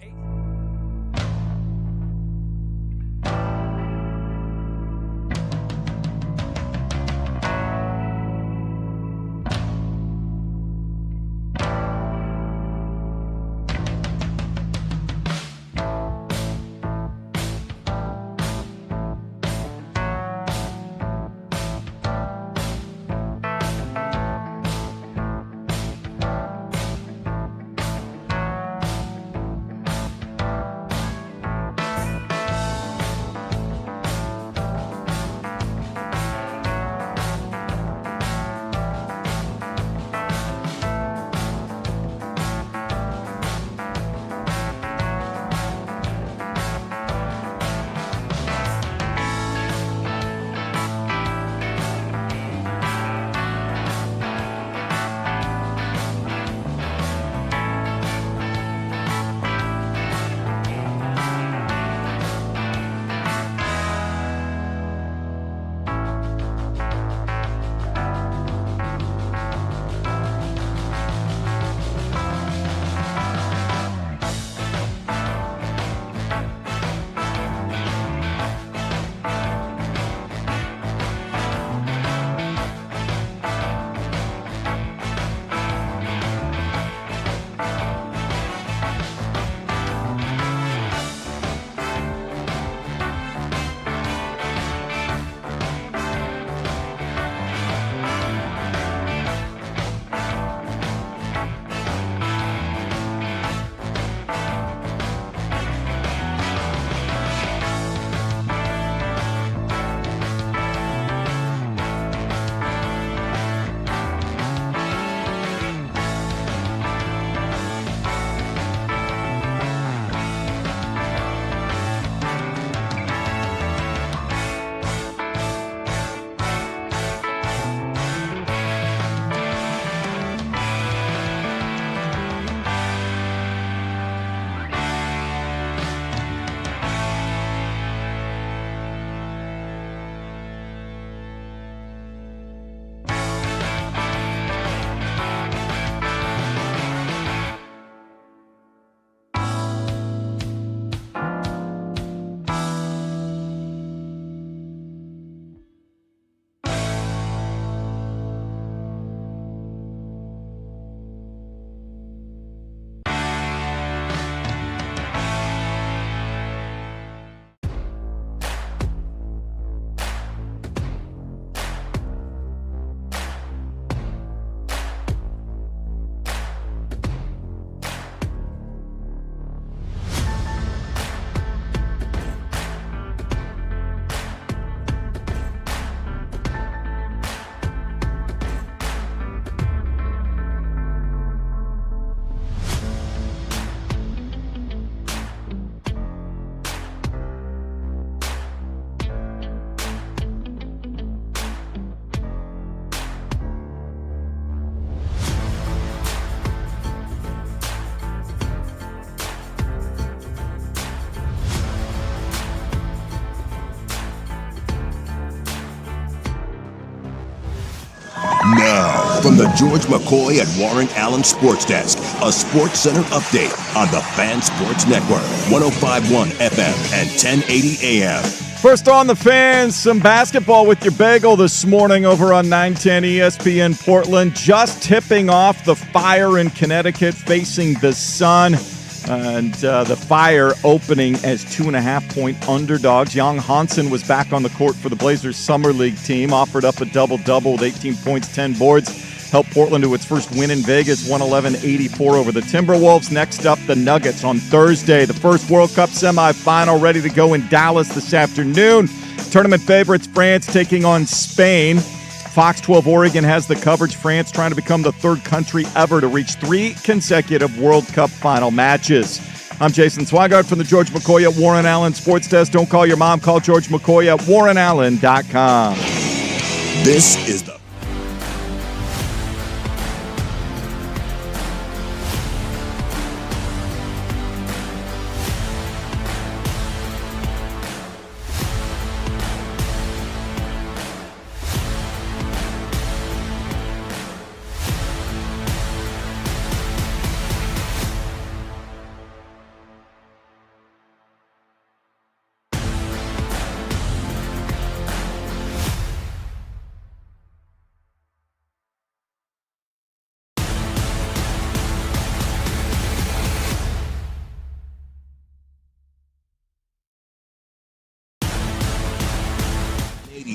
From the George McCoy and Warren Allen Sports Desk, a Sports Center update on the Fan Sports Network, 105.1 FM and 1080 AM. First on the Fans, some basketball with your bagel this morning over on 910 ESPN Portland. Just tipping off the Fire in Connecticut facing the Sun. And the Fire opening as 2.5-point underdogs. Young Hansen was back on the court for the Blazers Summer League team, offered up a double-double with 18 points, 10 boards. Helped Portland to its first win in Vegas, 111-84 over the Timberwolves. Next up, the Nuggets on Thursday. The first World Cup semifinal ready to go in Dallas this afternoon. Tournament favorites France taking on Spain. Fox 12 Oregon has the coverage. France trying to become the third country ever to reach 3 consecutive World Cup final matches. I'm Jason Swigart from the George McCoy at Warren Allen Sports Desk. Don't call your mom. Call George McCoy at warrenallen.com. This is the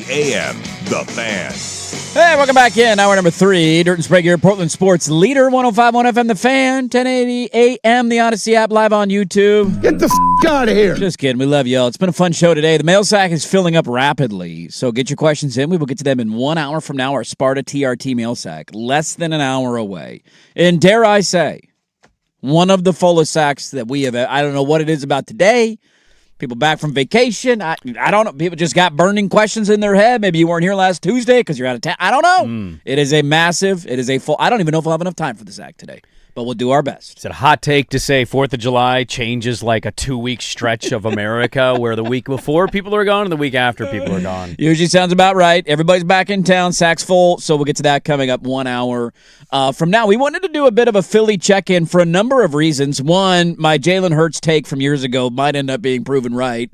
AM, The Fan. Hey, welcome back in. Hour number 3. Dirt and Sprague here, Portland Sports Leader, 105.1 FM, The Fan, 1080 AM, the Odyssey app, live on YouTube. Get the out of here. Just kidding. We love y'all. It's been a fun show today. The mail sack is filling up rapidly, so get your questions in. We will get to them in 1 hour from now. Our Sparta TRT mail sack, less than an hour away. And dare I say, one of the fullest sacks that we have. I don't know what it is about today. People back from vacation. I don't know. People just got burning questions in their head. Maybe you weren't here last Tuesday because you're out of town. I don't know. It is a full. I don't even know if we'll have enough time for the sack today, but we'll do our best. Is it a hot take to say 4th of July changes like a 2-week stretch of America where the week before people are gone and the week after people are gone? Usually sounds about right. Everybody's back in town. Sack's full, so we'll get to that coming up 1 hour from now. We wanted to do a bit of a Philly check-in for a number of reasons. One, my Jalen Hurts take from years ago might end up being proven right.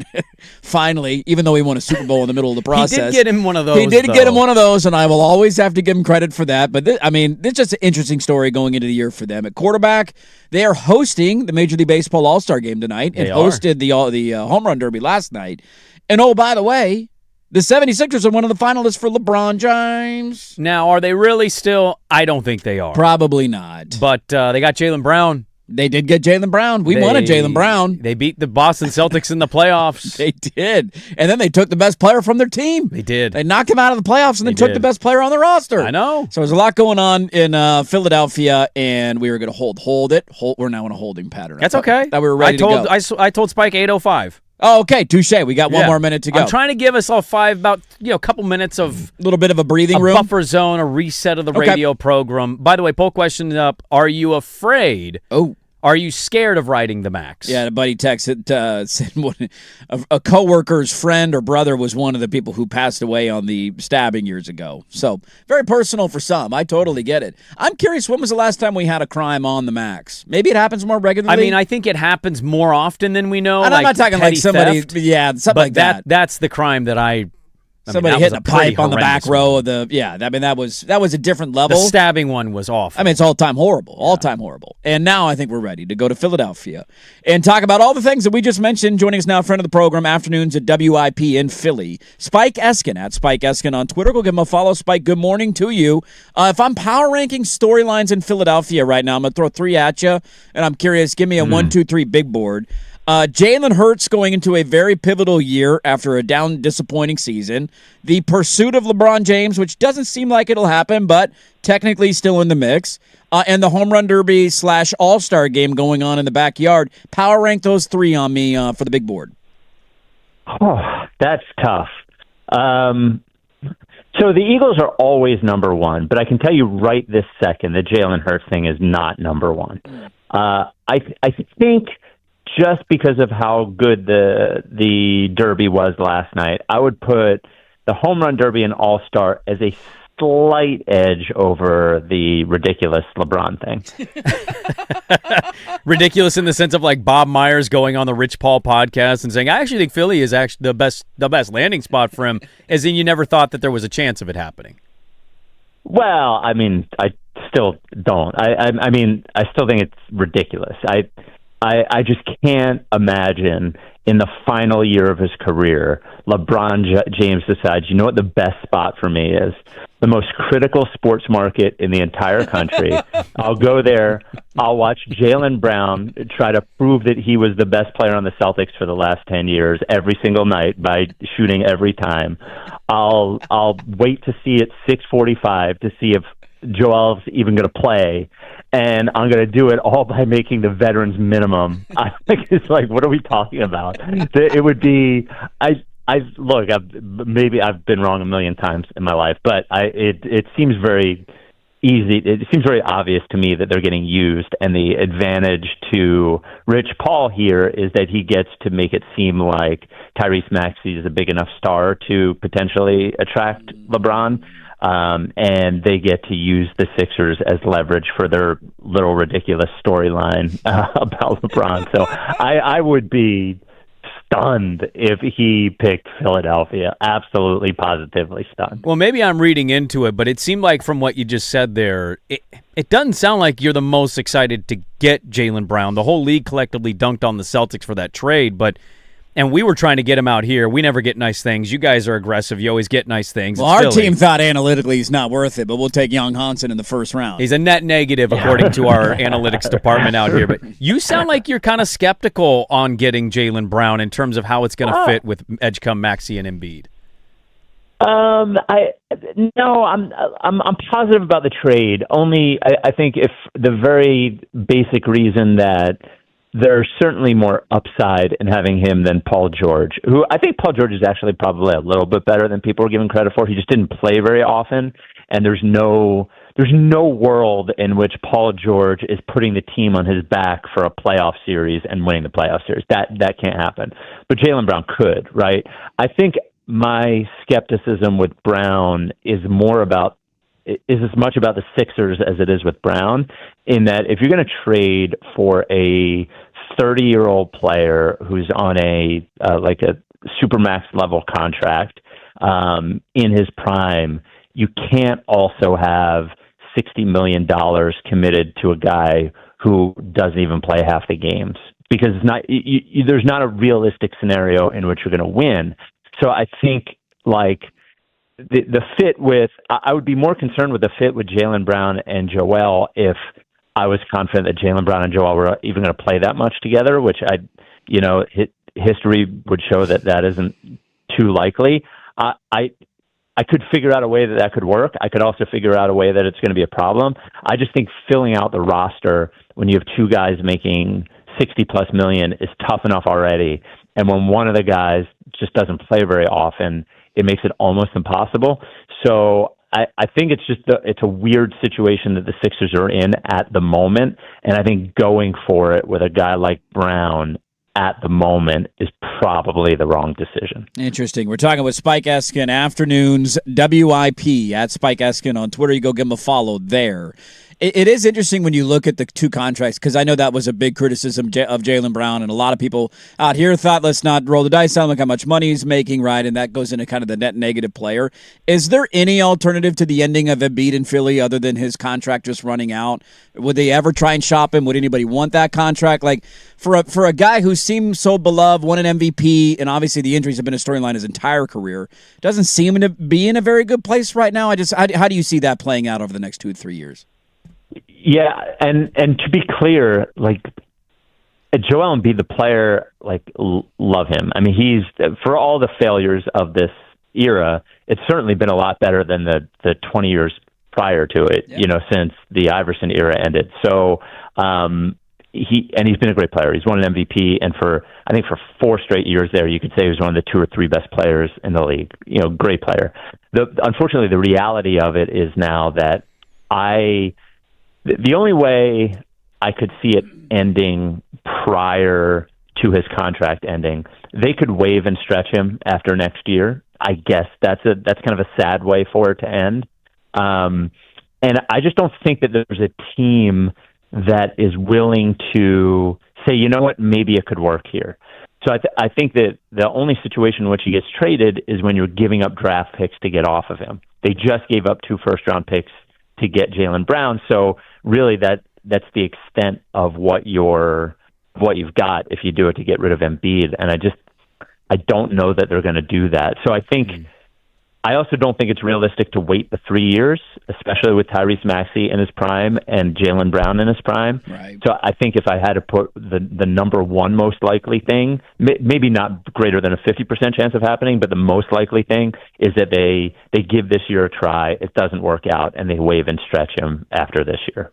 Finally, even though he won a Super Bowl in the middle of the process. He did get him one of those, get him one of those, and I will always have to give him credit for that. But, this is just an interesting story going into the year for them. At quarterback, they are hosting the Major League Baseball All-Star Game tonight and hosted the Home Run Derby last night. And, oh, by the way, the 76ers are one of the finalists for LeBron James. Now, are they really still? I don't think they are. Probably not. But they got Jaylen Brown. They did get Jaylen Brown. We wanted Jaylen Brown. They beat the Boston Celtics in the playoffs. They did. And then they took the best player from their team. They did. They knocked him out of the playoffs and then took the best player on the roster. I know. So there's a lot going on in Philadelphia, and we were going to hold it. We're now in a holding pattern. That's okay. That we were ready to go. I told Spike 8:05. Oh, okay. Touche. We got one more minute to go. I'm trying to give us all a couple minutes of a little bit of a breathing room, buffer zone, a reset of the radio program. By the way, poll question up: are you afraid? Are you scared of riding the max? Yeah, a buddy texted, said a coworker's friend or brother was one of the people who passed away on the stabbing years ago. So very personal for some. I totally get it. I'm curious, when was the last time we had a crime on the max? Maybe it happens more regularly. I think it happens more often than we know. And I'm not talking like somebody, theft, something like that. That's the crime that somebody hitting a pipe on the back row of the that was a different level. The stabbing one was awful. It's all-time horrible. And now I think we're ready to go to Philadelphia and talk about all the things that we just mentioned. Joining us now, friend of the program, afternoons at WIP in Philly, Spike Eskin at Spike Eskin on Twitter. Go give him a follow. Spike, good morning to you. If I'm power ranking storylines in Philadelphia right now, I'm going to throw 3 at you, and I'm curious, give me a 1, 2, 3 big board. Jalen Hurts going into a very pivotal year after a down, disappointing season. The pursuit of LeBron James, which doesn't seem like it'll happen, but technically still in the mix. And the Home Run Derby / All-Star game going on in the backyard. Power rank those 3 on me for the big board. Oh, that's tough. So the Eagles are always number 1, but I can tell you right this second the Jalen Hurts thing is not number 1. I think just because of how good the Derby was last night, I would put the Home Run Derby and All-Star as a slight edge over the ridiculous LeBron thing. Ridiculous in the sense of like Bob Myers going on the Rich Paul podcast and saying, I actually think Philly is actually the best landing spot for him, as in you never thought that there was a chance of it happening. Well, I mean, I still don't. I mean, I still think it's ridiculous. I just can't imagine in the final year of his career, LeBron James decides, you know what the best spot for me is? The most critical sports market in the entire country. I'll go there. I'll watch Jaylen Brown try to prove that he was the best player on the Celtics for the last 10 years every single night by shooting every time. I'll wait to see at 6:45 to see if Joel's even going to play, and I'm going to do it all by making the veterans minimum. I think it's like, what are we talking about? It would be, look, maybe I've been wrong a million times in my life, but it seems very easy. It seems very obvious to me that they're getting used, and the advantage to Rich Paul here is that he gets to make it seem like Tyrese Maxey is a big enough star to potentially attract LeBron. And they get to use the Sixers as leverage for their little ridiculous storyline about LeBron. So I would be stunned if he picked Philadelphia. Absolutely, positively stunned. Well, maybe I'm reading into it, but it seemed like from what you just said there, it doesn't sound like you're the most excited to get Jaylen Brown. The whole league collectively dunked on the Celtics for that trade, and we were trying to get him out here. We never get nice things. You guys are aggressive. You always get nice things. Well, our team thought analytically he's not worth it, but we'll take Young Hansen in the first round. He's a net negative, according to our analytics department out here. But you sound like you're kind of skeptical on getting Jaylen Brown in terms of how it's going to fit with Edgecombe, Maxey, and Embiid. I'm positive about the trade. Only I think if the very basic reason that there's certainly more upside in having him than Paul George, who I think Paul George is actually probably a little bit better than people are giving credit for. He just didn't play very often, and there's no world in which Paul George is putting the team on his back for a playoff series and winning the playoff series. That can't happen. But Jaylen Brown could, right? I think my skepticism with Brown is as much about the Sixers as it is with Brown, in that if you're going to trade for a 30-year-old player who's on a supermax level contract in his prime, you can't also have $60 million committed to a guy who doesn't even play half the games, because it's not there's not a realistic scenario in which you're going to win. So I think the fit with, I would be more concerned with the fit with Jaylen Brown and Joel if I was confident that Jaylen Brown and Joel were even going to play that much together, which history would show that isn't too likely. I could figure out a way that could work. I could also figure out a way that it's going to be a problem. I just think filling out the roster when you have two guys making $60+ million is tough enough already. And when one of the guys just doesn't play very often, it makes it almost impossible. So I think it's a weird situation that the Sixers are in at the moment, and I think going for it with a guy like Brown at the moment is probably the wrong decision. Interesting. We're talking with Spike Eskin, afternoons, WIP, at Spike Eskin on Twitter. You go give him a follow there. It is interesting when you look at the two contracts, because I know that was a big criticism of Jaylen Brown, and a lot of people out here thought, let's not roll the dice on look how much money he's making, right? And that goes into kind of the net negative player. Is there any alternative to the ending of Embiid in Philly other than his contract just running out? Would they ever try and shop him? Would anybody want that contract? Like, for a guy who seems so beloved, won an MVP, and obviously the injuries have been a storyline his entire career, doesn't seem to be in a very good place right now. How do you see that playing out over the next 2 to 3 years? Yeah, and to be clear, Joel Embiid, the player, love him. I mean, he's, for all the failures of this era, it's certainly been a lot better than the 20 years prior to it, since the Iverson era ended. So he's been a great player. He's won an MVP, and for 4 straight years there, you could say he was one of the 2 or 3 best players in the league. Great player. Unfortunately, the reality of it is now that the only way I could see it ending prior to his contract ending, they could waive and stretch him after next year. I guess that's kind of a sad way for it to end. And I just don't think that there's a team that is willing to say, you know what, maybe it could work here. So I think that the only situation in which he gets traded is when you're giving up draft picks to get off of him. They just gave up 2 first-round picks to get Jaylen Brown. So really that's the extent of what you've got if you do it to get rid of Embiid. And I don't know that they're going to do that. So I think I also don't think it's realistic to wait the 3 years, especially with Tyrese Maxey in his prime and Jaylen Brown in his prime. Right. So I think if I had to put the number one most likely thing, maybe not greater than a 50% chance of happening, but the most likely thing is that they give this year a try, it doesn't work out, and they waive and stretch him after this year.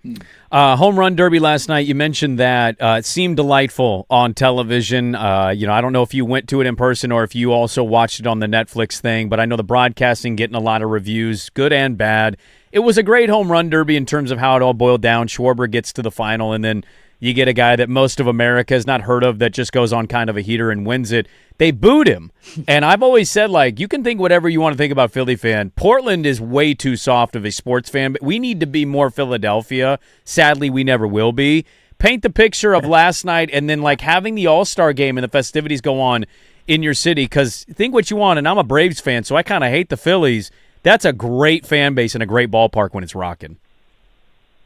Home run derby last night, you mentioned that it seemed delightful on television. I don't know if you went to it in person or if you also watched it on the Netflix thing, but I know the broadcasting getting a lot of reviews, good and bad. It was a great home run derby in terms of how it all boiled down. Schwarber gets to the final, and then you get a guy that most of America has not heard of that just goes on kind of a heater and wins it. They booed him. And I've always said, you can think whatever you want to think about Philly fan. Portland is way too soft of a sports fan, but we need to be more Philadelphia. Sadly, we never will be. Paint the picture of last night and then, having the All-Star game and the festivities go on in your city, because think what you want, and I'm a Braves fan, so I kind of hate the Phillies. That's a great fan base and a great ballpark when it's rocking.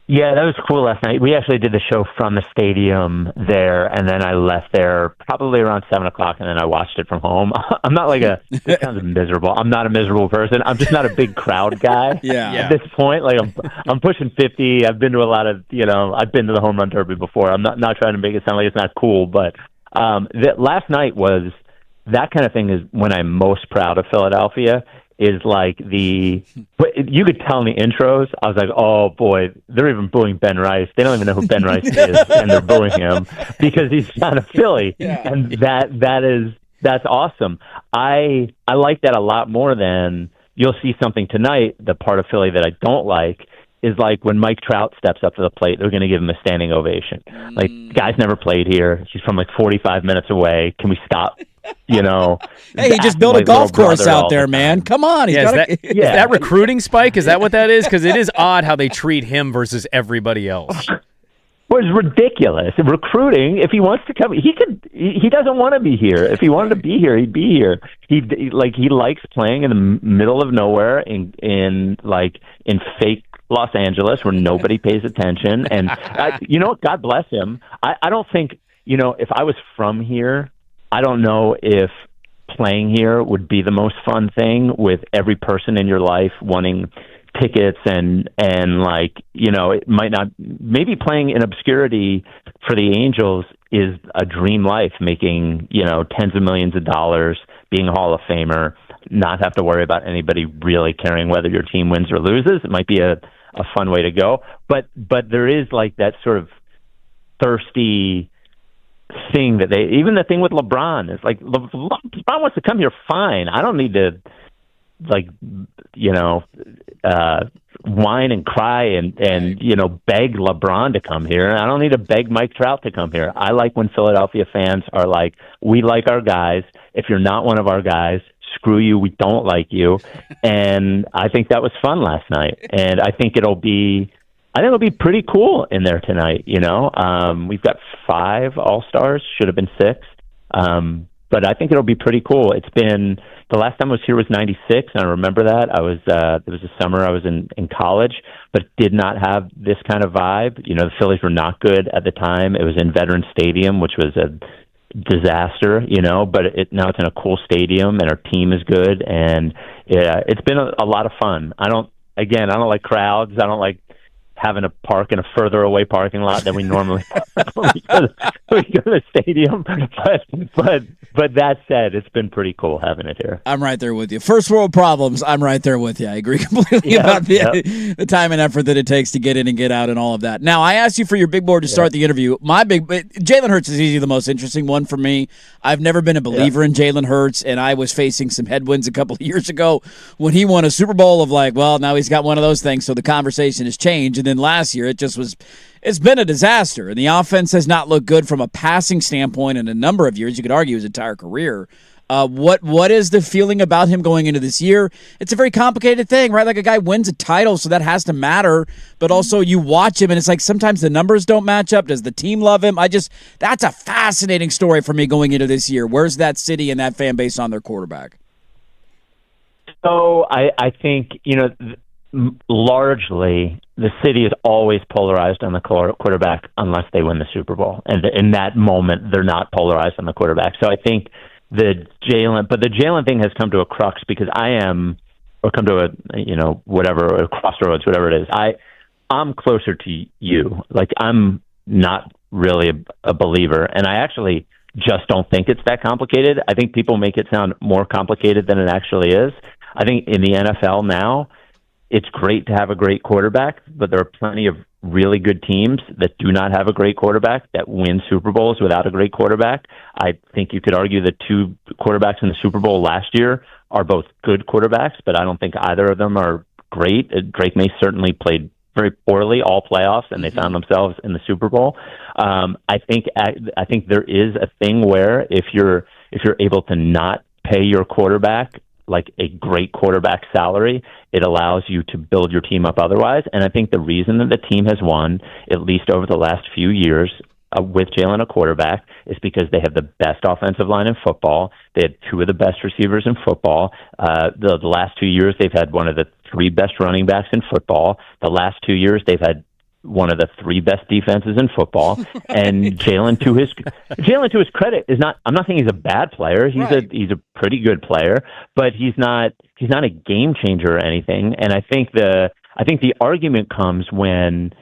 Yeah, that was cool last night. We actually did the show from the stadium there, and then I left there probably around 7 o'clock, and then I watched it from home. I'm not this sounds miserable. I'm not a miserable person. I'm just not a big crowd guy at this point. I'm pushing 50. I've been to a lot of, I've been to the home run derby before. I'm not trying to make it sound like it's not cool, but last night was that kind of thing is when I'm most proud of Philadelphia. Is you could tell in the intros, I was like, oh boy, they're even booing Ben Rice. They don't even know who Ben Rice is, and they're booing him because he's not a Philly. Yeah. And that's awesome. I like that a lot more than you'll see something tonight. The part of Philly that I don't like is when Mike Trout steps up to the plate, they're going to give him a standing ovation. The guy's never played here. He's from 45 minutes away. Can we stop? Hey, he just built a golf course out there, man. Come on. Is that recruiting, Spike? Is that what that is? Because it is odd how they treat him versus everybody else. Well, it's ridiculous. Recruiting, if he wants to come, he could. He doesn't want to be here. If he wanted to be here, he'd be here. He likes playing in the middle of nowhere in fake Los Angeles where nobody pays attention. And God bless him. I don't think if I was from here, I don't know if playing here would be the most fun thing with every person in your life wanting tickets and it might not, maybe playing in obscurity for the Angels is a dream life, making, tens of millions of dollars, being a Hall of Famer, not have to worry about anybody really caring whether your team wins or loses. It might be a fun way to go. But there is that sort of thirsty thing that even the thing with LeBron is LeBron wants to come here, fine. I don't need to whine and cry and beg LeBron to come here. I don't need to beg Mike Trout to come here. I like when Philadelphia fans are we like our guys. If you're not one of our guys, screw you. We don't like you. And I think that was fun last night. And I think it'll be pretty cool in there tonight. We've got 5 All-Stars, should have been 6. But I think it'll be pretty cool. It's been, the last time I was here was 96, and I remember that. It was a summer I was in college, but did not have this kind of vibe. The Phillies were not good at the time. It was in Veterans Stadium, which was a disaster, but now it's in a cool stadium, and our team is good, and it's been a lot of fun. I don't like crowds. I don't like having to park in a further away parking lot than we normally when we go to the stadium. But that said, it's been pretty cool having it here. I'm right there with you. First world problems, I'm right there with you. I agree completely about the time and effort that it takes to get in and get out and all of that. Now, I asked you for your big board to start the interview. Jalen Hurts is easily the most interesting one for me. I've never been a believer in Jalen Hurts, and I was facing some headwinds a couple of years ago when he won a Super Bowl of now he's got one of those things, so the conversation has changed. And then last year, it's been a disaster, and the offense has not looked good from a passing standpoint in a number of years. You could argue his entire career. What is the feeling about him going into this year? It's a very complicated thing, right? Like a guy wins a title, so that has to matter. But also you watch him, and it's like sometimes the numbers don't match up. Does the team love him? That's a fascinating story for me going into this year. Where's that city and that fan base on their quarterback? So I think, largely the city is always polarized on the quarterback unless they win the Super Bowl. And in that moment, they're not polarized on the quarterback. So I think the Jalen thing has come to a crux because come to a crossroads, whatever it is. I'm closer to you. Like, I'm not really a believer. And I actually just don't think it's that complicated. I think people make it sound more complicated than it actually is. I think in the NFL now, it's great to have a great quarterback, but there are plenty of really good teams that do not have a great quarterback that win Super Bowls without a great quarterback. I think you could argue the two quarterbacks in the Super Bowl last year are both good quarterbacks, but I don't think either of them are great. Drake May certainly played very poorly all playoffs, and they found themselves in the Super Bowl. I think there is a thing where if you're able to not pay your quarterback like a great quarterback salary, it allows you to build your team up otherwise. And I think the reason that the team has won, at least over the last few years, with Jalen a quarterback, is because they have the best offensive line in football. They had two of the best receivers in football. The last 2 years, they've had one of the three best running backs in football. The last 2 years, they've had one of the three best defenses in football. And Jalen, to his credit, is not. I'm not saying he's a bad player. He's a pretty good player, but he's not a game changer or anything. And I think the argument comes when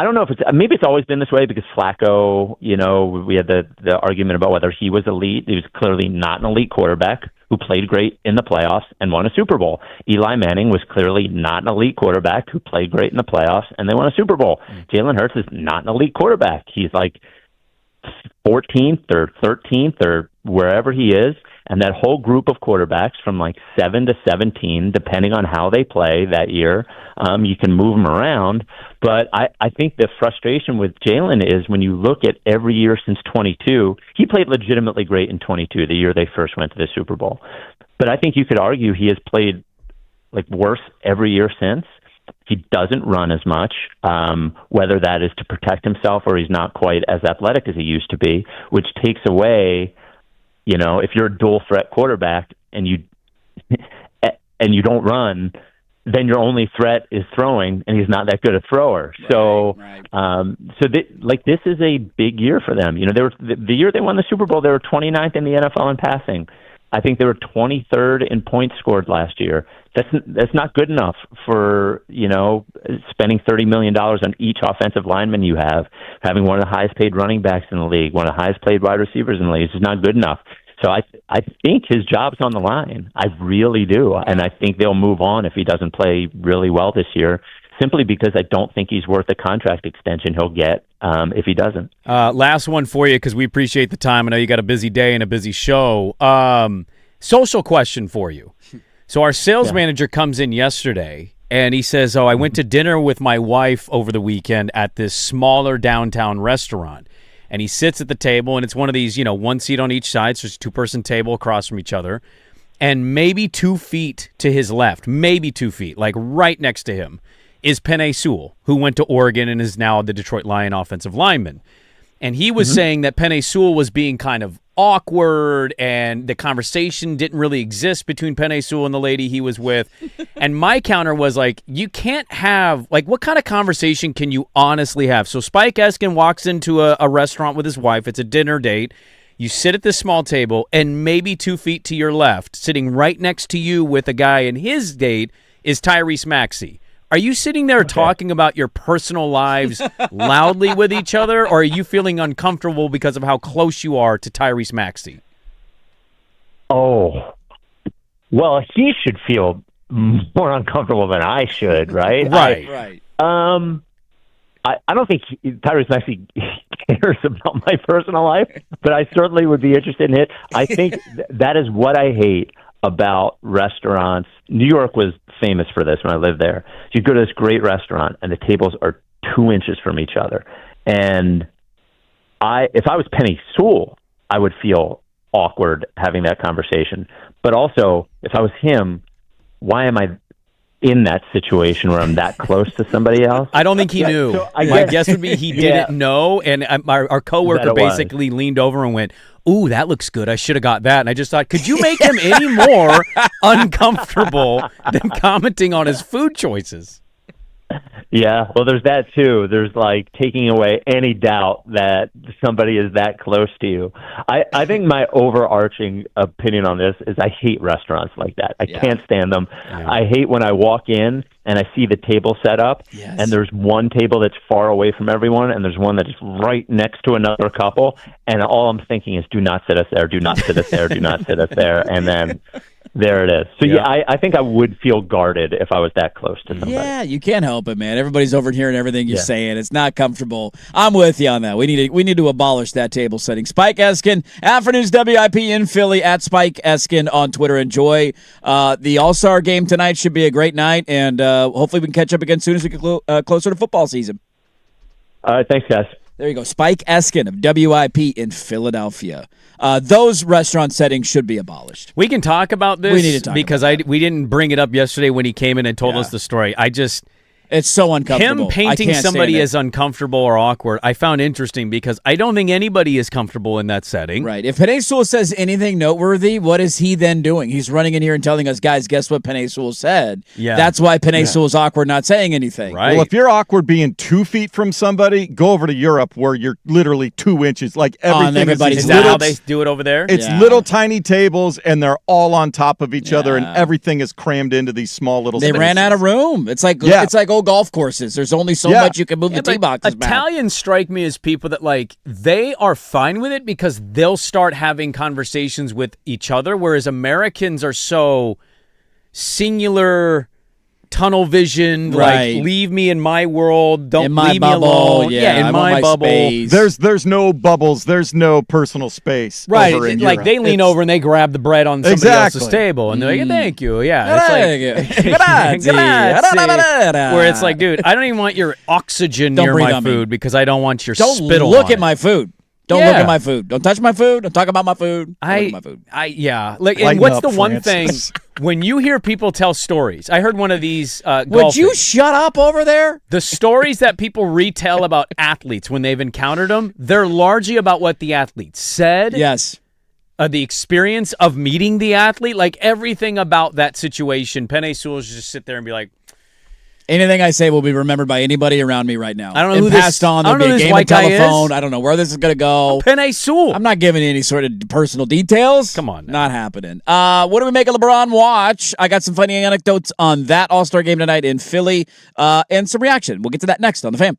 I don't know if maybe it's always been this way because Flacco, we had the argument about whether he was elite. He was clearly not an elite quarterback who played great in the playoffs and won a Super Bowl. Eli Manning was clearly not an elite quarterback who played great in the playoffs and they won a Super Bowl. Jalen Hurts is not an elite quarterback. He's like 14th or 13th or wherever he is. And that whole group of quarterbacks from like 7 to 17, depending on how they play that year, you can move them around. But I think the frustration with Jalen is when you look at every year since 22, he played legitimately great in 22, the year they first went to the Super Bowl. But I think you could argue he has played like worse every year since. He doesn't run as much, whether that is to protect himself or he's not quite as athletic as he used to be, which takes away, if you're a dual threat quarterback and you don't run, then your only threat is throwing, and he's not that good a thrower. Right. This is a big year for them. They were the year they won the Super Bowl. They were 29th in the NFL in passing. I think they were 23rd in points scored last year. That's not good enough for spending $30 million on each offensive lineman you have, having one of the highest paid running backs in the league, one of the highest paid wide receivers in the league. It's not good enough. So I think his job's on the line. I really do, and I think they'll move on if he doesn't play really well this year. Simply because I don't think he's worth the contract extension he'll get if he doesn't. Last one for you because we appreciate the time. I know you got a busy day and a busy show. Social question for you. So our sales manager comes in yesterday, and he says, I went to dinner with my wife over the weekend at this smaller downtown restaurant. And he sits at the table, and it's one of these, one seat on each side, so it's a two-person table across from each other. And maybe 2 feet to his left, maybe 2 feet, like right next to him, is Penei Sewell, who went to Oregon and is now the Detroit Lion offensive lineman. And he was saying that Penei Sewell was being kind of awkward and the conversation didn't really exist between Penei Sewell and the lady he was with. And my counter was like, you can't have, like, what kind of conversation can you honestly have? So Spike Eskin walks into a restaurant with his wife. It's a dinner date. You sit at this small table, and maybe 2 feet to your left, sitting right next to you with a guy in his date, is Tyrese Maxey. Are you sitting there talking about your personal lives loudly with each other, or are you feeling uncomfortable because of how close you are to Tyrese Maxey? Oh, well, he should feel more uncomfortable than I should, right? Right. I don't think Tyrese Maxey cares about my personal life, but I certainly would be interested in it. I think that is what I hate about restaurants. New York was famous for this when I lived there. You go to this great restaurant and the tables are 2 inches from each other. And if I was Penei Sewell, I would feel awkward having that conversation. But also, if I was him, why am I in that situation where I'm that close to somebody else? I don't think he knew. So My guess would be he didn't know, and our coworker basically leaned over and went, "Ooh, that looks good. I should have got that." And I just thought, could you make him any more uncomfortable than commenting on his food choices? Yeah, well, there's that too. There's like taking away any doubt that somebody is that close to you. I think my overarching opinion on this is I hate restaurants like that. I can't stand them. Yeah. I hate when I walk in and I see the table set up, and there's one table that's far away from everyone, and there's one that's right next to another couple, and all I'm thinking is, do not sit us there, do not sit us there, do not sit us there, and then there it is. So, I think I would feel guarded if I was that close to somebody. Yeah, you can't help it, man. Everybody's overhearing everything you're saying. It's not comfortable. I'm with you on that. We need to abolish that table setting. Spike Eskin, Afternoons WIP in Philly, at Spike Eskin on Twitter. Enjoy the All-Star game tonight. Should be a great night, and hopefully we can catch up again soon as we get closer to football season. All right, thanks, guys. There you go. Spike Eskin of WIP in Philadelphia. Those restaurant settings should be abolished. We can talk about this. We need to talk because we didn't bring it up yesterday when he came in and told us the story. It's so uncomfortable. Him painting somebody as uncomfortable or awkward, I found interesting because I don't think anybody is comfortable in that setting. Right. If Penei Sewell says anything noteworthy, what is he then doing? He's running in here and telling us, guys, guess what Penei Sewell said? Yeah. That's why Penei Sewell's awkward not saying anything. Right. Well, if you're awkward being 2 feet from somebody, go over to Europe where you're literally 2 inches. Like everything is that how they do it over there? It's little tiny tables, and they're all on top of each other, and everything is crammed into these small little spaces. They ran out of room. It's like old golf courses. There's only so much you can move the tee boxes back. Italians strike me as people that, they are fine with it because they'll start having conversations with each other, whereas Americans are so singular, tunnel vision, leave me in my world, don't leave me alone. In my bubble. Space. There's no bubbles, there's no personal space. Right, over in Europe. They lean over and they grab the bread on somebody else's table, and they're like, thank you. Yeah, it's where it's like, dude, I don't even want your oxygen near my food because I don't want your spittle. Look at my food. Don't look at my food. Don't touch my food. Don't talk about my food. Look at my food. And what's the one thing when you hear people tell stories? I heard one of these. Would you shut up over there? The stories that people retell about athletes when they've encountered them, they're largely about what the athlete said. Yes. The experience of meeting the athlete, everything about that situation. Penei Sewell just sit there and be like, anything I say will be remembered by anybody around me right now. I don't know who passed on. There'll be a game of telephone. I don't know where this is going to go. Penei Sewell. I'm not giving any sort of personal details. Come on. Not happening. What do we make of LeBron watch? I got some funny anecdotes on that All-Star game tonight in Philly and some reaction. We'll get to that next on The Fan.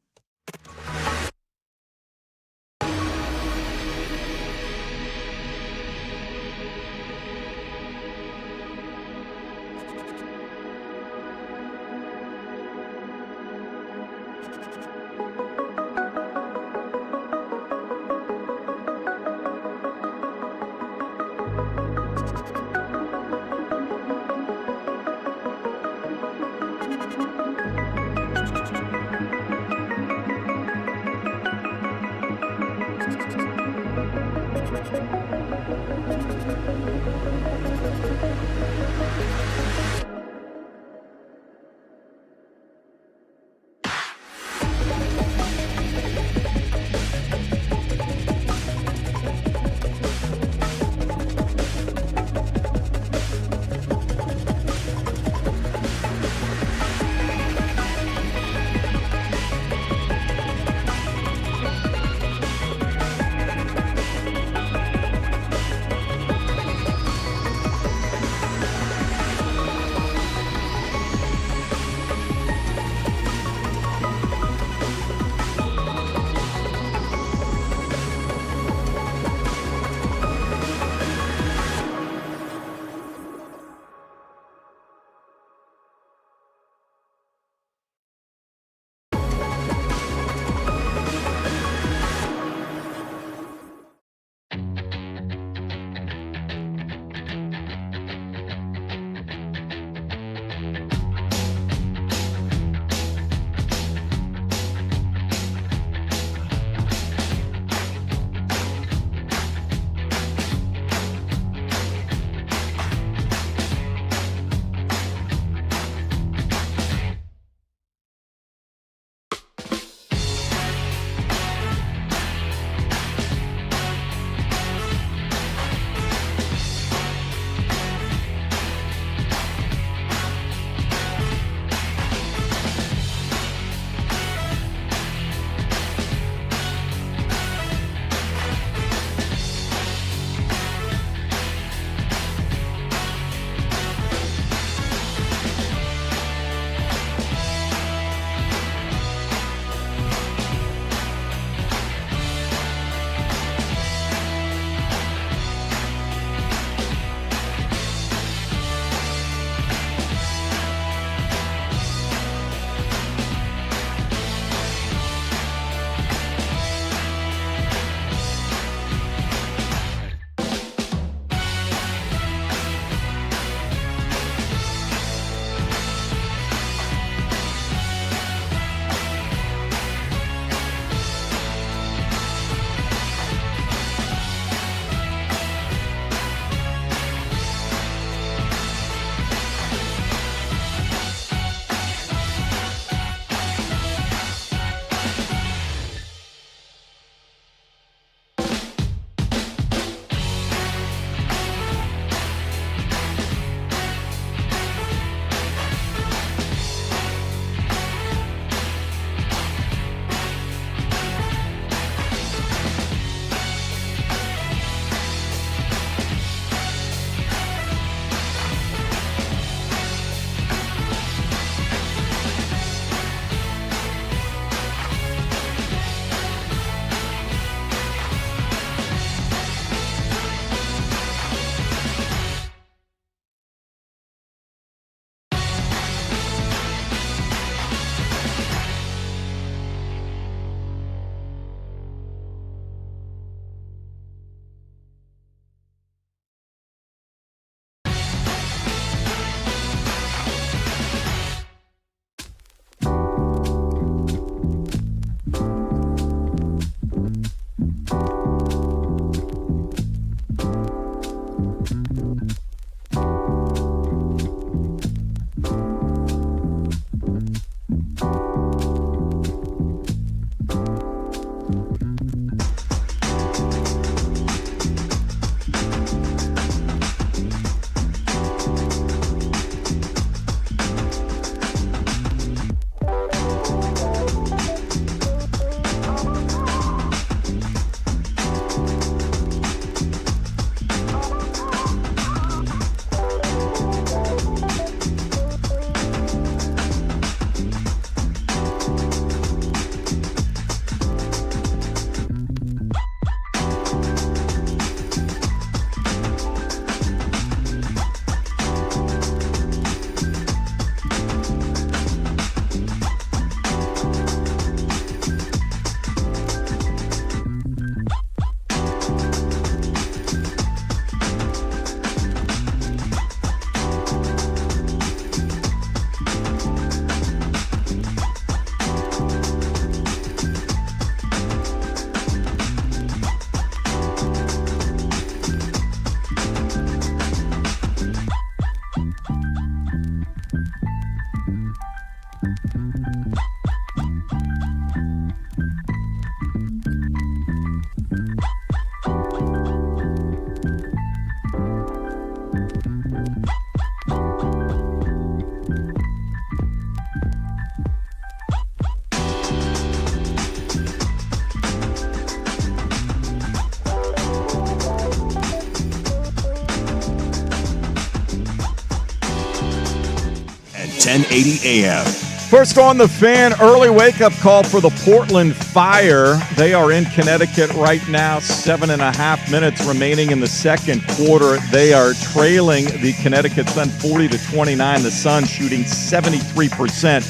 1080 AM. First on the Fan, early wake-up call for the Portland Fire. They are in Connecticut right now, 7.5 minutes remaining in the second quarter. They are trailing the Connecticut Sun 40-29. The Sun shooting 73%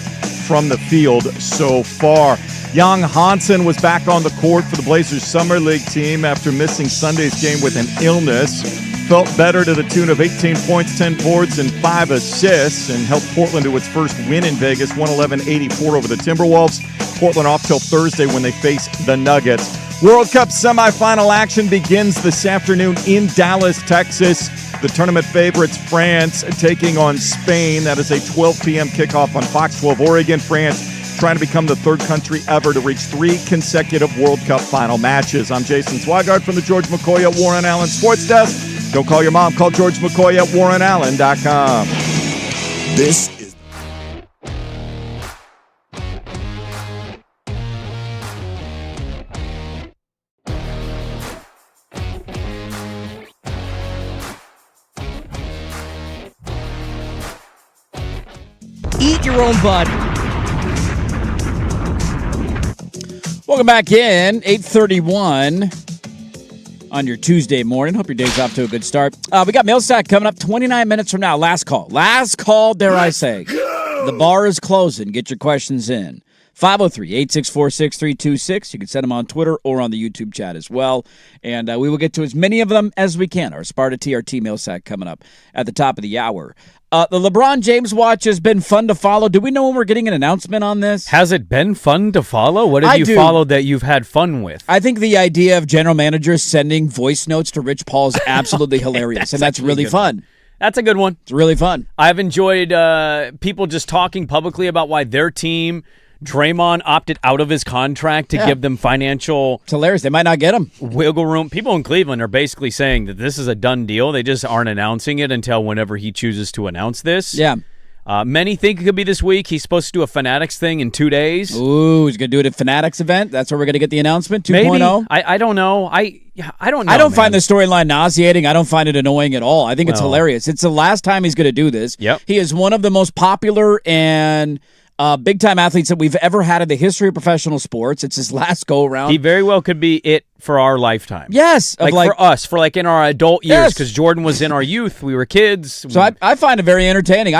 from the field so far. Young Hansen was back on the court for the Blazers Summer League team after missing Sunday's game with an illness. Felt better to the tune of 18 points, 10 boards, and 5 assists, and helped Portland to its first win in Vegas, 111-84 over the Timberwolves. Portland off till Thursday when they face the Nuggets. World Cup semifinal action begins this afternoon in Dallas, Texas. The tournament favorites, France, taking on Spain. That is a 12 p.m. kickoff on Fox 12 Oregon. France trying to become the third country ever to reach 3 consecutive World Cup final matches. I'm Jason Swigard from the George McCoy at Warren Allen Sports Desk. Don't call your mom. Call George McCoy at warrenallen.com. This is Eat your own butt. Welcome back in, 8:31 on your Tuesday morning. Hope your day's off to a good start. We got Mail Sack coming up 29 minutes from now. Last call. Last call, dare I say. The bar is closing. Get your questions in. 503-864-6326. You can send them on Twitter or on the YouTube chat as well. And we will get to as many of them as we can. Our Sparta TRT Mail Sack coming up at the top of the hour. The LeBron James watch has been fun to follow. Do we know when we're getting an announcement on this? Has it been fun to follow? What have you followed that you've had fun with? I think the idea of general managers sending voice notes to Rich Paul is absolutely hilarious, and that's really fun. That's a good one. It's really fun. I've enjoyed people just talking publicly about why their team, Draymond, opted out of his contract to give them financial... It's hilarious. They might not get him. Wiggle room. People in Cleveland are basically saying that this is a done deal. They just aren't announcing it until whenever he chooses to announce this. Yeah. Many think it could be this week. He's supposed to do a Fanatics thing in 2 days. Ooh, he's going to do it at Fanatics event? That's where we're going to get the announcement, 2.0? Maybe. I don't know. I don't know, I don't find the storyline nauseating. I don't find it annoying at all. I think it's hilarious. It's the last time he's going to do this. Yep. He is one of the most popular and... big-time athletes that we've ever had in the history of professional sports. It's his last go-around. He very well could be it for our lifetime. Yes. Like for us, for like in our adult years, because Jordan was in our youth. We were kids. So I find it very entertaining.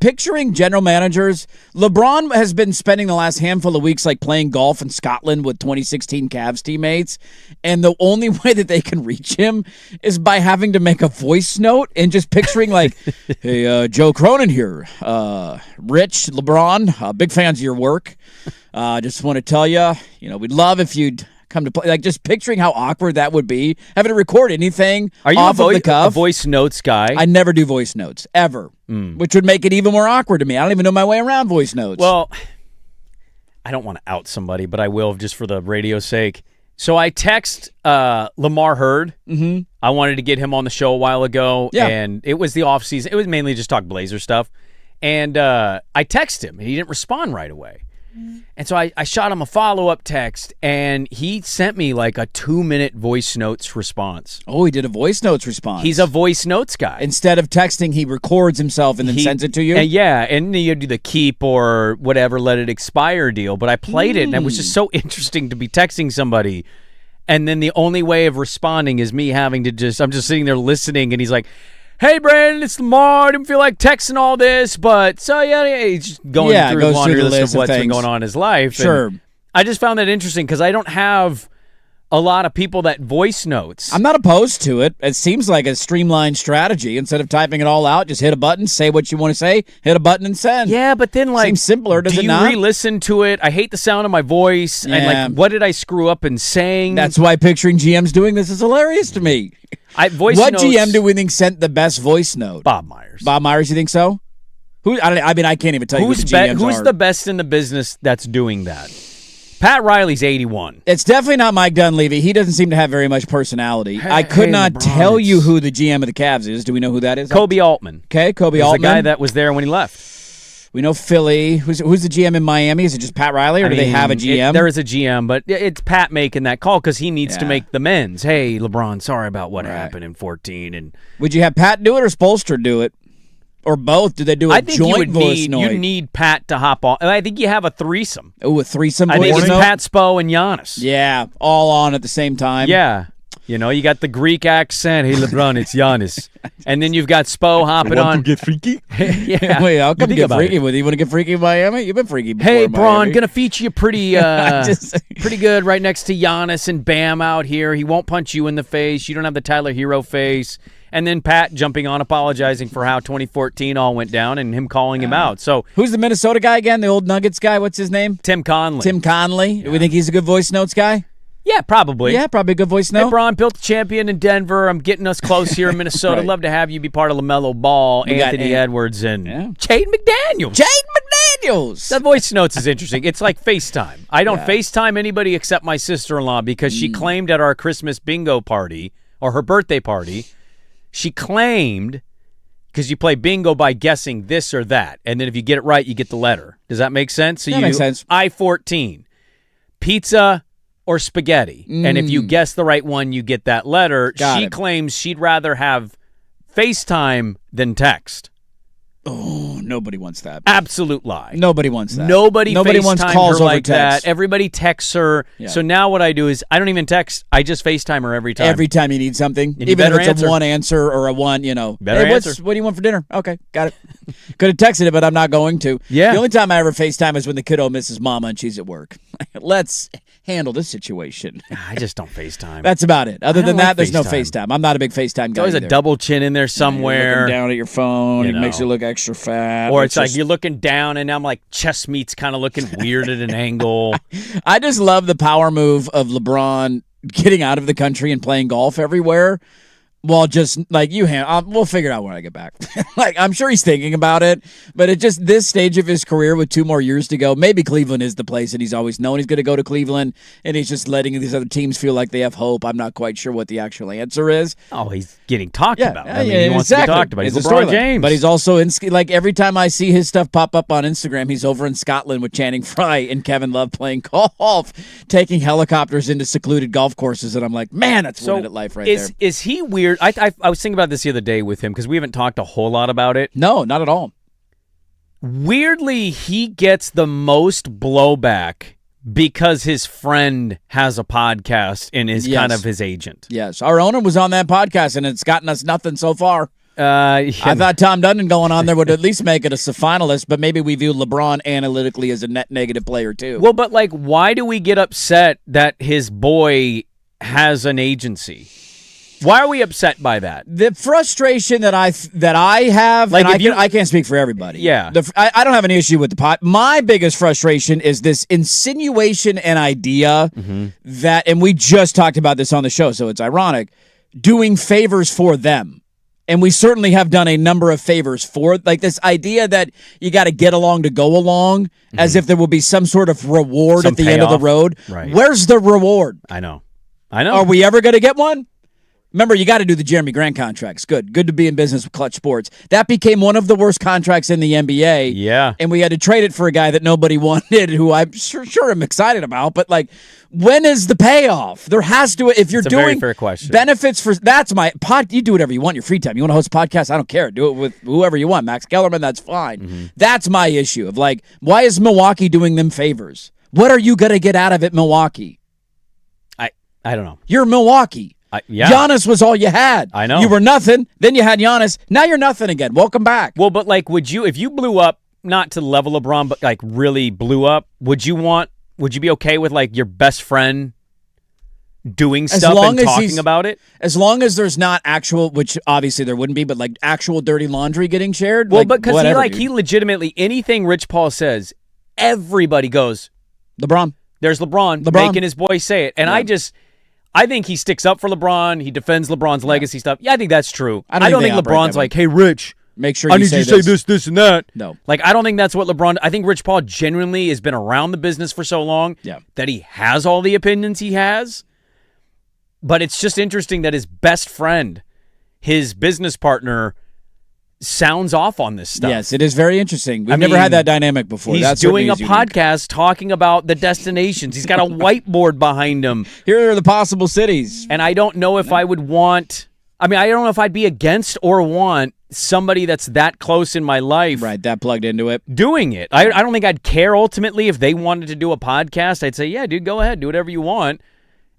Picturing general managers, LeBron has been spending the last handful of weeks like playing golf in Scotland with 2016 Cavs teammates, and the only way that they can reach him is by having to make a voice note and just picturing like, hey, Joe Cronin here, Rich, LeBron, big fans of your work. Just want to tell you, we'd love if you'd come to play. Like, just picturing how awkward that would be, having to record anything off of the cuff. A voice notes guy? I never do voice notes, ever, which would make it even more awkward to me. I don't even know my way around voice notes. Well, I don't want to out somebody, but I will just for the radio's sake. So I text Lamar Hurd. Mm-hmm. I wanted to get him on the show a while ago, and it was the offseason. It was mainly just talk Blazer stuff. And I texted him, and he didn't respond right away. And so I shot him a follow-up text, and he sent me like a 2-minute voice notes response. Oh, he did a voice notes response. He's a voice notes guy. Instead of texting, he records himself and then sends it to you? And you do the keep or whatever, let it expire deal. But I played it, and it was just so interesting to be texting somebody, and then the only way of responding is me having to I'm just sitting there listening, and he's like, hey, Brandon, it's Lamar. I didn't feel like texting all this, but so he's just going through the laundry list of what's been going on in his life. Sure. And I just found that interesting because I don't have a lot of people that voice notes. I'm not opposed to it. It seems like a streamlined strategy. Instead of typing it all out, just hit a button, say what you want to say, hit a button, and send. Yeah, but then seems simpler, does it not? Do you re-listen to it? I hate the sound of my voice. Yeah. And like, what did I screw up in saying? That's why picturing GMs doing this is hilarious to me. What GM do we think sent the best voice note? Bob Myers. Bob Myers, you think so? I can't even tell you who the GMs who's are. the best in the business that's doing that? Pat Riley's 81. It's definitely not Mike Dunleavy. He doesn't seem to have very much personality. I could not tell you who the GM of the Cavs is. Do we know who that is? Kobe Altman. Okay, Kobe Altman. The guy that was there when he left. We know Philly. Who's the GM in Miami? Is it just Pat Riley, or do they have a GM? There is a GM, but it's Pat making that call because he needs to make the amends. Hey, LeBron, sorry about what happened in 14. And would you have Pat do it or Spoelstra do it? Or both? Do they do a I think joint you would voice note? you need Pat to hop on. I think you have a threesome. Oh, a threesome I voice think it's note? Pat, Spo, and Giannis. Yeah, all on at the same time. Yeah. You know, you got the Greek accent. Hey, LeBron, it's Giannis. And then you've got Spo hopping on. Want to get freaky? Yeah. Wait, I'll come You think get about freaky it. with you. You want to get freaky in Miami? You've been freaky before Hey, in Miami. Braun, gonna feature you pretty good right next to Giannis and Bam out here. He won't punch you in the face. You don't have the Tyler Hero face. And then Pat jumping on, apologizing for how 2014 all went down and him calling him out. So who's the Minnesota guy again? The old Nuggets guy? What's his name? Tim Conley. Tim Conley. Yeah. Do we think he's a good voice notes guy? Yeah, probably. Yeah, probably a good voice note. Hey, Braun, built the champion in Denver. I'm getting us close here in Minnesota. Right. Love to have you be part of LaMelo Ball, We got Anthony Edwards, and Jaden McDaniels. Jaden McDaniels. That voice notes is interesting. It's like FaceTime. I don't FaceTime anybody except my sister-in-law because she claimed at our Christmas bingo party, or her birthday party, she claimed, because you play bingo by guessing this or that, and then if you get it right, you get the letter. Does that make sense? So That makes sense. I-14, pizza or spaghetti. And if you guess the right one, you get that letter. Got She it. claims she'd rather have FaceTime than text. Oh, nobody wants that. Absolute lie. Nobody wants that. Nobody wants FaceTimed calls her over like text. that. Everybody texts her. Yeah. So now what I do is I don't even text. I just FaceTime her every time. Every time you need something, And you even if better it's answer. a one answer or a one, Better hey, answer. what do you want for dinner? Okay, got it. Could have texted it, but I'm not going to. Yeah. The only time I ever FaceTime is when the kiddo misses mama and she's at work. Let's handle this situation. I just don't FaceTime. That's about it. Other I than don't that, like there's no FaceTime. FaceTime. I'm not a big FaceTime It's guy always either. a double chin in there You're somewhere. looking down at your phone. You It makes know. you look extra fat. Or it's like you're looking down and I'm like chest meat's kind of looking weird at an angle. I just love the power move of LeBron getting out of the country and playing golf everywhere. Well, just like we'll figure it out when I get back. Like, I'm sure he's thinking about it, but at just this stage of his career with 2 more years to go, maybe Cleveland is the place that he's always known he's going to go to Cleveland, and he's just letting these other teams feel like they have hope. I'm not quite sure what the actual answer is. Oh, he's getting talked about. I mean, yeah, he wants to be exactly. talked about. He's It's a LeBron storyline. James. But he's also like every time I see his stuff pop up on Instagram, he's over in Scotland with Channing Frye and Kevin Love playing golf, taking helicopters into secluded golf courses, and I'm like, man, that's winning at life right there. Is he weird? I was thinking about this the other day with him because we haven't talked a whole lot about it. No, not at all. Weirdly, he gets the most blowback because his friend has a podcast and is kind of his agent. Yes, our owner was on that podcast, and it's gotten us nothing so far. I thought Tom Dundon going on there would at least make it a finalist, but maybe we view LeBron analytically as a net negative player too. Well, but like, why do we get upset that his boy has an agency? Why are we upset by that? The frustration that I have, Like, and if I can't speak for everybody. Yeah. I don't have an issue with the pot. My biggest frustration is this insinuation and idea that, and we just talked about this on the show, so it's ironic, doing favors for them. And we certainly have done a number of favors for, like, this idea that you got to get along to go along, as if there will be some sort of reward Some at the end of the payoff. road. Right. Where's the reward? I know. Are we ever going to get one? Remember, you got to do the Jeremy Grant contracts. Good to be in business with Clutch Sports. That became one of the worst contracts in the NBA. Yeah. And we had to trade it for a guy that nobody wanted, who I'm sure I'm excited about. But, like, when is the payoff? There has to, if you're It's a doing very fair question. benefits for, that's my pod. You do whatever you want in your free time. You want to host a podcast? I don't care. Do it with whoever you want. Max Kellerman, that's fine. That's my issue of, like, why is Milwaukee doing them favors? What are you going to get out of it, Milwaukee? I don't know. You're Milwaukee. Yeah. Giannis was all you had. I know. You were nothing. Then you had Giannis. Now you're nothing again. Welcome back. Well, but like, if you blew up, not to the level of LeBron, but like really blew up, would you be okay with like your best friend doing stuff and talking about it? As long as there's not actual, which obviously there wouldn't be, but like actual dirty laundry getting shared. Well, like, because whatever, he dude. legitimately, anything Rich Paul says, everybody goes, LeBron. There's LeBron making his boy say it. And I think he sticks up for LeBron. He defends LeBron's legacy stuff. Yeah, I think that's true. I don't think LeBron's like, hey, Rich, make sure I you need say you to say this, and that. No. Like, I don't think that's what LeBron, I think Rich Paul genuinely has been around the business for so long that he has all the opinions he has. But it's just interesting that his best friend, his business partner, sounds off on this stuff. Yes, it is very interesting. We've never had that dynamic before. He's doing a podcast talking about the destinations. He's got a whiteboard behind him. Here are the possible cities. And I don't know if I would want, I don't know if I'd be against or want somebody that's that close in my life. Right, that plugged into it. Doing it. I don't think I'd care ultimately if they wanted to do a podcast. I'd say, yeah, dude, go ahead. Do whatever you want.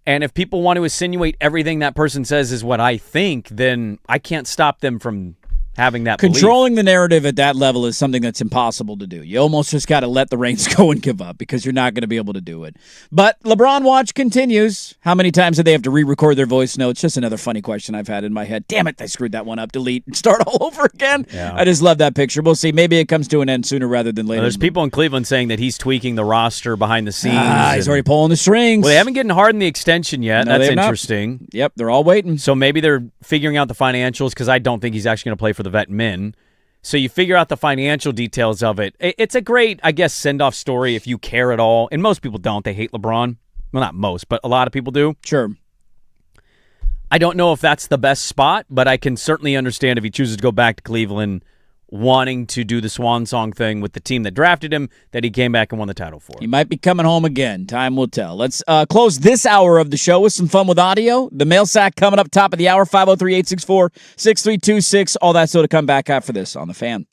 And if people want to insinuate everything that person says is what I think, then I can't stop them from having that Controlling the narrative at that level is something that's impossible to do. You almost just got to let the reins go and give up because you're not going to be able to do it. But LeBron Watch continues. How many times do they have to re-record their voice notes? Just another funny question I've had in my head. Damn it, I screwed that one up. Delete and start all over again. Yeah. I just love that picture. We'll see. Maybe it comes to an end sooner rather than later. There's people in Cleveland saying that he's tweaking the roster behind the scenes. He's already pulling the strings. Well, they haven't gotten Harden the extension yet. No, That's they have interesting. Not. Yep, they're all waiting. So maybe they're figuring out the financials because I don't think he's actually going to play for the vet men. So you figure out the financial details of it. It's a great, I guess, send-off story if you care at all. And most people don't. They hate LeBron. Well, not most, but a lot of people do. Sure. I don't know if that's the best spot, but I can certainly understand if he chooses to go back to Cleveland wanting to do the swan song thing with the team that drafted him that he came back and won the title for. He might be coming home again. Time will tell. Let's close this hour of the show with some fun with audio. The mail sack coming up top of the hour, 503-864-6326. All that so to come back after this on The Fan.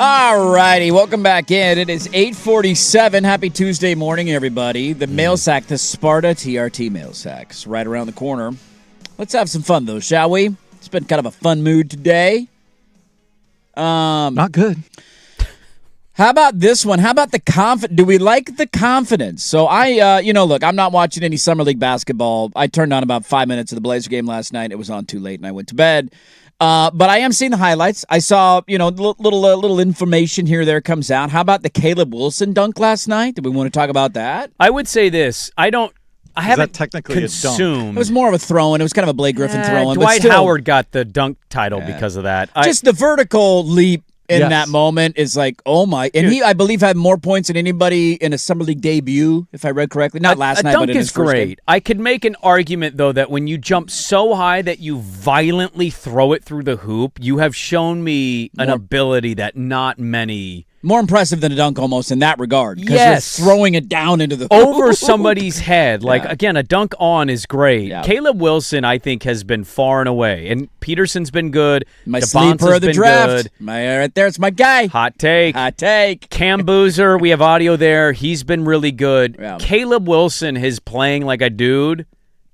All righty, welcome back in. It is 8:47. Happy Tuesday morning, everybody. The mail sack, the Sparta TRT mail sack's right around the corner. Let's have some fun, though, shall we? It's been kind of a fun mood today. Not good. How about this one? How about the confidence? Do we like the confidence? So look, I'm not watching any Summer League basketball. I turned on about 5 minutes of the Blazer game last night. It was on too late, and I went to bed. But I am seeing the highlights. I saw, little information here or there comes out. How about the Caleb Wilson dunk last night? Do we want to talk about that? I would say this. I haven't technically consumed. a dunk? It was more of a throw-in. It was kind of a Blake Griffin throw-in. Dwight Howard got the dunk title because of that. Just the vertical leap in that moment is like, oh my. And he, I believe, had more points than anybody in a Summer League debut, if I read correctly. Not last night, but in his first game. A dunk is great. I could make an argument, though, that when you jump so high that you violently throw it through the hoop, you have shown me an ability that not many... More impressive than a dunk almost in that regard. Because yes. you're throwing it down into the hoop. Over somebody's head. Like, again, a dunk on is great. Yeah. Caleb Wilson, I think, has been far and away. And Peterson's been good. My sleeper of the draft. Right there, it's my guy. Hot take. Cam Boozer, we have audio there. He's been really good. Yeah. Caleb Wilson is playing like a dude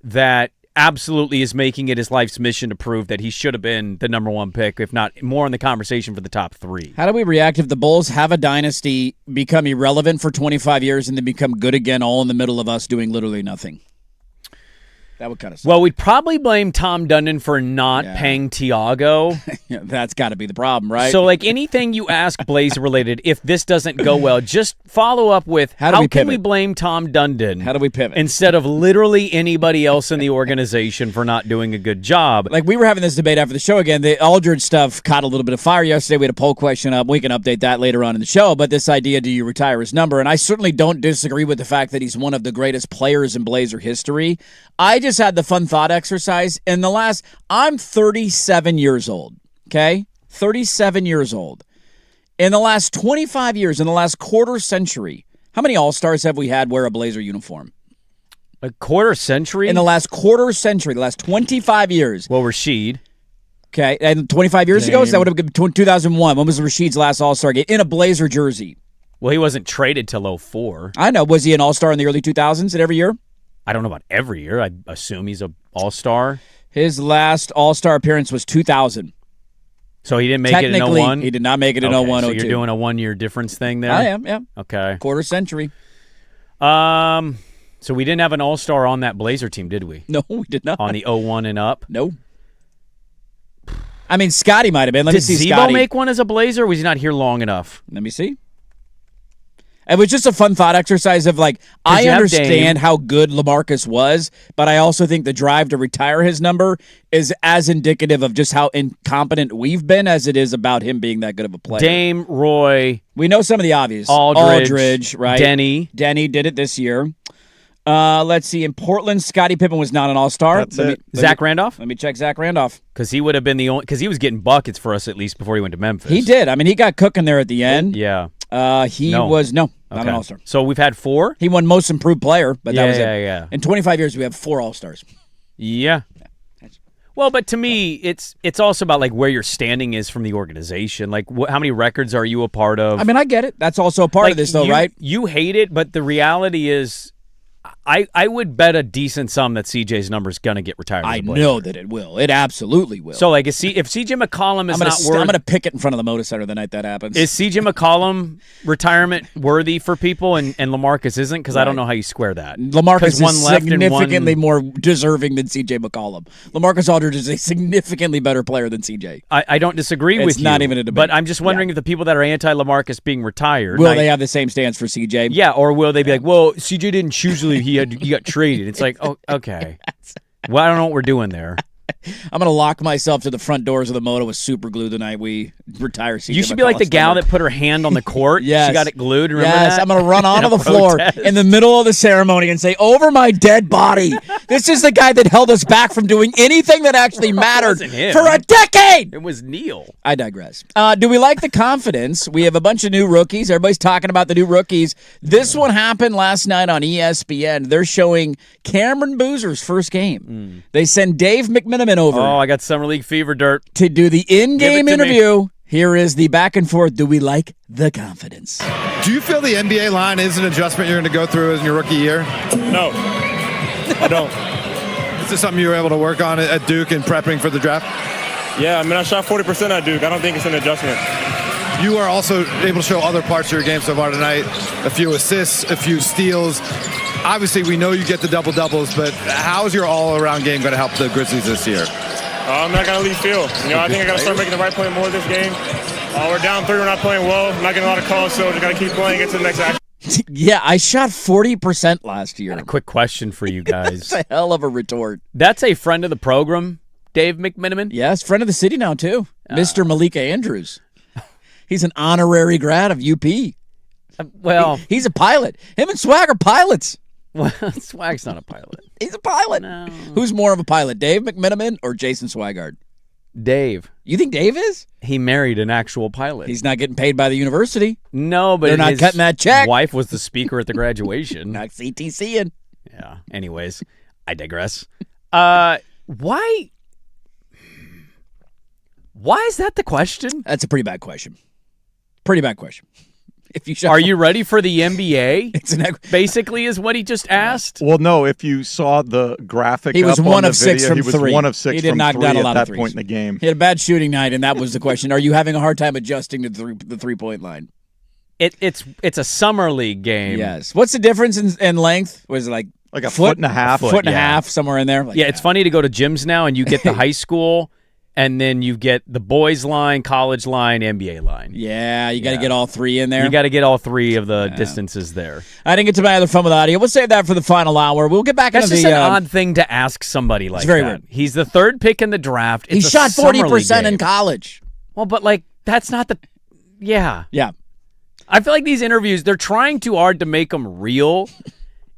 that absolutely is making it his life's mission to prove that he should have been the number one pick, if not more in the conversation for the top 3. How do we react if the Bulls have a dynasty, become irrelevant for 25 years, and then become good again all in the middle of us doing literally nothing? That would kind of suck. Well, we'd probably blame Tom Dundon for not paying Tiago. That's got to be the problem, right? So, like, anything you ask Blaze related, if this doesn't go well, just follow up with how can we blame Tom Dundon? How do we pivot? Instead of literally anybody else in the organization for not doing a good job. Like, we were having this debate after the show again. The Aldridge stuff caught a little bit of fire yesterday. We had a poll question up. We can update that later on in the show. But this idea, do you retire his number? And I certainly don't disagree with the fact that he's one of the greatest players in Blazer history. I just had the fun thought exercise. I'm 37 years old, okay? 37 years old. In the last 25 years, in the last quarter century, how many All-Stars have we had wear a Blazer uniform? A quarter century? In the last quarter century, the last 25 years. Well, Rasheed. Okay, and 25 years ago, so that would have been 2001. When was Rasheed's last All-Star game? In a Blazer jersey. Well, he wasn't traded till 04. I know. Was he an All-Star in the early 2000s in every year? I don't know about every year. I assume he's an all-star. His last all-star appearance was 2000. So he didn't make it in 01? He did not make it in 01, 02. So you're doing a one-year difference thing there? I am, yeah. Okay. Quarter century. So we didn't have an all-star on that Blazer team, did we? No, we did not. On the 01 and up? No. I mean, Scotty might have been. Let me see Did Zebo Scotty. make one as a Blazer, or was he not here long enough? Let me see. It was just a fun thought exercise of, like, I understand how good LaMarcus was, but I also think the drive to retire his number is as indicative of just how incompetent we've been as it is about him being that good of a player. Dame, Roy. We know some of the obvious. Aldridge, right? Denny. Denny did it this year. Let's see. In Portland, Scottie Pippen was not an all-star. Zach Randolph? Let me check Zach Randolph. Because he would have been the only – because he was getting buckets for us at least before he went to Memphis. He did. I mean, he got cooking there at the end. Yeah. He was not an all-star. So we've had 4? He won most improved player, but that was it. Yeah. In 25 years, we have 4 all-stars. Yeah. Well, but to me, it's also about, like, where your standing is from the organization. Like, how many records are you a part of? I mean, I get it. That's also a part of this, though, right? You hate it, but the reality is I would bet a decent sum that CJ's number is going to get retired. I know that it will. It absolutely will. So, like, if CJ McCollum is not worth... I'm going to pick it in front of the Moda Center the night that happens. Is CJ McCollum retirement worthy for people and LaMarcus isn't? Because I don't know how you square that. LaMarcus is significantly more deserving than CJ McCollum. LaMarcus Aldridge is a significantly better player than CJ. I don't disagree with you. It's not even a debate. But I'm just wondering if the people that are anti-LaMarcus being retired... Will they have the same stance for CJ? Yeah, or will they be like, well, CJ didn't choose to leave. He got traded. It's like, oh, okay. Well, I don't know what we're doing there. I'm going to lock myself to the front doors of the Moto with super glue the night we retire CJ. You should be like the gal that put her hand on the court. Yes. She got it glued. Remember that? I'm going to run onto the floor in the middle of the ceremony and say, over my dead body. This is the guy that held us back from doing anything that actually mattered for a decade. It was Neil. I digress. Do we like the confidence? We have a bunch of new rookies. Everybody's talking about the new rookies. This one happened last night on ESPN. They're showing Cameron Boozer's first game. They send Dave McMenamin over. Oh, I got Summer League fever dirt. To do the in-game interview. Here is the back and forth. Do we like the confidence? Do you feel the NBA line is an adjustment you're going to go through in your rookie year? No, I don't. Is this something you were able to work on at Duke and prepping for the draft? Yeah, I mean, I shot 40% at Duke. I don't think it's an adjustment. You are also able to show other parts of your game so far tonight. A few assists, a few steals. Obviously, we know you get the double-doubles, but how is your all-around game going to help the Grizzlies this year? I'm not going to leave field. I think I got to start making the right play more this game. We're down 3. We're not playing well. I'm not getting a lot of calls, so we got to keep playing, get to the next action. Yeah, I shot 40% last year. A quick question for you guys. That's a hell of a retort. That's a friend of the program, Dave McMiniman? Yes, friend of the city now, too. Mr. Malika Andrews. He's an honorary grad of UP. Well, he's a pilot. Him and Swag are pilots. Well, Swag's not a pilot. He's a pilot. No. Who's more of a pilot, Dave McMiniman or Jason Swigard? Dave. You think Dave is? He married an actual pilot. He's not getting paid by the university. No, but they're not his cutting that check. Wife was the speaker at the graduation. Not CTCing. Yeah. Anyways, I digress. Why is that the question? That's a pretty bad question. Pretty bad question. If you shot Are you ready for the NBA? It's basically is what he just asked. Well, no. If you saw the graphic, he was up 1 on the of 6 video, from he was 3. 1 of 6 he did from knock 3 down a at lot that of threes. point in the game. He had a bad shooting night, and that was the question. Are you having a hard time adjusting to the 3-point line? It's a summer league game. Yes. What's the difference in length? Was it like a foot and a half? Foot and a half, somewhere in there. Like, yeah, it's funny to go to gyms now, and you get the high school. And then you get the boys line, college line, NBA line. Yeah, you got to get all 3 in there. You got to get all 3 of the distances there. I didn't get to my other fun with audio. We'll save that for the final hour. We'll get back That's into just the... an odd thing to ask somebody like it's very that. weird. He's the 3rd pick in the draft. He shot 40% in college. Well, but that's not the... Yeah. Yeah. I feel like these interviews, they're trying too hard to make them real.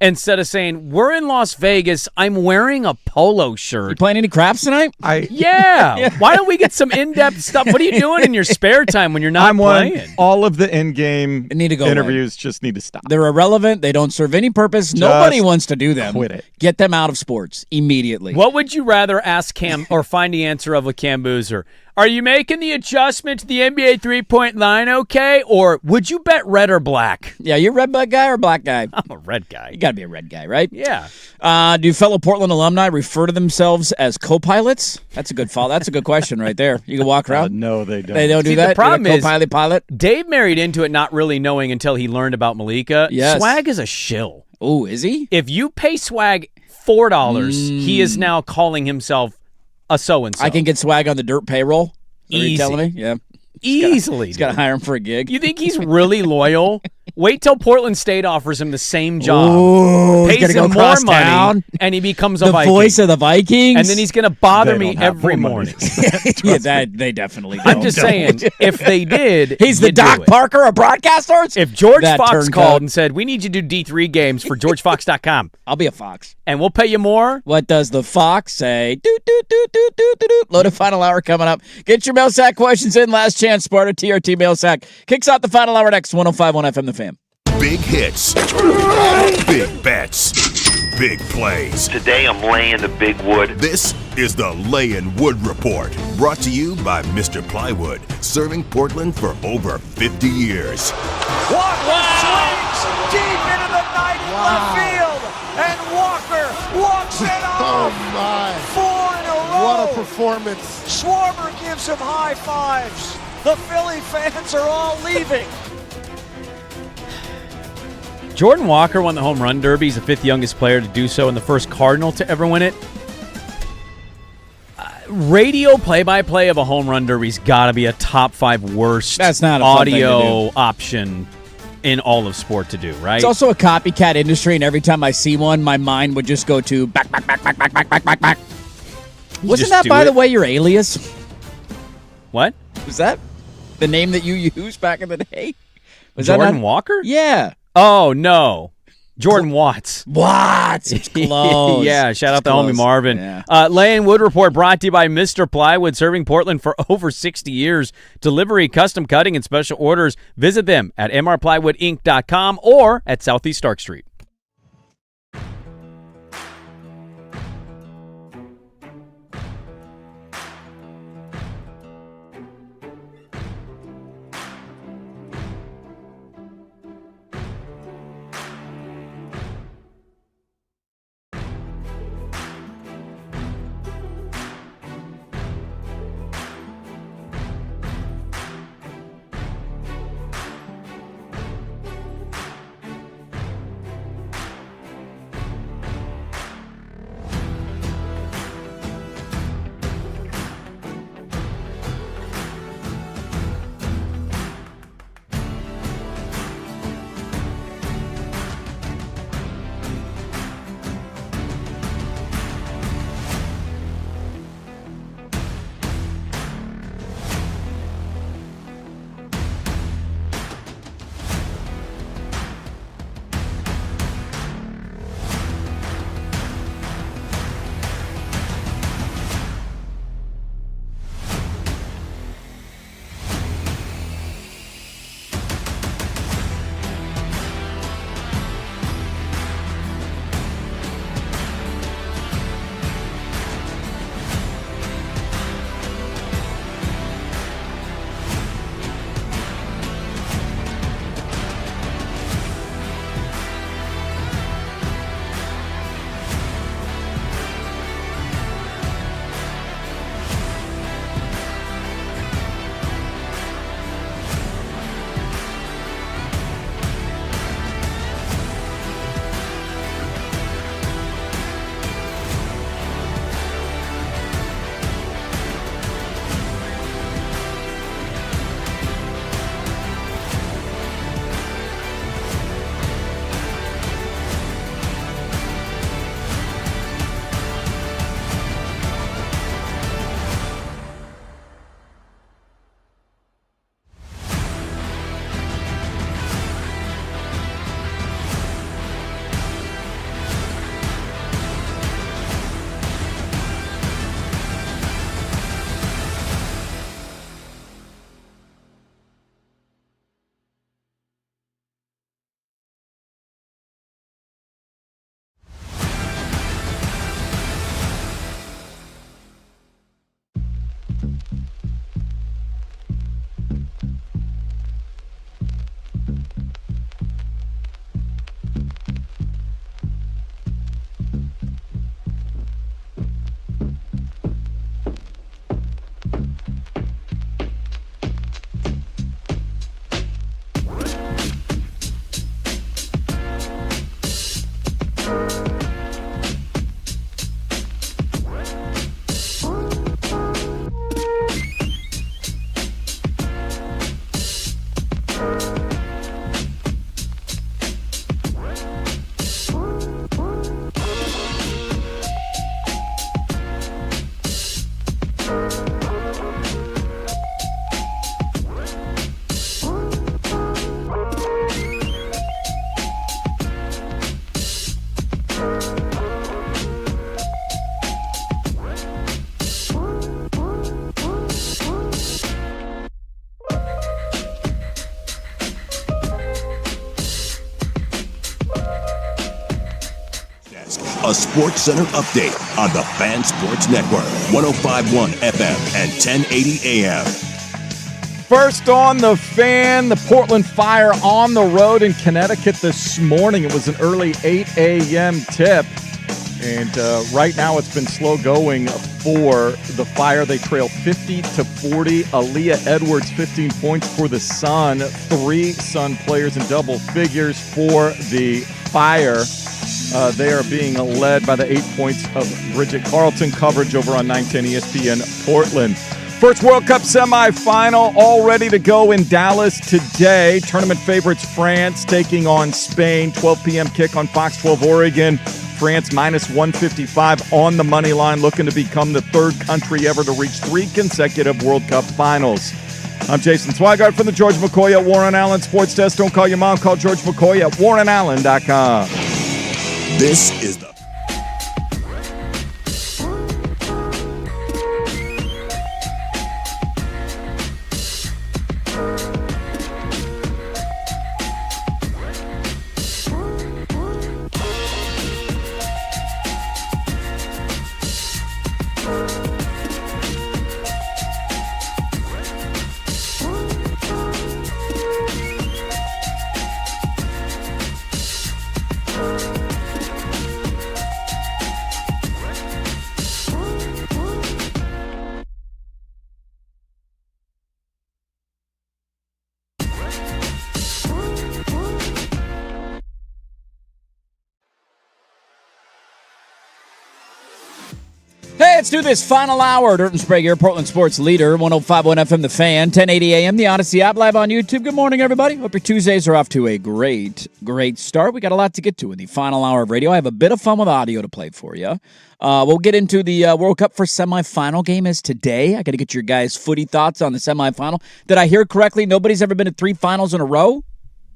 Instead of saying, we're in Las Vegas, I'm wearing a polo shirt. You playing any craps tonight? Yeah. Why don't we get some in-depth stuff? What are you doing in your spare time when you're not playing? All of the in-game interviews just need to stop. They're irrelevant. They don't serve any purpose. Nobody wants to do them. Quit it. Get them out of sports immediately. What would you rather ask Cam or find the answer of with Cam Boozer? Are you making the adjustment to the NBA 3-point line okay? Or would you bet red or black? Yeah, you're a red guy or black guy? I'm a red guy. You got to be a red guy, right? Yeah. Do fellow Portland alumni refer to themselves as co-pilots? That's a good follow. That's a good question right there. You can walk around? No, they don't. They don't do See, that? The problem You're a is, co-pilot? Dave married into it not really knowing until he learned about Malika. Yes. Swag is a shill. Oh, is he? If you pay Swag $4, he is now calling himself a so-and-so. I can get Swag on the dirt payroll? Are you telling me? Yeah. Easily. He's got to hire him for a gig. You think he's really loyal? Wait till Portland State offers him the same job. Ooh, pays he's him go more money, town. and he becomes a the Viking. voice of the Vikings. And then he's going to bother me every morning. Yeah, that they definitely don't. I'm just saying, if they did, he's the you'd do Doc it. Parker of broadcasters. If George That Fox turncoat. called and said, we need you to do D3 games for GeorgeFox.com, I'll be a Fox. and we'll pay you more. What does the Fox say? Doot, doot, doot, doot, doot, doot, doot. Loaded final hour coming up. Get your mail sack questions in. Last chance, Sparta. TRT mail sack kicks out the final hour next. 105.1 FM The Fan. Big hits, big bets, big plays. Today I'm laying the big wood. This is the Layin' Wood Report, brought to you by Mr. Plywood, serving Portland for over 50 years. Walker swings deep into the night in left field, and Walker walks it off. Oh, my. 4 in a row. What a performance. Schwarber gives him high fives. The Philly fans are all leaving. Jordan Walker won the home run derby. He's the 5th youngest player to do so and the first Cardinal to ever win it. Radio play-by-play of a home run derby's got to be a top 5 worst That's not a fun thing to audio option in all of sport to do, right? It's also a copycat industry, and every time I see one, my mind would just go to back. Wasn't that, by the way, your alias? What? Was that the name that you used back in the day? Was Jordan that not... Walker? Yeah. Oh, no. Jordan Watts. Watts. It's close. Yeah, shout out to close. homie Marvin. Yeah. Layin' Wood Report brought to you by Mr. Plywood, serving Portland for over 60 years. Delivery, custom cutting, and special orders. Visit them at mrplywoodinc.com or at Southeast Stark Street. a Sports Center update on the Fan Sports Network, 105.1 FM and 1080 AM. First on the Fan, the Portland Fire on the road in Connecticut this morning. It was an early 8 a.m. tip. And right now it's been slow going for the Fire. They trail 50-40. Aaliyah Edwards, 15 points for the Sun. 3 Sun players in double figures for the Fire. They are being led by the 8 points of Bridget Carlton. Coverage over on 910 ESPN Portland. First World Cup semifinal all ready to go in Dallas today. Tournament favorites France taking on Spain. 12 p.m. kick on Fox 12 Oregon. France minus 155 on the money line, looking to become the third country ever to reach 3 consecutive World Cup finals. I'm Jason Swigart from the George McCoy at Warren Allen Sports Desk. Don't call your mom, call George McCoy at warrenallen.com. This is the Hey, let's do this final hour. Dirt and Sprague here, Portland Sports Leader, 105.1 FM, The Fan, 1080 AM, the Odyssey app, live on YouTube. Good morning, everybody. Hope your Tuesdays are off to a great start. We got a lot to get to in the final hour of radio. I have a bit of fun with audio to play for you. We'll get into the World Cup first semifinal game is today. I got to get your guys' footy thoughts on the semifinal. Did I hear correctly? Nobody's ever been to 3 finals in a row?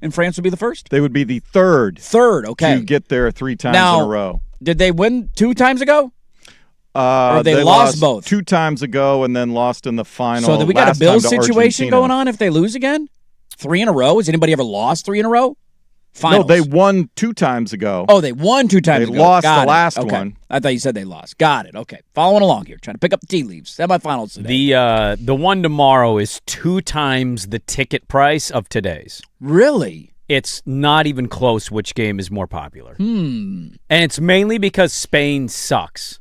And France would be the first? They would be the third. Okay. To get there 3 times now, in a row. Did they win 2 times ago? Or they lost both? 2 times ago and then lost in the final. So we got a Bills situation going on if they lose again? 3 in a row? Has anybody ever lost 3 in a row? Finals. No, they won 2 times ago. Oh, they won 2 times ago. They lost the last one. I thought you said they lost. Got it. Okay. Following along here. Trying to pick up the tea leaves. Semifinals today. The one tomorrow is 2 times the ticket price of today's. Really? It's not even close which game is more popular. And it's mainly because Spain sucks.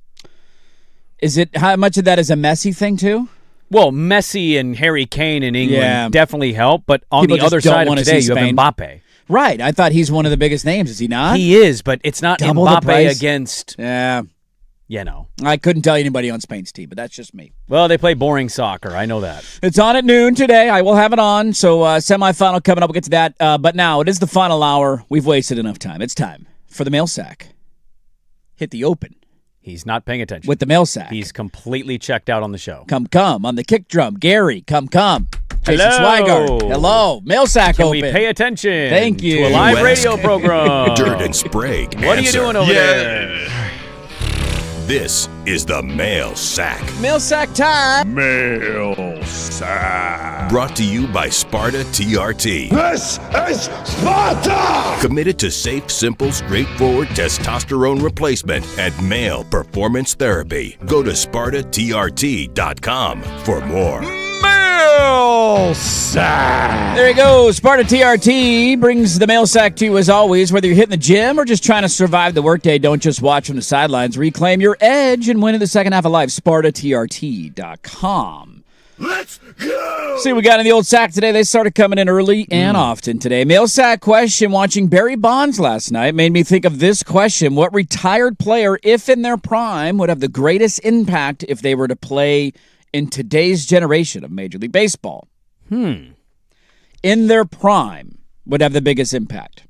Is it how much of that is a Messi thing too? Well, Messi and Harry Kane in England definitely help, but on People the other side of today, you have Mbappe. Right. I thought he's one of the biggest names. Is he not? He is, but it's not Double the Mbappe price? against, you know. I couldn't tell you anybody on Spain's team, but that's just me. Well, they play boring soccer. I know that. It's on at noon today. I will have it on. So semifinal coming up. We'll get to that. But now it is the final hour. We've wasted enough time. It's time for the mail sack. Hit the open. He's not paying attention. With the mail sack. He's completely checked out on the show. Come. On the kick drum. Gary, come. Jason Hello. Swigart. Hello. Mail sack Can open. we pay attention? Thank you. To a live radio program. Dirt and Sprague. What are you doing over there? This is the Mail Sack. Mail sack time. Mail sack. Brought to you by Sparta TRT. This is Sparta! Committed to safe, simple, straightforward testosterone replacement and male performance therapy. Go to SpartaTRT.com for more. Mail sack. There you go. Sparta TRT brings the mail sack to you as always. Whether you're hitting the gym or just trying to survive the workday, don't just watch from the sidelines. Reclaim your edge and win in the second half of life. SpartaTRT.com. Let's go! See what we got in the old sack today. They started coming in early and often today. Mail sack question. Watching Barry Bonds last night made me think of this question. What retired player, if in their prime, would have the greatest impact if they were to play in today's generation of Major League Baseball? In their prime would have the biggest impact.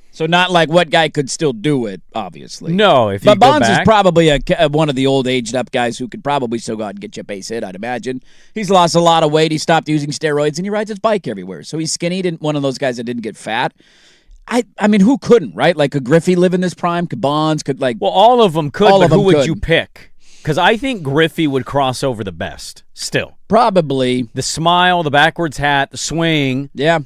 So not like what guy could still do it, obviously. No, if you But go Bonds back, is probably one of the old aged-up guys who could probably still go out and get you a base hit, I'd imagine. He's lost a lot of weight. He stopped using steroids, and he rides his bike everywhere. So he's skinny. One of those guys that didn't get fat. I mean, who couldn't, right? Like, could Griffey live in this prime? Could Bonds? Well, all of them could, but who would you could. pick? Because I think Griffey would cross over the best, still. Probably. The smile, the backwards hat, the swing. Yeah.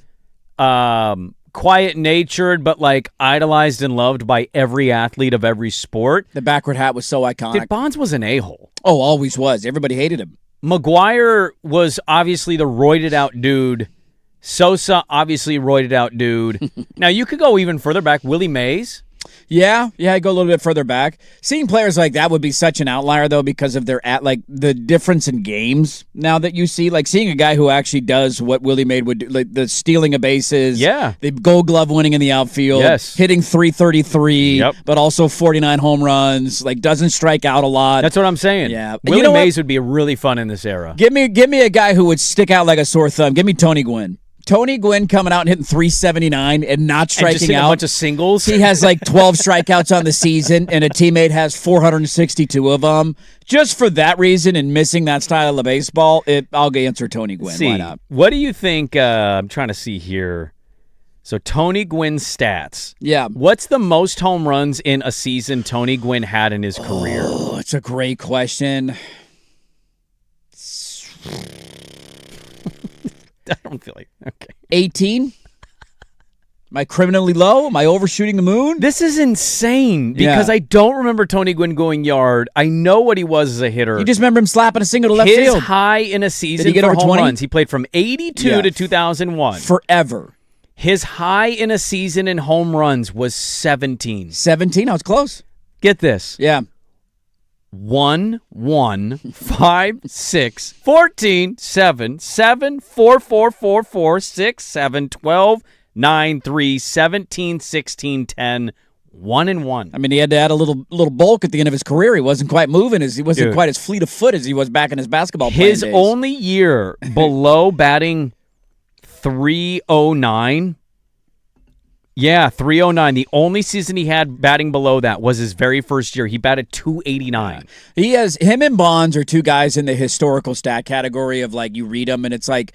quiet-natured, but like idolized and loved by every athlete of every sport. The backward hat was so iconic. Dude, Bonds was an a-hole. Oh, always was. Everybody hated him. McGuire was obviously the roided-out dude. Sosa, obviously roided-out dude. Now, you could go even further back. Willie Mays. Yeah, I go a little bit further back. Seeing players like that would be such an outlier, though, because of their the difference in games now that you see. Like seeing a guy who actually does what Willie Mays would do, like the stealing of bases, the Gold Glove winning in the outfield, hitting .333, but also 49 home runs, like doesn't strike out a lot. That's what I'm saying. Yeah, Willie Mays would be really fun in this era. Give me a guy who would stick out like a sore thumb. Give me Tony Gwynn. Tony Gwynn coming out and hitting .379 and not striking and just out. A bunch of singles. He has like 12 strikeouts on the season, and a teammate has 462 of them. Just for that reason and missing that style of baseball, I'll answer Tony Gwynn. Why not? What do you think? I'm trying to see here. So Tony Gwynn's stats. Yeah. What's the most home runs in a season Tony Gwynn had in his career? Oh, it's a great question. I don't feel like, okay. 18? Am I criminally low? Am I overshooting the moon? This is insane because I don't remember Tony Gwynn going yard. I know what he was as a hitter. You just remember him slapping a single to left His field. high in a season Did he get for over home 20? runs. He played from 82 to 2001. Forever. His high in a season in home runs was 17. 17? I was close. Get this. Yeah. 1, 1, 5, 6, 14, 7, 7, 4, 4, 4, 4, 6, 7, 12, 9, 3, 17, 16, 10, 1 and 1. I mean, he had to add a little bulk at the end of his career. He wasn't quite moving. He wasn't quite as fleet of foot as he was back in his basketball playing days. His only year below batting 309. Yeah, 309. The only season he had batting below that was his very first year. He batted 289. Him and Bonds are two guys in the historical stat category of like you read them and it's like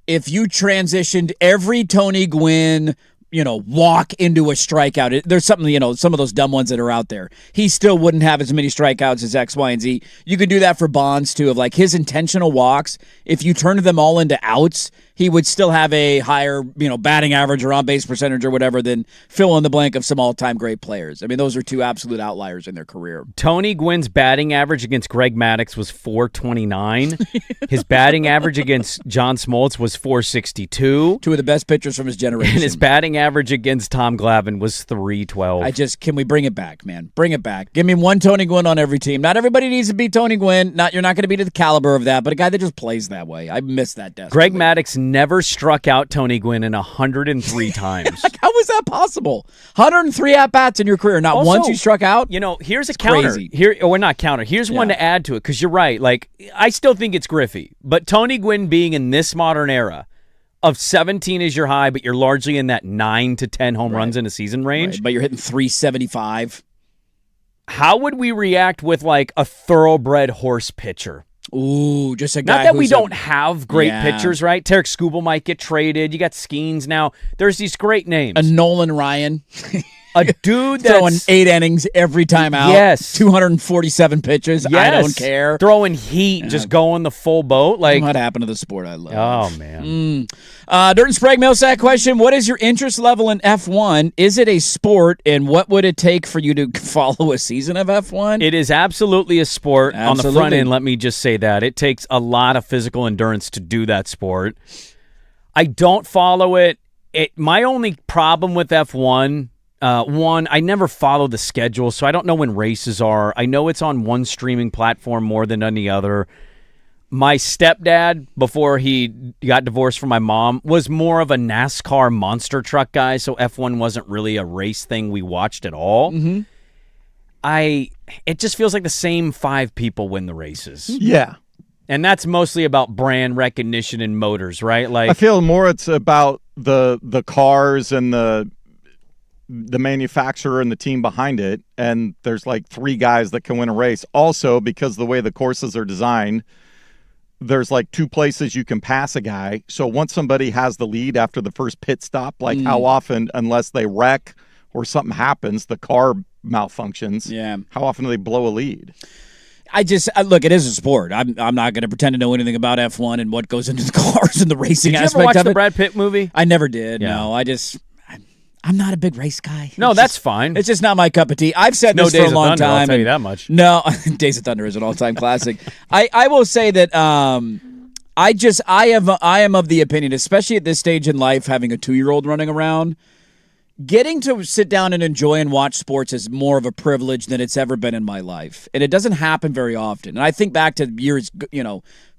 if you transitioned every Tony Gwynn, walk into a strikeout. There's something, some of those dumb ones that are out there. He still wouldn't have as many strikeouts as X, Y, and Z. You could do that for Bonds too, of like his intentional walks. If you turned them all into outs, he would still have a higher, batting average or on-base percentage or whatever than fill in the blank of some all-time great players. I mean, those are two absolute outliers in their career. Tony Gwynn's batting average against Greg Maddux was 429. His batting average against John Smoltz was 462. Two of the best pitchers from his generation. And his batting average against Tom Glavine was 312. Can we bring it back, man? Bring it back. Give me one Tony Gwynn on every team. Not everybody needs to be Tony Gwynn. You're not going to be to the caliber of that, but a guy that just plays that way. I miss that desperately. Greg Maddux never struck out Tony Gwynn in 103 times. How was that possible? 103 at-bats in your career. Not also, once you struck out? Here's a counter. Here's one to add to it, because you're right. Like, I still think it's Griffey. But Tony Gwynn being in this modern era of 17 is your high, but you're largely in that 9 to 10 home runs in a season range. Right, but you're hitting 375. How would we react with, like, a thoroughbred horse pitcher? Ooh, just a guy. Not that we don't have great pitchers, right? Tarek Skubal might get traded. You got Skeens now. There's these great names. A Nolan Ryan. A dude that's throwing 8 innings every time out. Yes. 247 pitches. Yes. I don't care. Throwing heat, just going the full boat. Like, what happened to the sport I love? Oh, man. Dirt and Sprague Millsack question. What is your interest level in F1? Is it a sport, and what would it take for you to follow a season of F1? It is absolutely a sport. Absolutely. On the front end, let me just say that. It takes a lot of physical endurance to do that sport. I don't follow it. My only problem with F1... one, I never follow the schedule, so I don't know when races are. I know it's on one streaming platform more than any other. My stepdad, before he got divorced from my mom, was more of a NASCAR monster truck guy, so F1 wasn't really a race thing we watched at all. Mm-hmm. It just feels like the same 5 people win the races. Yeah. And that's mostly about brand recognition and motors, right? Like, I feel more it's about the cars and the manufacturer and the team behind it, and there's like 3 guys that can win a race. Also, because the way the courses are designed, there's like 2 places you can pass a guy. So once somebody has the lead after the first pit stop, like how often, unless they wreck or something happens, the car malfunctions, how often do they blow a lead? Look, it is a sport. I'm not going to pretend to know anything about F1 and what goes into the cars and the racing Did you aspect ever watch of the it. Brad Pitt movie? I never did, Yeah. no. I'm not a big race guy. No, that's fine. It's just not my cup of tea. I've said No this for Days a of long Thunder, time. I'll tell you that much. No, Days of Thunder is an all-time classic. I will say that I am of the opinion, especially at this stage in life, having a 2-year-old running around, getting to sit down and enjoy and watch sports is more of a privilege than it's ever been in my life. And it doesn't happen very often. And I think back to years,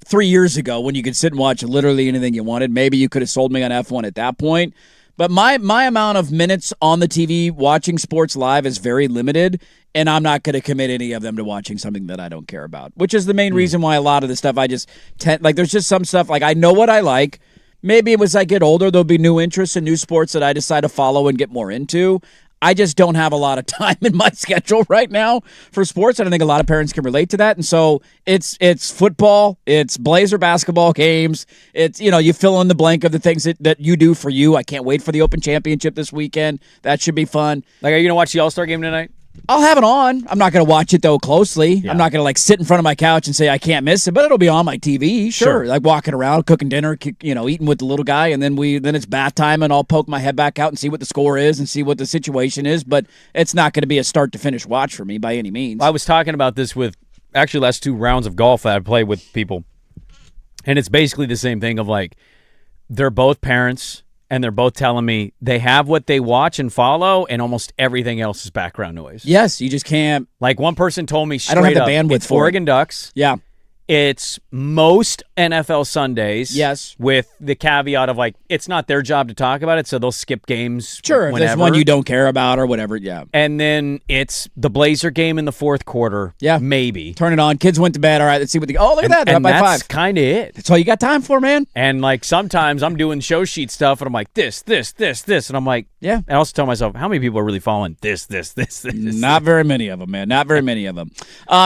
3 years ago when you could sit and watch literally anything you wanted. Maybe you could have sold me on F1 at that point. But my amount of minutes on the TV watching sports live is very limited, and I'm not going to commit any of them to watching something that I don't care about, which is the main reason why a lot of the stuff I just there's just some stuff, like I know what I like. Maybe as I get older, there'll be new interests and new sports that I decide to follow and get more into. I just don't have a lot of time in my schedule right now for sports, and I think a lot of parents can relate to that. And so it's football, it's Blazer basketball games, it's, you fill in the blank of the things that you do for you. I can't wait for the Open Championship this weekend. That should be fun. Like, are you going to watch the All-Star game tonight? I'll have it on. I'm not going to watch it, though, closely. Yeah. I'm not going to, sit in front of my couch and say I can't miss it, but it'll be on my TV, sure. Like walking around, cooking dinner, eating with the little guy, and then it's bath time, and I'll poke my head back out and see what the score is and see what the situation is, but it's not going to be a start-to-finish watch for me by any means. I was talking about this with, actually, last 2 rounds of golf that I played with people, and it's basically the same thing of, they're both parents, and they're both telling me they have what they watch and follow, and almost everything else is background noise. Yes, you just can't. Like one person told me straight I don't have the up, bandwidth it's for Oregon Ducks. Yeah. It's most NFL Sundays. Yes. With the caveat of, it's not their job to talk about it, so they'll skip games Sure, if whenever. there's one you don't care about or whatever, yeah. And then it's the Blazer game in the fourth quarter. Yeah. Maybe. Turn it on. Kids went to bed. All right, let's see what look at that. They're up by 5. That's kind of it. That's all you got time for, man. And, sometimes I'm doing show sheet stuff, and I'm like, this. And I'm like, yeah. I also tell myself, how many people are really following this? Not very many of them, man. Not very many of them.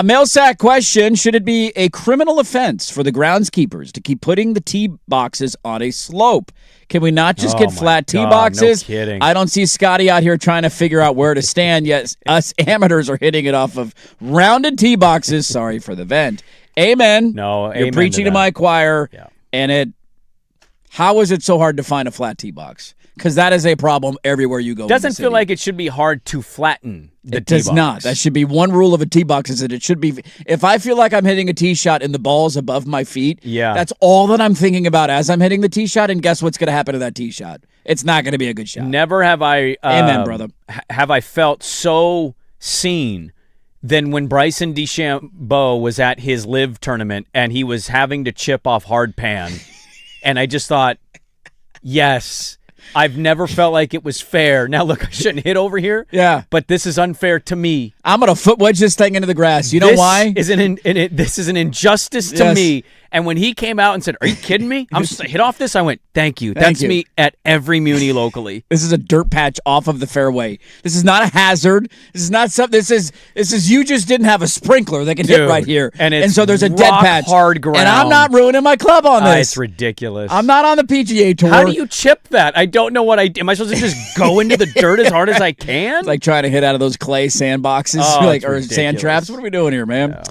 Mail sack question, should it be a criminal offense for the groundskeepers to keep putting the tee boxes on a slope? Can we not just get flat tee boxes? No kidding. I don't see Scotty out here trying to figure out where to stand, yet us amateurs are hitting it off of rounded tee boxes. Sorry for the vent. Amen. No, you're amen preaching to my choir. Yeah. And how is it so hard to find a flat tee box? Because that is a problem everywhere you go. Doesn't feel like it should be hard to flatten the tee box. It does not. That should be one rule of a tee box, is that it should be. If I feel like I'm hitting a tee shot and the ball's above my feet, that's all that I'm thinking about as I'm hitting the tee shot. And guess what's going to happen to that tee shot? It's not going to be a good shot. Never have I. Amen, brother. Have I felt so seen than when Bryson DeChambeau was at his live tournament and he was having to chip off hard pan, and I just thought, yes. I've never felt like it was fair. Now, look, I shouldn't hit over here. Yeah. But this is unfair to me. I'm going to foot wedge this thing into the grass. You know why? This is an injustice to me. And when he came out and said, "Are you kidding me?" I'm just hit off this. I went, "Thank you." That's me at every Muni locally. This is a dirt patch off of the fairway. This is not a hazard. This is not something. This is you just didn't have a sprinkler that can hit right here, and so there's a dead patch. Hard ground, and I'm not ruining my club on this. It's ridiculous. I'm not on the PGA Tour. How do you chip that? I don't know what am I supposed to just go into the dirt as hard as I can? It's like trying to hit out of those clay sandboxes, or sand traps. What are we doing here, man? Yeah.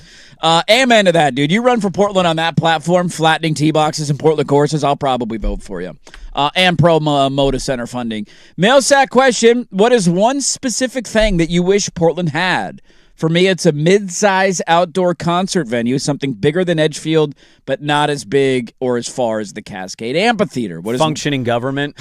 Amen to that, dude. You run for Portland on that platform, flattening tee boxes and Portland courses, I'll probably vote for you. And pro Moda Center funding. Mail sack question, what is one specific thing that you wish Portland had? For me, it's a mid-size outdoor concert venue, something bigger than Edgefield, but not as big or as far as the Cascade Amphitheater. What is functioning government?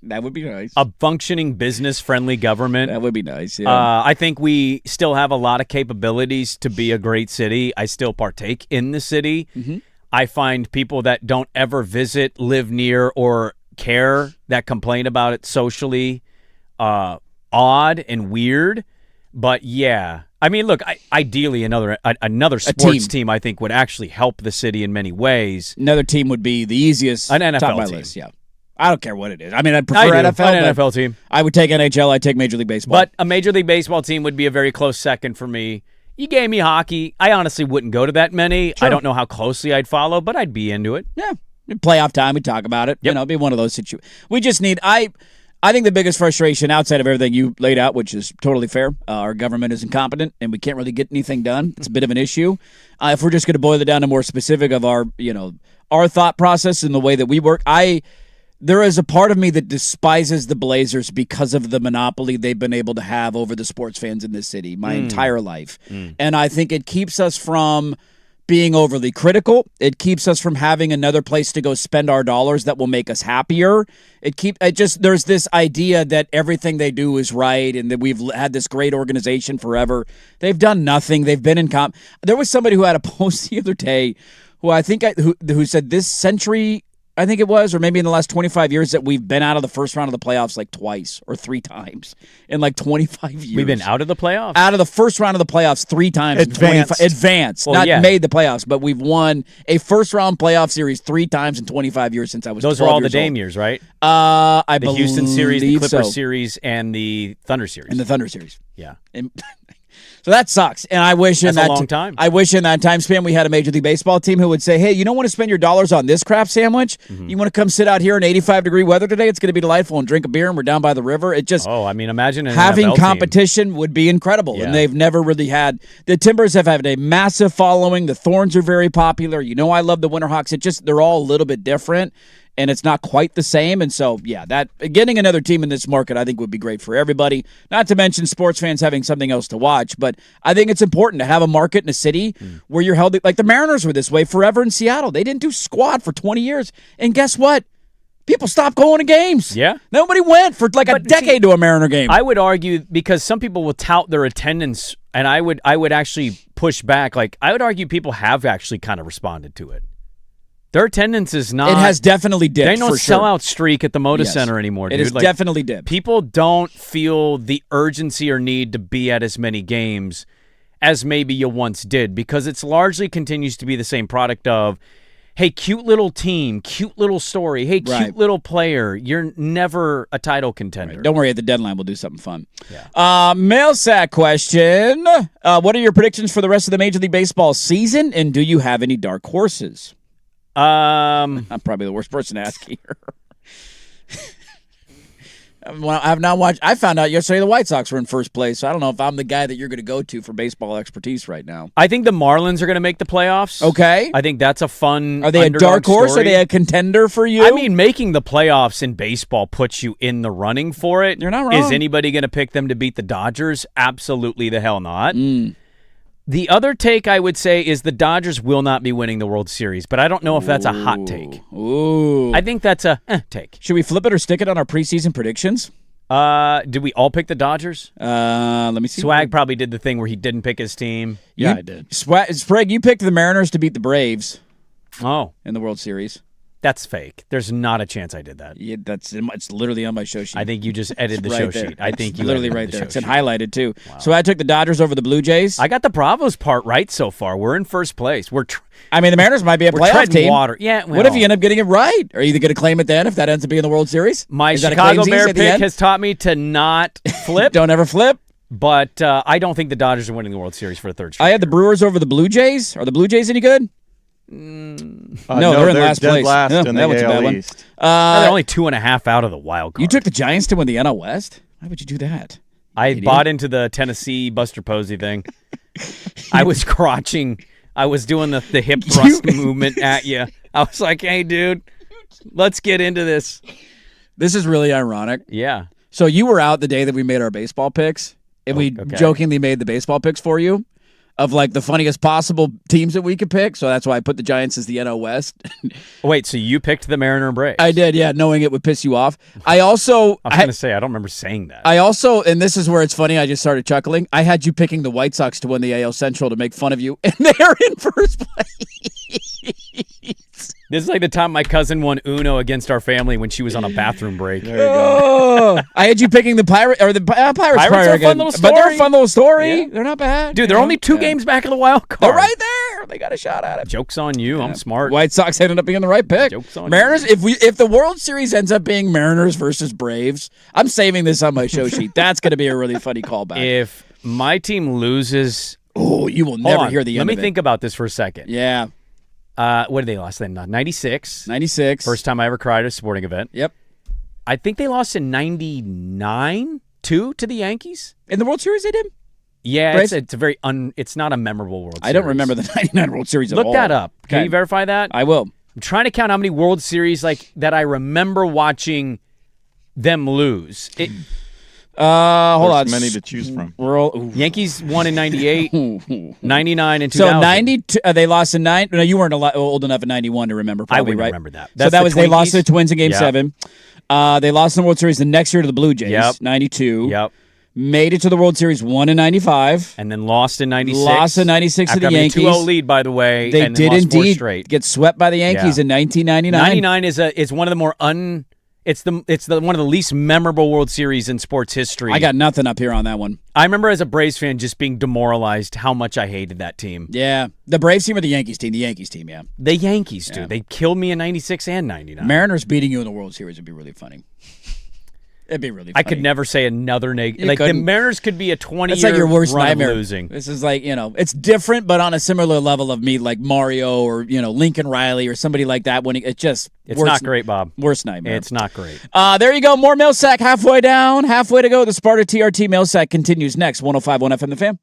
That would be nice. A functioning, business-friendly government. That would be nice, yeah. I think we still have a lot of capabilities to be a great city. I still partake in the city. Mm-hmm. I find people that don't ever visit, live near, or care that complain about it socially odd and weird. But, yeah. I mean, look, ideally another sports team I think would actually help the city in many ways. Another team would be the easiest. An NFL top of my team. list, yeah. I don't care what it is. I mean, I'd prefer NFL. An NFL team. I would take NHL. I'd take Major League Baseball. But a Major League Baseball team would be a very close second for me. You gave me hockey. I honestly wouldn't go to that many. Sure. I don't know how closely I'd follow, but I'd be into it. Yeah. Playoff time, we'd talk about it. Yep. It'd be one of those situations. We just need I think the biggest frustration outside of everything you laid out, which is totally fair, our government is incompetent and we can't really get anything done. It's a bit of an issue. If we're just going to boil it down to more specific of our thought process and the way that we work, There is a part of me that despises the Blazers because of the monopoly they've been able to have over the sports fans in this city my entire life. And I think it keeps us from being overly critical. It keeps us from having another place to go spend our dollars that will make us happier. There's this idea that everything they do is right and that we've had this great organization forever. They've done nothing. They've been in There was somebody who had a post the other day who said this century, I think it was, or maybe in the last 25 years, that we've been out of the first round of the playoffs like twice or 3 times in like 25 years. We've been out of the playoffs? Out of the first round of the playoffs 3 times. Advanced. Well, not made the playoffs, but we've won a first-round playoff series 3 times in 25 years since I was 12 years old. Those are all the Dame years, right? I the believe Houston series, the Clippers so. series, and the Thunder series. And the Thunder series. Yeah. So that sucks. And I wish That's a long time. I wish in that time span we had a Major League Baseball team who would say, hey, you don't want to spend your dollars on this crap sandwich? You want to come sit out here in 85-degree weather today? It's going to be delightful and drink a beer and we're down by the river. It just imagine an having NFL competition team would be incredible. Yeah. And they've never really had the Timbers have had a massive following. The Thorns are very popular. I love the Winterhawks. They're all a little bit different. And it's not quite the same. And so, that getting another team in this market, I think, would be great for everybody. Not to mention sports fans having something else to watch. But I think it's important to have a market in a city where you're held. Like the Mariners were this way forever in Seattle. They didn't do squat for 20 years. And guess what? People stopped going to games. Yeah. Nobody went for like a decade to a Mariner game. I would argue, because some people will tout their attendance, and I would actually push back. Like, I would argue people have actually kind of responded to it. Their attendance is not. It has definitely dipped. They don't for sure. sellout streak at the Moda Center anymore, dude. It has definitely dipped. People don't feel the urgency or need to be at as many games as maybe you once did, because it's largely continues to be the same product of, hey, cute little team, cute little story, hey, cute little player. You're never a title contender. Right. Don't worry, at the deadline we'll do something fun. Yeah. Mail sack question. What are your predictions for the rest of the Major League Baseball season, and do you have any dark horses? I'm probably the worst person to ask here. Well, I have not watched. I found out yesterday the White Sox were in first place, so I don't know if I'm the guy that you're going to go to for baseball expertise right now. I think the Marlins are going to make the playoffs. Okay. I think that's a fun. Are they a dark horse? Story. Are they a contender for you? I mean, making the playoffs in baseball puts you in the running for it. You're not wrong. Is anybody going to pick them to beat the Dodgers? Absolutely the hell not. The other take I would say is the Dodgers will not be winning the World Series, but I don't know if that's a hot take. Ooh. I think that's a take. Should we flip it or stick it on our preseason predictions? Did we all pick the Dodgers? Let me see. Swag probably did the thing where he didn't pick his team. I did. Sprague, you picked the Mariners to beat the Braves. Oh. In the World Series. That's fake. There's not a chance I did that. Yeah, it's literally on my show sheet. I think you just edited the show sheet. I think you literally right there. It's highlighted too. Wow. So I took the Dodgers over the Blue Jays. I got the Bravos part right so far. We're in first place. I mean, the Mariners might be a playoff team. Water. Yeah. What if you end up getting it right? Are you going to claim it then if that ends up being the World Series? My Chicago Bear pick has taught me to not flip. Don't ever flip. But I don't think the Dodgers are winning the World Series for a third straight. I had the Brewers over the Blue Jays. Are the Blue Jays any good? No, they're in last place. Last in that the was a bad AL one. East. They're only 2.5 out of the wild card. You took the Giants to win the NL West? Why would you do that? I bought into the Tennessee Buster Posey thing. I was crotching. I was doing the hip thrust movement at you. I was like, hey, dude, let's get into this. This is really ironic. Yeah. So you were out the day that we made our baseball picks, and we jokingly made the baseball picks for you. Of like the funniest possible teams that we could pick, so that's why I put the Giants as the NL West. Wait, so you picked the Mariner and Braves? I did, yeah, knowing it would piss you off. I was going to say, I don't remember saying that. I also, and this is where it's funny, I just started chuckling. I had you picking the White Sox to win the AL Central to make fun of you, and they're in first place. This is like the time my cousin won Uno against our family when she was on a bathroom break. There you go. I had you picking the Pirates Pirates are a fun little story. But they're a fun little story. Yeah. They're not bad. Dude, they're only 2 games back of the wild card. They're right there. They got a shot at it. Joke's on you. I'm smart. White Sox ended up being the right pick. Joke's on Mariners, you. if the World Series ends up being Mariners versus Braves, I'm saving this on my show sheet. That's going to be a really funny callback. If my team loses... Oh, you will never hear the end Let me of it. think about this for a second. Yeah. What did they last then? 96. 96. First time I ever cried at a sporting event. Yep. I think they lost in 99, 2 to the Yankees. In the World Series they did? Yeah, it's a very it's not a memorable World Series. I don't remember the 99 World Series at all. Look that up. Can you verify that? I will. I'm trying to count how many World Series like that I remember watching them lose. Hold on. Many to choose from. Yankees won in 98, 99, and 2000. So 92, they lost in 9. No, you weren't old enough in 91 to remember, probably, I wouldn't right? remember that. So that was, they lost to the Twins in Game Yep. 7. They lost in the World Series the next year to the Blue Jays, Yep. 92. Yep. Made it to the World Series, won in 95. And then lost in 96. Lost in 96 to After the having a Yankees. 2-0 lead, by the way. They and then did lost 4 indeed straight. get swept by the Yankees in 1999. 99 is one of the more It's one of the least memorable World Series in sports history. I got nothing up here on that one. I remember as a Braves fan just being demoralized how much I hated that team. Yeah. The Braves team or the Yankees team? The Yankees team, yeah. The Yankees, dude. Yeah. They killed me in 96 and 99. Mariners beating you in the World Series would be really funny. It'd be really funny. I could never say another negative. You Like, the couldn't. Mariners could be a 20-year That's like your worst run nightmare. of losing. This is like, it's different, but on a similar level of me, like Mario or, Lincoln Riley or somebody like that. When it's just It's not great, Bob. Worst nightmare. It's not great. There you go. More Millsack halfway down, halfway to go. The Sparta TRT Millsack continues next. 105.1 FM The Fan.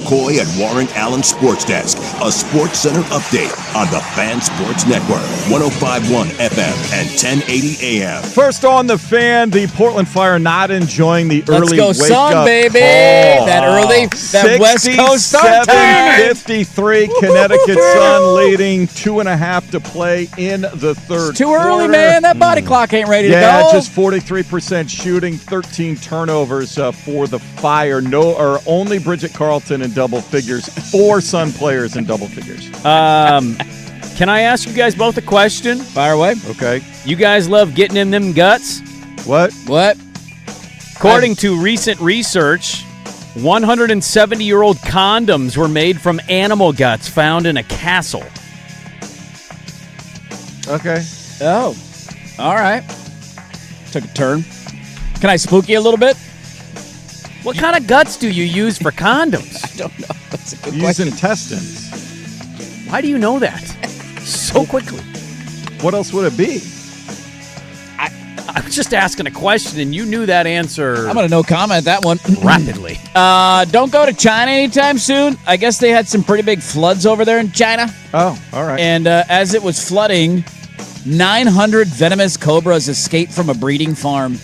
McCoy and Warren Allen Sports Desk, a Sports Center update on the Fan Sports Network, 105.1 FM and 1080 AM. First on the Fan, the Portland Fire not enjoying the early Let's go wake-up sun, baby. call. That West Coast start time. 53, Connecticut Sun leading 2.5 to play in the third Too early, quarter. man. That body clock ain't ready to Yeah, go. just 43% shooting, 13 turnovers for the Fire. Only Bridget Carlton in double figures. 4 Sun players in double figures. Can I ask you guys both a question? Fire away. Okay. You guys love getting in them guts? What? According to recent research, 170-year-old condoms were made from animal guts found in a castle. Okay. Oh, all right. Took a turn. Can I spook you a little bit? What kind of guts do you use for condoms? I don't know. That's a good Use question. intestines. Why do you know that so quickly? What else would it be? I was just asking a question, and you knew that answer. I'm going to no comment that one. Rapidly. Don't go to China anytime soon. I guess they had some pretty big floods over there in China. Oh, all right. And as it was flooding, 900 venomous cobras escaped from a breeding farm.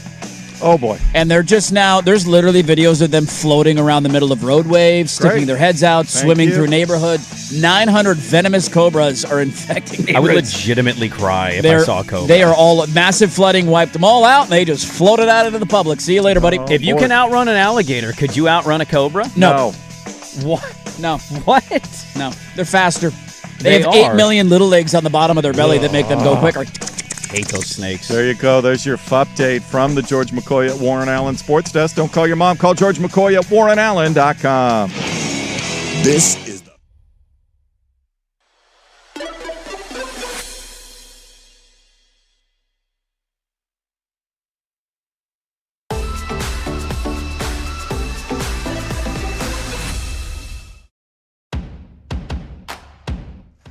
Oh, boy. And they're just now, there's literally videos of them floating around the middle of road waves, sticking their heads out, swimming through neighborhoods. 900 venomous cobras are infecting neighborhoods. I would legitimately cry if I saw a cobra. They are all, massive flooding wiped them all out, and they just floated out into the public. See you later, buddy. If you can outrun an alligator, could you outrun a cobra? No. What? No. What? No. They're faster. They have are. 8 million little legs on the bottom of their belly that make them go quicker. Hate those snakes. There you go. There's your update from the George McCoy at Warren Allen Sports Desk. Don't call your mom. Call George McCoy at warrenallen.com. This is the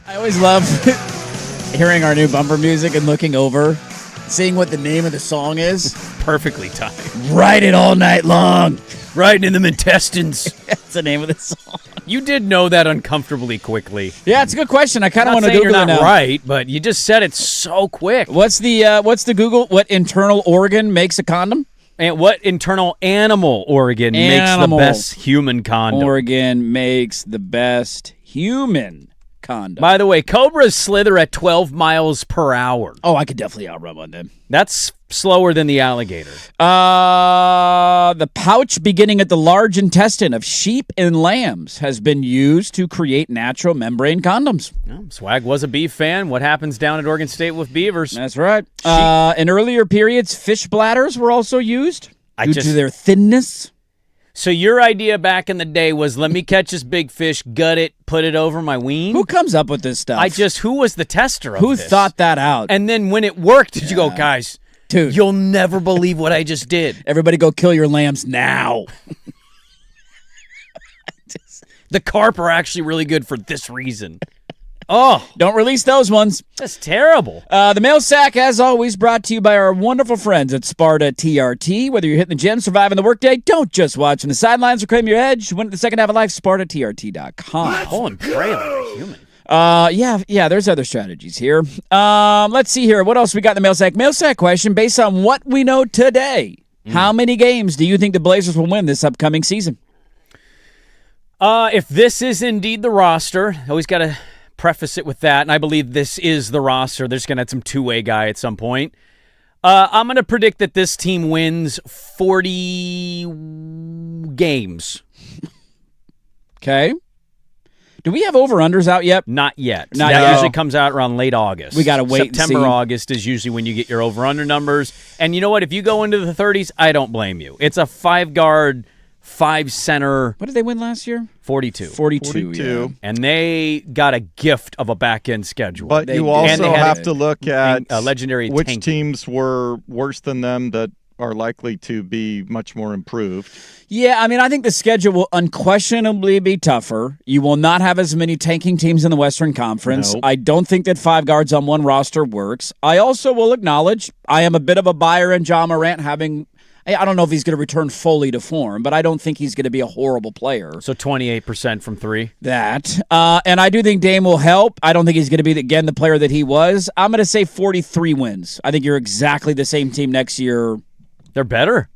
I always love hearing our new bumper music and looking over, seeing what the name of the song is. Perfectly timed. Write it all night long. Right in them intestines. That's the name of the song. You did know that uncomfortably quickly. Yeah, it's a good question. I kind of I'm want not to saying Google you're it not now. right, but you just said it so quick. What's the Google? What internal organ makes a condom? And what internal animal organ makes the best human condom? Organ makes the best human condom. By the way, cobras slither at 12 miles per hour. Oh, I could definitely outrun one then. That's slower than the alligator. The pouch beginning at the large intestine of sheep and lambs has been used to create natural membrane condoms. Oh, Swag was a beef fan. What happens down at Oregon State with beavers? That's right. In earlier periods, fish bladders were also used due to their thinness. So your idea back in the day was, let me catch this big fish, gut it, put it over my ween? Who comes up with this stuff? Who was the tester of Who this? thought that out? And then when it worked, did you go, guys, dude, you'll never believe what I just did. Everybody go kill your lambs now. The carp are actually really good for this reason. Oh, don't release those ones. That's terrible. The mail sack, as always, brought to you by our wonderful friends at Sparta TRT. Whether you're hitting the gym, surviving the workday, don't just watch from the sidelines or claim your edge. Win at the second half of life, SpartaTRT.com. Pull and pray like a human. Yeah, there's other strategies here. Let's see here. What else we got in the mail sack? Mail sack question, based on what we know today, how many games do you think the Blazers will win this upcoming season? If this is indeed the roster, always got to preface it with that, and I believe this is the roster. They're just going to have some two-way guy at some point. I'm going to predict that this team wins 40 games. Okay. Do we have over-unders out yet? Not yet. Not that yet. usually comes out around late August. We got to wait September, and see. August is usually when you get your over-under numbers. And you know what? If you go into the 30s, I don't blame you. It's a 5-guard, 5-center. What did they win last year? 42. 42. Yeah. And they got a gift of a back-end schedule. But you also have to look at a legendary which tanking. teams were worse than them that are likely to be much more improved. Yeah, I mean, I think the schedule will unquestionably be tougher. You will not have as many tanking teams in the Western Conference. Nope. I don't think that 5 guards on one roster works. I also will acknowledge I am a bit of a buyer in Ja Morant having I don't know if he's going to return fully to form, but I don't think he's going to be a horrible player. So 28% from three. That. And I do think Dame will help. I don't think he's going to be, again, the player that he was. I'm going to say 43 wins. I think you're exactly the same team next year. They're better.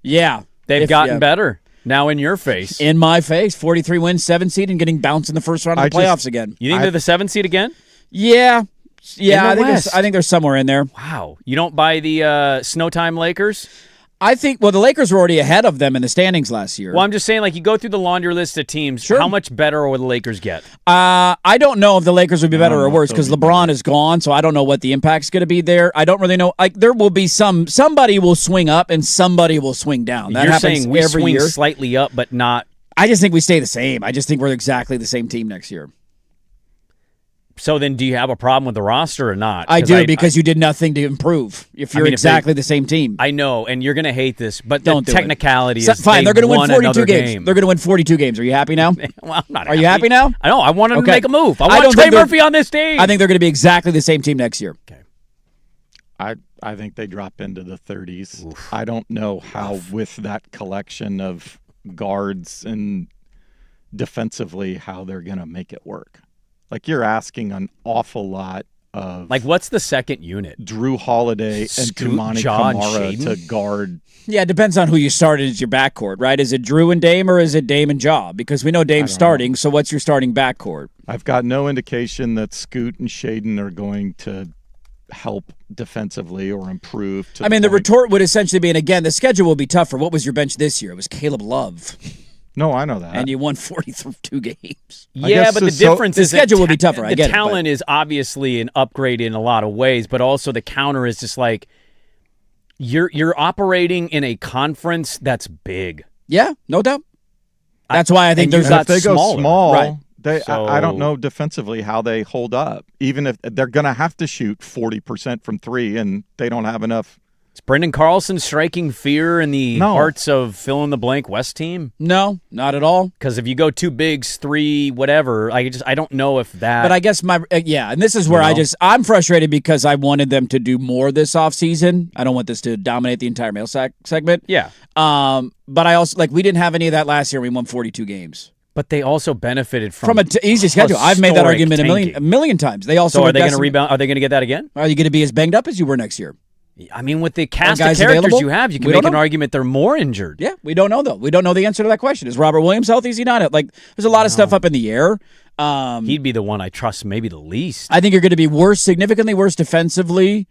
Yeah. They've gotten better. Now in your face. In my face. 43 wins, 7 seed, and getting bounced in the first round of the playoffs again. You think they're the 7 seed again? Yeah. Yeah, I think they're somewhere in there. Wow. You don't buy the Snow Time Lakers? I think, the Lakers were already ahead of them in the standings last year. Well, I'm just saying, you go through the laundry list of teams, how much better will the Lakers get? I don't know if the Lakers would be better or worse because LeBron is gone, so I don't know what the impact's going to be there. I don't really know. There will be somebody will swing up and somebody will swing down. That You're happens saying we every swing year. slightly up, but not. I just think we stay the same. I just think we're exactly the same team next year. So then do you have a problem with the roster or not? I do because you did nothing to improve. If you're exactly the same team. I know, and you're going to hate this, but Don't the do it. technicality is fine. They're going to win 42 games. They're going to win 42 games. Are you happy now? Well, I'm not Are you happy now? I know. I want them to Okay. make a move. I don't want Trey think they're- Murphy on this team. I think they're going to be exactly the same team next year. Okay. I think they drop into the 30s. I don't know how with that collection of guards and defensively how they're going to make it work. You're asking an awful lot of what's the second unit? Drew Holiday and Scoot, Tumani Ja, and Kamara Shaden? to guard. Yeah, it depends on who you started as your backcourt, right? Is it Drew and Dame or is it Dame and Ja? Because we know Dame's starting, so what's your starting backcourt? I've got no indication that Scoot and Shaden are going to help defensively or improve. The retort would essentially be, and again, the schedule will be tougher. What was your bench this year? It was Caleb Love. No, I know that. And you won 42 games. Yeah, but the difference is the schedule will be tougher. I The get talent is obviously an upgrade in a lot of ways, but also the counter is just you're operating in a conference that's big. Yeah, no doubt. That's why I think if they go small, right. I don't know defensively how they hold up. Even if they're going to have to shoot 40% from three, and they don't have enough. Is Brendan Carlson striking fear in the hearts of fill-in-the-blank West team? No, not at all. Because if you go two bigs, three, whatever, I don't know if that. But I guess and this is where I'm frustrated because I wanted them to do more this offseason. I don't want this to dominate the entire mail segment. Yeah. But I also we didn't have any of that last year. We won 42 games. But they also benefited from an easy schedule. I've made that argument tanking. a million times. They also so are they going to rebound? Are they going to get that again? Are you going to be as banged up as you were next year? I mean, with the cast of guys characters available? you have, you can We make don't an know. argument they're more injured. Yeah, we don't know, though. We don't know the answer to that question. Is Robert Williams healthy? Is he not? There's a lot of stuff up in the air. He'd be the one I trust maybe the least. I think you're going to be significantly worse defensively,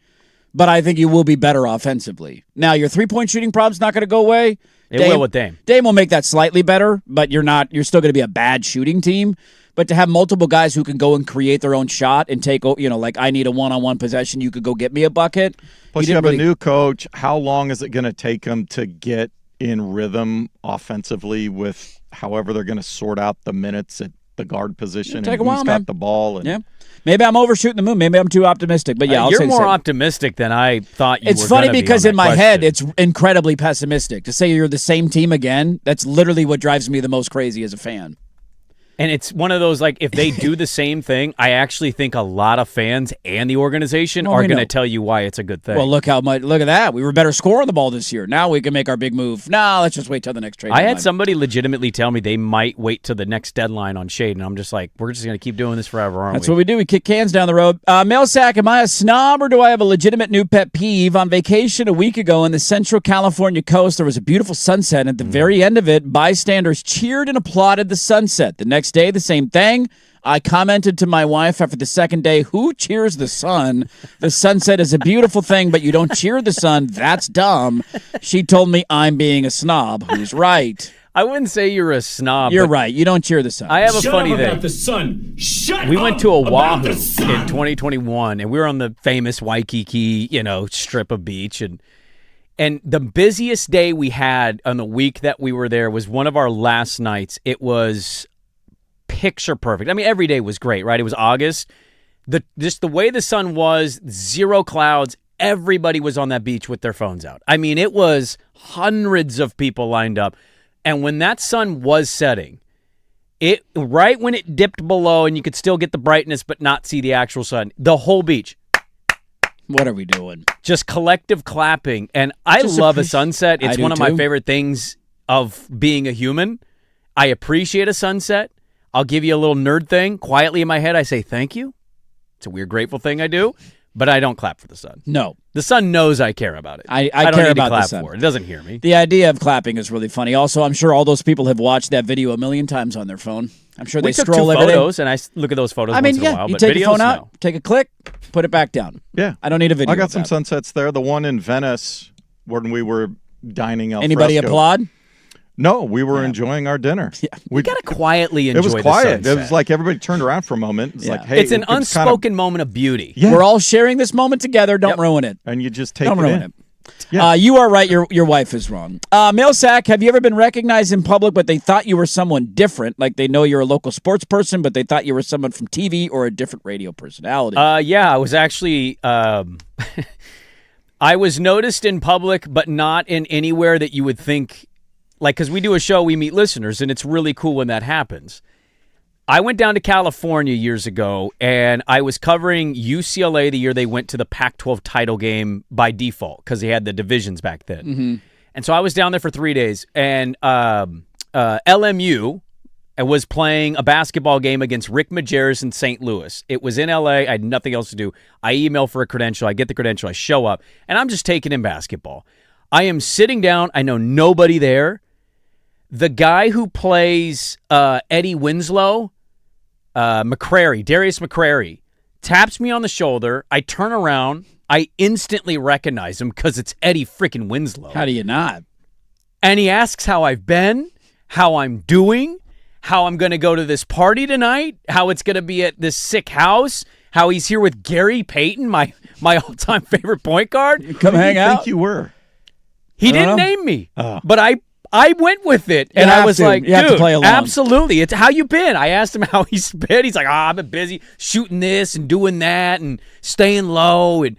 but I think you will be better offensively. Now, your three-point shooting problem's not going to go away. It will with Dame. Dame will make that slightly better, but you're still going to be a bad shooting team. But to have multiple guys who can go and create their own shot and take, I need a one-on-one possession, you could go get me a bucket. Plus, you have a new coach. How long is it going to take him to get in rhythm offensively with however they're going to sort out the minutes at the guard position Take and a while, who's man. got the ball? And Yeah. Maybe I'm overshooting the moon. Maybe I'm too optimistic. But yeah, I'll you're say the more same. optimistic than I thought you It's were funny gonna be because on in that my head, question. it's incredibly pessimistic. To say you're the same team again, that's literally what drives me the most crazy as a fan. And it's one of those, if they do the same thing, I actually think a lot of fans and the organization are going to tell you why it's a good thing. Well, look at that. We were better scoring the ball this year. Now we can make our big move. No, let's just wait till the next trade I deadline. had somebody legitimately tell me they might wait till the next deadline on Shade, and I'm just like, we're just going to keep doing this forever, aren't That's we? what we do. We kick cans down the road. Mail sack, am I a snob or do I have a legitimate new pet peeve? On vacation a week ago on the Central California coast, there was a beautiful sunset. And at the very end of it, bystanders cheered and applauded the sunset. The next day, the same thing. I commented to my wife after the second day, who cheers the sun? The sunset is a beautiful thing, but you don't cheer the sun. That's dumb. She told me I'm being a snob. Who's right? I wouldn't say you're a snob. You're but right. You don't cheer the sun. I have a Shut funny up thing. about the sun. Shut We up went to about Oahu the sun. in 2021, and we were on the famous Waikiki, strip of beach, and the busiest day we had on the week that we were there was one of our last nights. It was picture perfect. I mean, every day was great, right? It was August. Just the way the sun was, zero clouds. Everybody was on that beach with their phones out. I mean, it was hundreds of people lined up. And when that sun was setting, right when it dipped below and you could still get the brightness but not see the actual sun, the whole beach What are we doing? Just collective clapping. And I love a sunset. It's one of my favorite things of being a human. I appreciate a sunset. I'll give you a little nerd thing. Quietly in my head, I say thank you. It's a weird, grateful thing I do, but I don't clap for the sun. No. The sun knows I care about it. I don't care need about to clap the sun. for it. It doesn't hear me. The idea of clapping is really funny. Also, I'm sure all those people have watched that video a million times on their phone. I'm sure they scroll took every day. photos, and I look at those photos once in a while. You But take videos, your phone out, no. take a click, put it back down. Yeah. I don't need a video. I got of some that. sunsets there. The one in Venice when we were dining al Anybody fresco. applaud? No, we were enjoying our dinner. Yeah. We got to quietly enjoy It was the quiet. sunset. It was like everybody turned around for a moment. It's like, hey. It's an unspoken moment of beauty. Yeah. We're all sharing this moment together. Don't ruin it. And you just take Don't it ruin in. it. You are right. Your wife is wrong. Mail sack, have you ever been recognized in public, but they thought you were someone different? Like they know you're a local sports person, but they thought you were someone from TV or a different radio personality? Yeah, I was actually I was noticed in public, but not in anywhere that you would think, like, because we do a show, we meet listeners, and it's really cool when that happens. I went down to California years ago, and I was covering UCLA the year they went to the Pac-12 title game by default because they had the divisions back then. Mm-hmm. And so I was down there for 3 days, and LMU was playing a basketball game against Rick Majerus in St. Louis. It was in LA. I had nothing else to do. I email for a credential. I get the credential. I show up, and I'm just taking in basketball. I am sitting down. I know nobody there. The guy who plays Eddie Winslow, Darius McCrary, taps me on the shoulder. I turn around. I instantly recognize him because it's Eddie freaking Winslow. How do you not? And he asks how I've been, how I'm doing, how I'm going to go to this party tonight, how it's going to be at this sick house, how he's here with Gary Payton, my all-time favorite point guard. Come hang out. I think you were. He didn't name me, but I went with it, and I was like, You have to play dude, along. absolutely. It's how you been. I asked him how he's been. He's like, I've been busy shooting this and doing that and staying low. And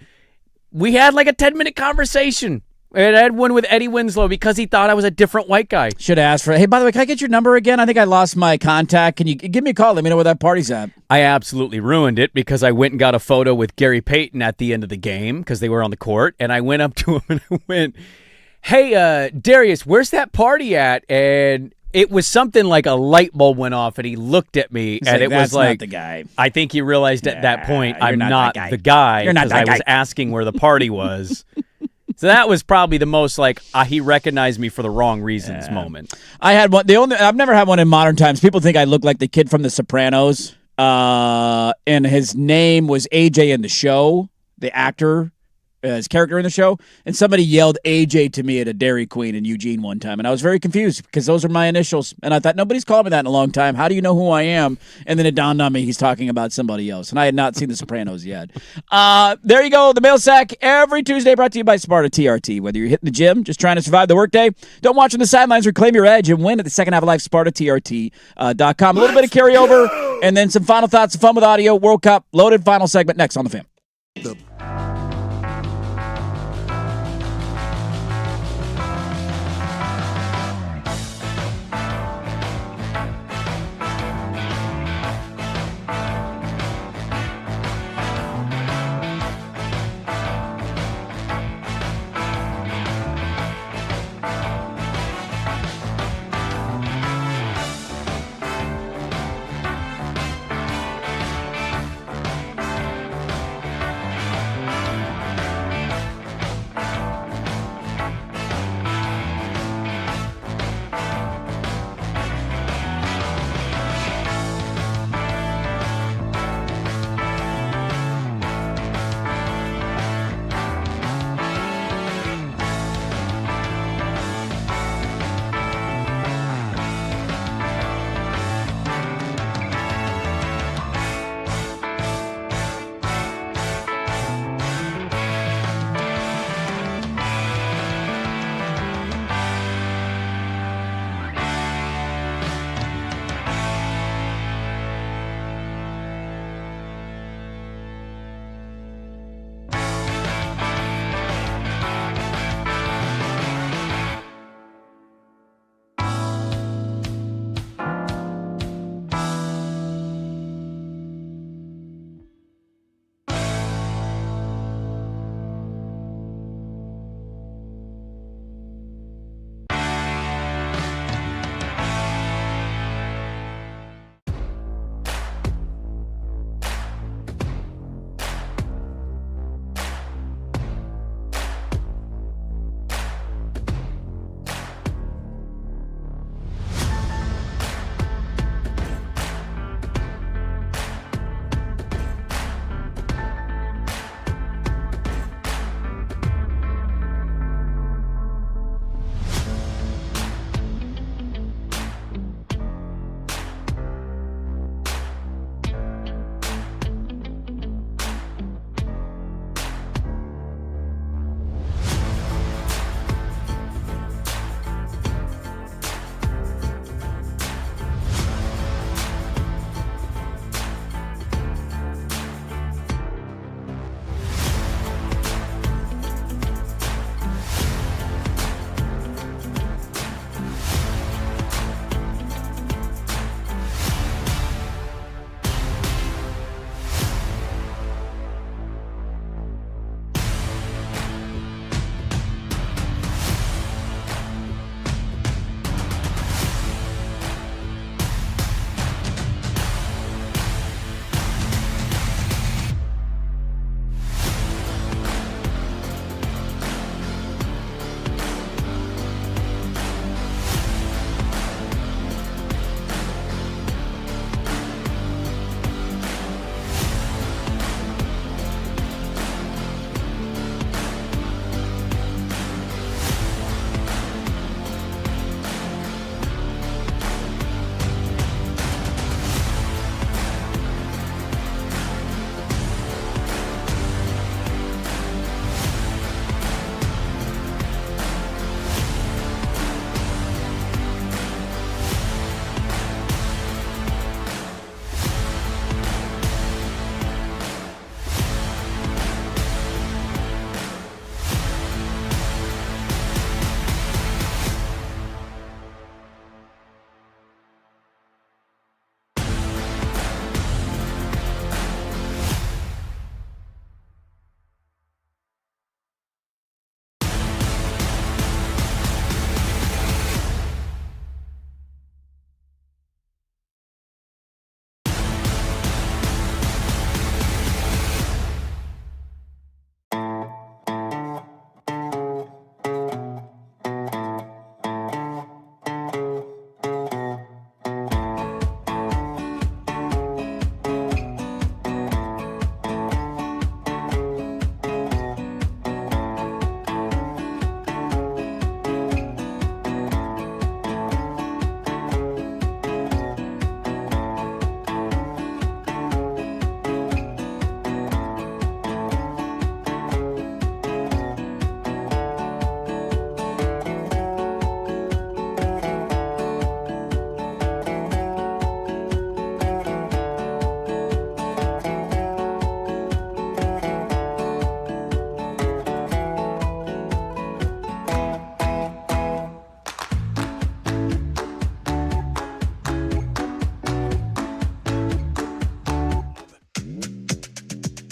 we had like a 10-minute conversation. And I had one with Eddie Winslow because he thought I was a different white guy. Should have asked for it. Hey, by the way, can I get your number again? I think I lost my contact. Can you give me a call? Let me know where that party's at. I absolutely ruined it because I went and got a photo with Gary Payton at the end of the game because they were on the court. And I went up to him and I went, hey, Darius, where's that party at? And it was something like a light bulb went off, and he looked at me, He's and like, it was "That's like, not the guy." I think he realized at that point, you're I'm not not that guy. the guy You're not because that I was guy. asking where the party was. So that was probably the most like he recognized me for the wrong reasons moment. I had one. I've never had one in modern times. People think I look like the kid from The Sopranos, and his name was AJ in the show, the actor. His character in the show, and somebody yelled AJ to me at a Dairy Queen in Eugene one time, and I was very confused because those are my initials, and I thought, nobody's called me that in a long time. How do you know who I am? And then it dawned on me he's talking about somebody else, and I had not seen The Sopranos yet. There you go, the mail sack every Tuesday, brought to you by Sparta TRT. Whether you're hitting the gym, just trying to survive the workday, don't watch on the sidelines, reclaim your edge, and win at the second half of life, SpartaTRT.com. A little bit of carryover, and then some final thoughts, some fun with audio, World Cup, loaded final segment next on The Fan.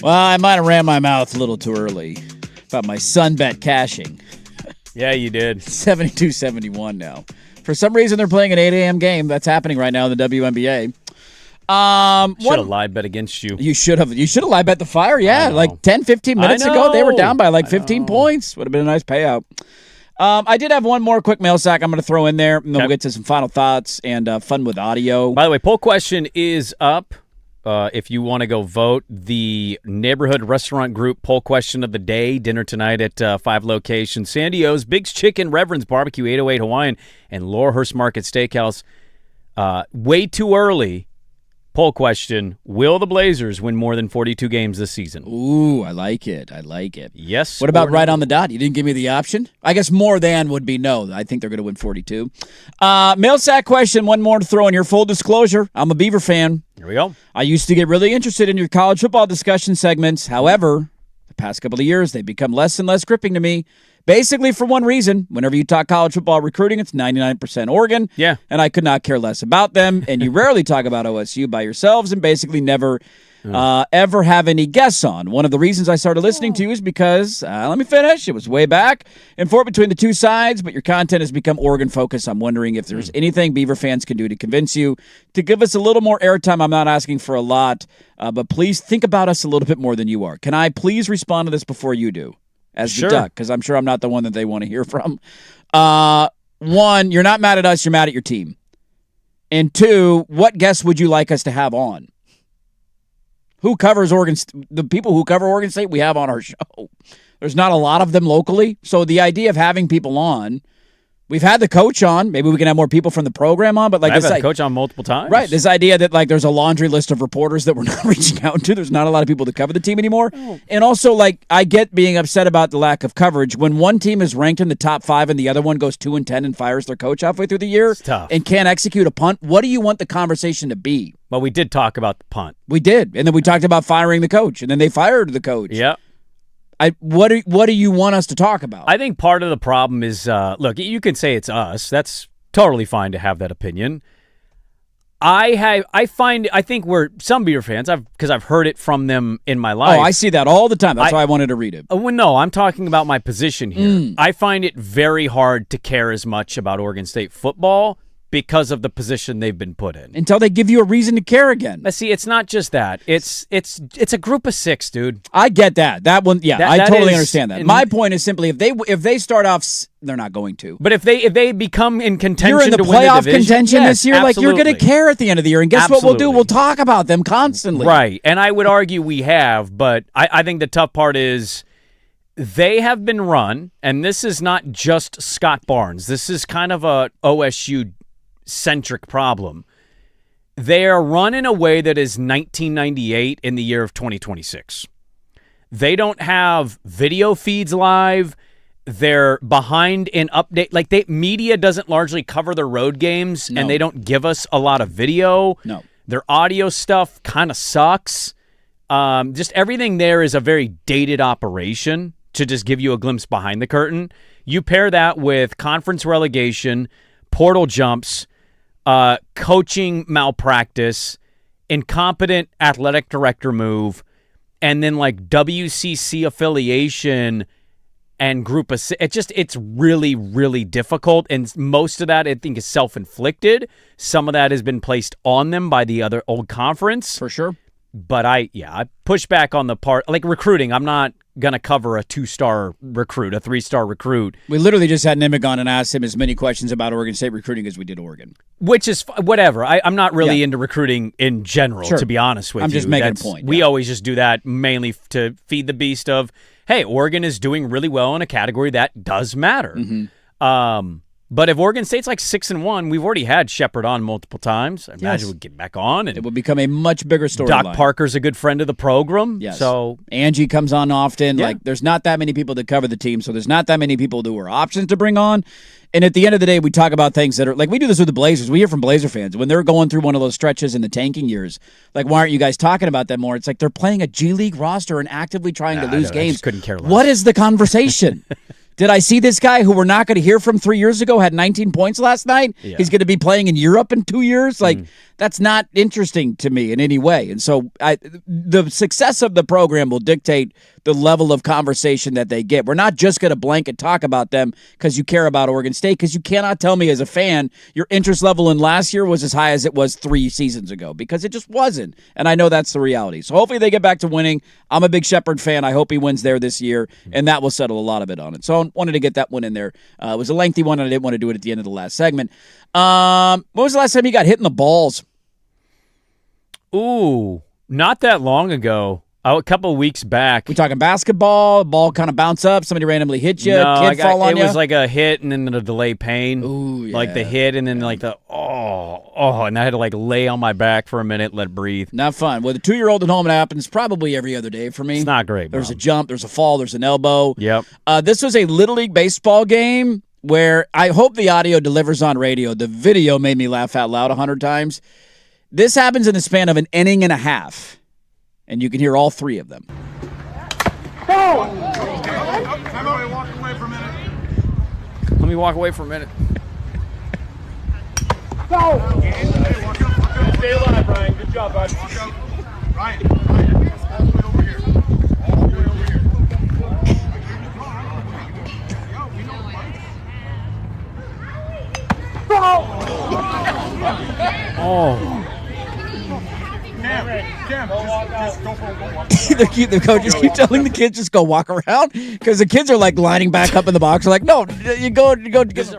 Well, I might have ran my mouth a little too early about my Sun Bet cashing. Yeah, you did. 72-71 now. For some reason, they're playing an 8 a.m. game. That's happening right now in the WNBA. Should have lied bet against you. You should have lied bet the Fire. Yeah, like 10, 15 minutes ago, they were down by like 15 points. Would have been a nice payout. I did have one more quick mail sack I'm going to throw in there, and then we'll get to some final thoughts and fun with audio. By the way, poll question is up. If you want to go vote, the neighborhood restaurant group poll question of the day, dinner tonight at 5 locations. San Diego's, Big's Chicken, Reverend's Barbecue, 808 Hawaiian, and Laurelhurst Market Steakhouse. Way too early. Poll question, will the Blazers win more than 42 games this season? Ooh, I like it. Yes. What about right on the dot? You didn't give me the option? I guess more than would be no. I think they're going to win 42. Mail sack question, one more to throw in here. Full disclosure, I'm a Beaver fan. Here we go. I used to get really interested in your college football discussion segments. However, the past couple of years, they've become less and less gripping to me. Basically for one reason. Whenever you talk college football recruiting, it's 99% Oregon. Yeah. And I could not care less about them. And you rarely talk about OSU by yourselves and basically never ever have any guests on. One of the reasons I started listening to you is because, let me finish, it was way back and forth between the two sides, but your content has become Oregon-focused. I'm wondering if there's anything Beaver fans can do to convince you to give us a little more airtime. I'm not asking for a lot, but please think about us a little bit more than you are. Can I please respond to this before you do? As the duck, because I'm sure I'm not the one that they want to hear from. One, you're not mad at us, you're mad at your team. And two, what guests would you like us to have on? Who covers Oregon? The people who cover Oregon State we have on our show. There's not a lot of them locally. So the idea of having people on, we've had the coach on. Maybe we can have more people from the program on. But like I've had the coach on multiple times. Right. This idea that like there's a laundry list of reporters that we're not reaching out to. There's not a lot of people to cover the team anymore. Oh. And also, like, I get being upset about the lack of coverage. When one team is ranked in the top 5 and the other one goes 2-10 and fires their coach halfway through the year and can't execute a punt, what do you want the conversation to be? Well, we did talk about the punt. We did. And then we talked about firing the coach. And then they fired the coach. Yeah. What do you want us to talk about? I think part of the problem is, look, you can say it's us. That's totally fine to have that opinion. I think we're some Beaver fans, because I've heard it from them in my life. Oh, I see that all the time. That's why I wanted to read it. Well, no, I'm talking about my position here. I find it very hard to care as much about Oregon State football because of the position they've been put in. Until they give you a reason to care again. But see, it's not just that. It's a group of 6, dude. I get that. That one, yeah, I totally understand that. My point is simply if they start off, they're not going to. But if they become in contention, you're in the to playoff win the division, contention this year, absolutely. like you're going to care at the end of the year. And guess what we'll do? We'll talk about them constantly. Right. And I would argue we have, but I think the tough part is they have been run, and this is not just Scott Barnes. This is kind of a OSU centric problem. They are run in a way that is 1998 in the year of 2026. They don't have video feeds live. They're behind in update. Like media doesn't largely cover their road games, and they don't give us a lot of video. No. Their audio stuff kind of sucks. Just everything there is a very dated operation to just give you a glimpse behind the curtain. You pair that with conference relegation, portal jumps, coaching malpractice, incompetent athletic director move, and then like WCC affiliation and group of it's really, really difficult. And most of that I think is self-inflicted. Some of that has been placed on them by the other old conference. For sure. But I push back on the part, like recruiting. I'm not going to cover a 2-star recruit, a 3-star recruit. We literally just had Nimick on and asked him as many questions about Oregon State recruiting as we did Oregon. Which is whatever. I'm not really into recruiting in general, to be honest with you. I'm just making a point. We always just do that mainly to feed the beast of, hey, Oregon is doing really well in a category that does matter. Mm-hmm. But if Oregon State's like 6-1, we've already had Shepard on multiple times. I imagine we'd get back on. And it would become a much bigger storyline. Doc Parker's a good friend of the program. Yes. So Angie comes on often. Yeah. Like, there's not that many people that cover the team, so there's not that many people who are options to bring on. And at the end of the day, we talk about things that are, like we do this with the Blazers. We hear from Blazer fans when they're going through one of those stretches in the tanking years. Like, why aren't you guys talking about that more? It's like they're playing a G League roster and actively trying to lose games. I just couldn't care less. What is the conversation? Did I see this guy who we're not going to hear from 3 years ago had 19 points last night? Yeah. He's going to be playing in Europe in 2 years? Like, That's not interesting to me in any way. And so the success of the program will dictate the level of conversation that they get. We're not just going to blanket talk about them because you care about Oregon State, because you cannot tell me as a fan your interest level in last year was as high as it was 3 seasons ago, because it just wasn't. And I know that's the reality. So hopefully they get back to winning. I'm a big Shepherd fan. I hope he wins there this year, and that will settle a lot of it on it. So I wanted to get that one in there. It was a lengthy one, and I didn't want to do it at the end of the last segment. When was the last time you got hit in the balls? Ooh, not that long ago. A couple weeks back. We talking basketball? Ball kind of bounce up. Somebody randomly hit you. No, kid fall on you. It was like a hit and then the delay pain. Ooh, yeah. Like the hit and then like the and I had to like lay on my back for a minute, let it breathe. Not fun. With a 2-year-old at home, it happens probably every other day for me. It's not great. There's a jump. There's a fall. There's an elbow. Yep. This was a Little League baseball game where I hope the audio delivers on radio. The video made me laugh out loud 100 times. This happens in the span of an inning and a half, and you can hear all 3 of them. Let me walk away for a minute. Stay alive, Ryan. Good job, bud. Ryan, all the way over here. All the way over here. Cam, just go for a walk. The coaches keep telling the kids just go walk around because the kids are like lining back up in the box. They're like, no, you go get.